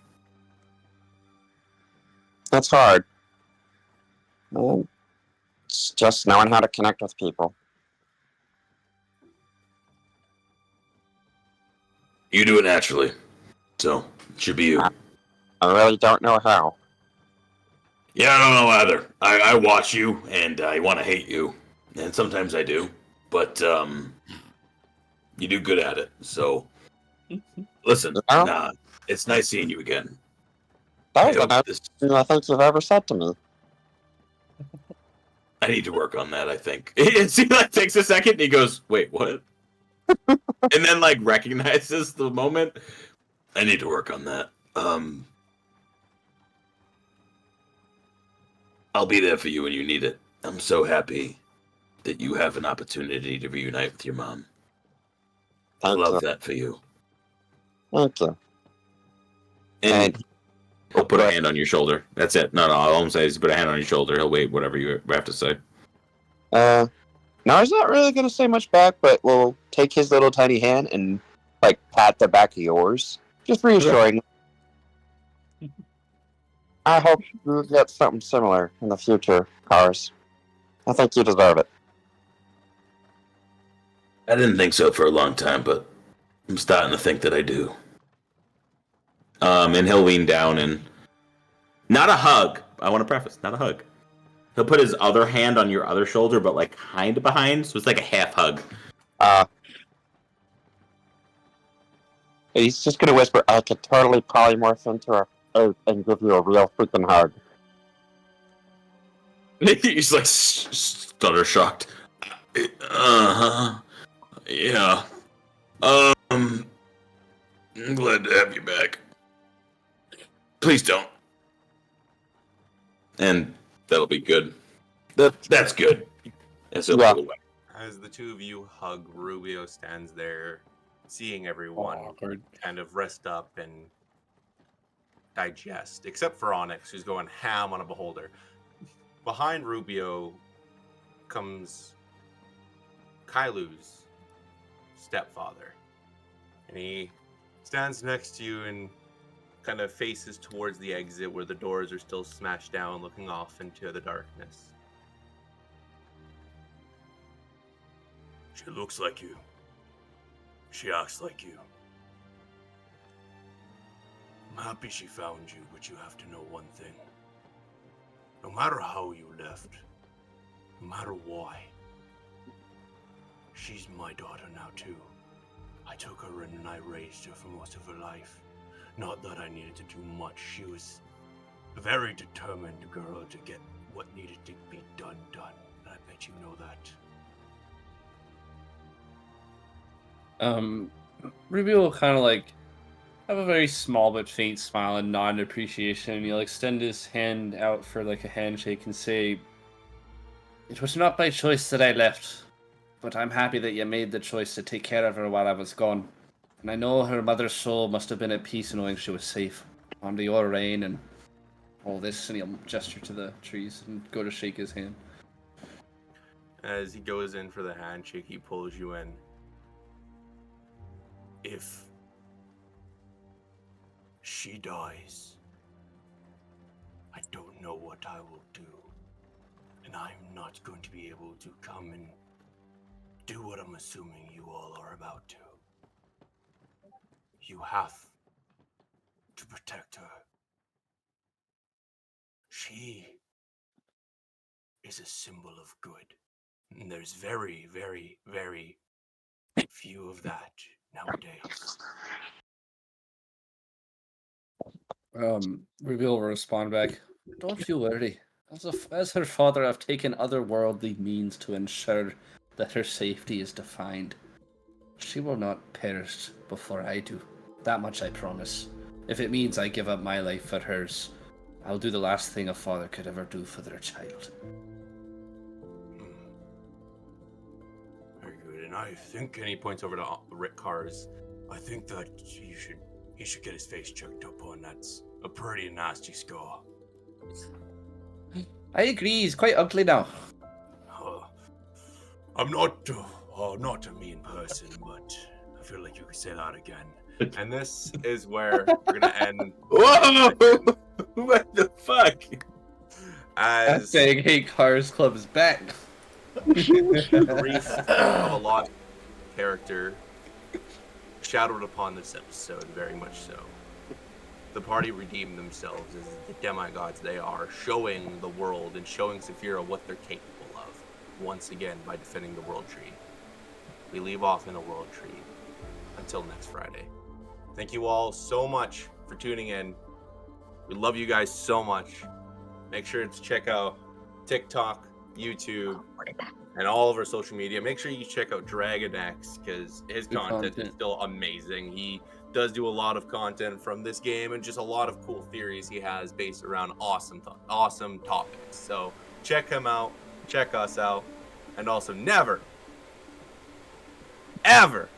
That's hard. It's just knowing how to connect with people. You do it naturally, so Should be you. I really don't know how. Yeah, I don't know either. I watch you, and I want to hate you, and sometimes I do, but you do good at it. So, listen, nah, it's nice seeing you again. That was the best thing I think you've ever said to me. I need to work on that, I think. It seems like takes a second, and he goes, wait, what? And then, like, recognizes the moment. I need to work on that. I'll be there for you when you need it. I'm so happy that you have an opportunity to reunite with your mom. I love that for you. Thank you. And he'll put a hand on your shoulder. That's it. No, all I'm saying is put a hand on your shoulder. He'll wait whatever you have to say. No, he's not really going to say much back, but we'll take his little tiny hand and, like, pat the back of yours. Just reassuring. I hope you get something similar in the future, Cars. I think you deserve it. I didn't think so for a long time, but I'm starting to think that I do. And he'll lean down and... Not a hug. I want to preface, not a hug. He'll put his other hand on your other shoulder, but like kind of behind, so it's like a half hug. He's just going to whisper, I could totally polymorph into a and give you a real freaking hug. He's like stutter shocked. Yeah. I'm glad to have you back. Please don't. And that'll be good. That's good. And so yeah. As the two of you hug, Rubio stands there, seeing everyone kind of rest up and digest, except for Onyx, who's going ham on a beholder. Behind Rubio comes Kailu's stepfather, and he stands next to you and kind of faces towards the exit where the doors are still smashed down, looking off into the darkness. She looks like you. She acts like you. I'm happy she found you, but you have to know one thing. No matter how you left, no matter why, she's my daughter now too. I took her in and I raised her for most of her life. Not that I needed to do much. She was a very determined girl to get what needed to be done. And I bet you know that. Rubio will kind of like have a very small but faint smile and nod in appreciation. He'll extend his hand out for like a handshake and say, "It was not by choice that I left, but I'm happy that you made the choice to take care of her while I was gone. And I know her mother's soul must have been at peace knowing she was safe under your reign and all this." And he'll gesture to the trees and go to shake his hand. As he goes in for the handshake, he pulls you in. If she dies, I don't know what I will do. And I'm not going to be able to come and do what I'm assuming you all are about to. You have to protect her. She is a symbol of good. And there's very, very, very few of that nowadays. Rubio will respond back, "Don't you worry. As her father, I've taken otherworldly means to ensure that her safety is defined. She will not perish before I do. That much I promise. If it means I give up my life for hers, I'll do the last thing a father could ever do for their child." Very good. And I think, and he points over to Rick Cars, I think that he should get his face checked up on. That's a pretty nasty scar. I agree. He's quite ugly now. I'm not a mean person, but I feel like you could say that again. And this is where we're gonna end. Whoa! What the fuck? As saying, "Hey, Cars Club is back." Grief of a lot character shadowed upon this episode, very much so. the party redeemed themselves as the demigods they are, showing the world and showing Saphira what they're capable of, once again by defending the World Tree. We leave off in the World Tree. Until next Friday. Thank you all so much for tuning in. We love you guys so much. Make sure to check out TikTok, YouTube, and all of our social media. Make sure you check out Dragon X because his Good content is content. still amazing. He does do a lot of content from this game and just a lot of cool theories he has based around awesome topics. So check him out, check us out, and also never, ever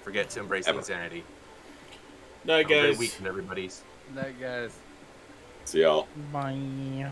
forget to embrace insanity. Night, Have a great guys. weekend, everybody. Night, guys. See y'all. Bye.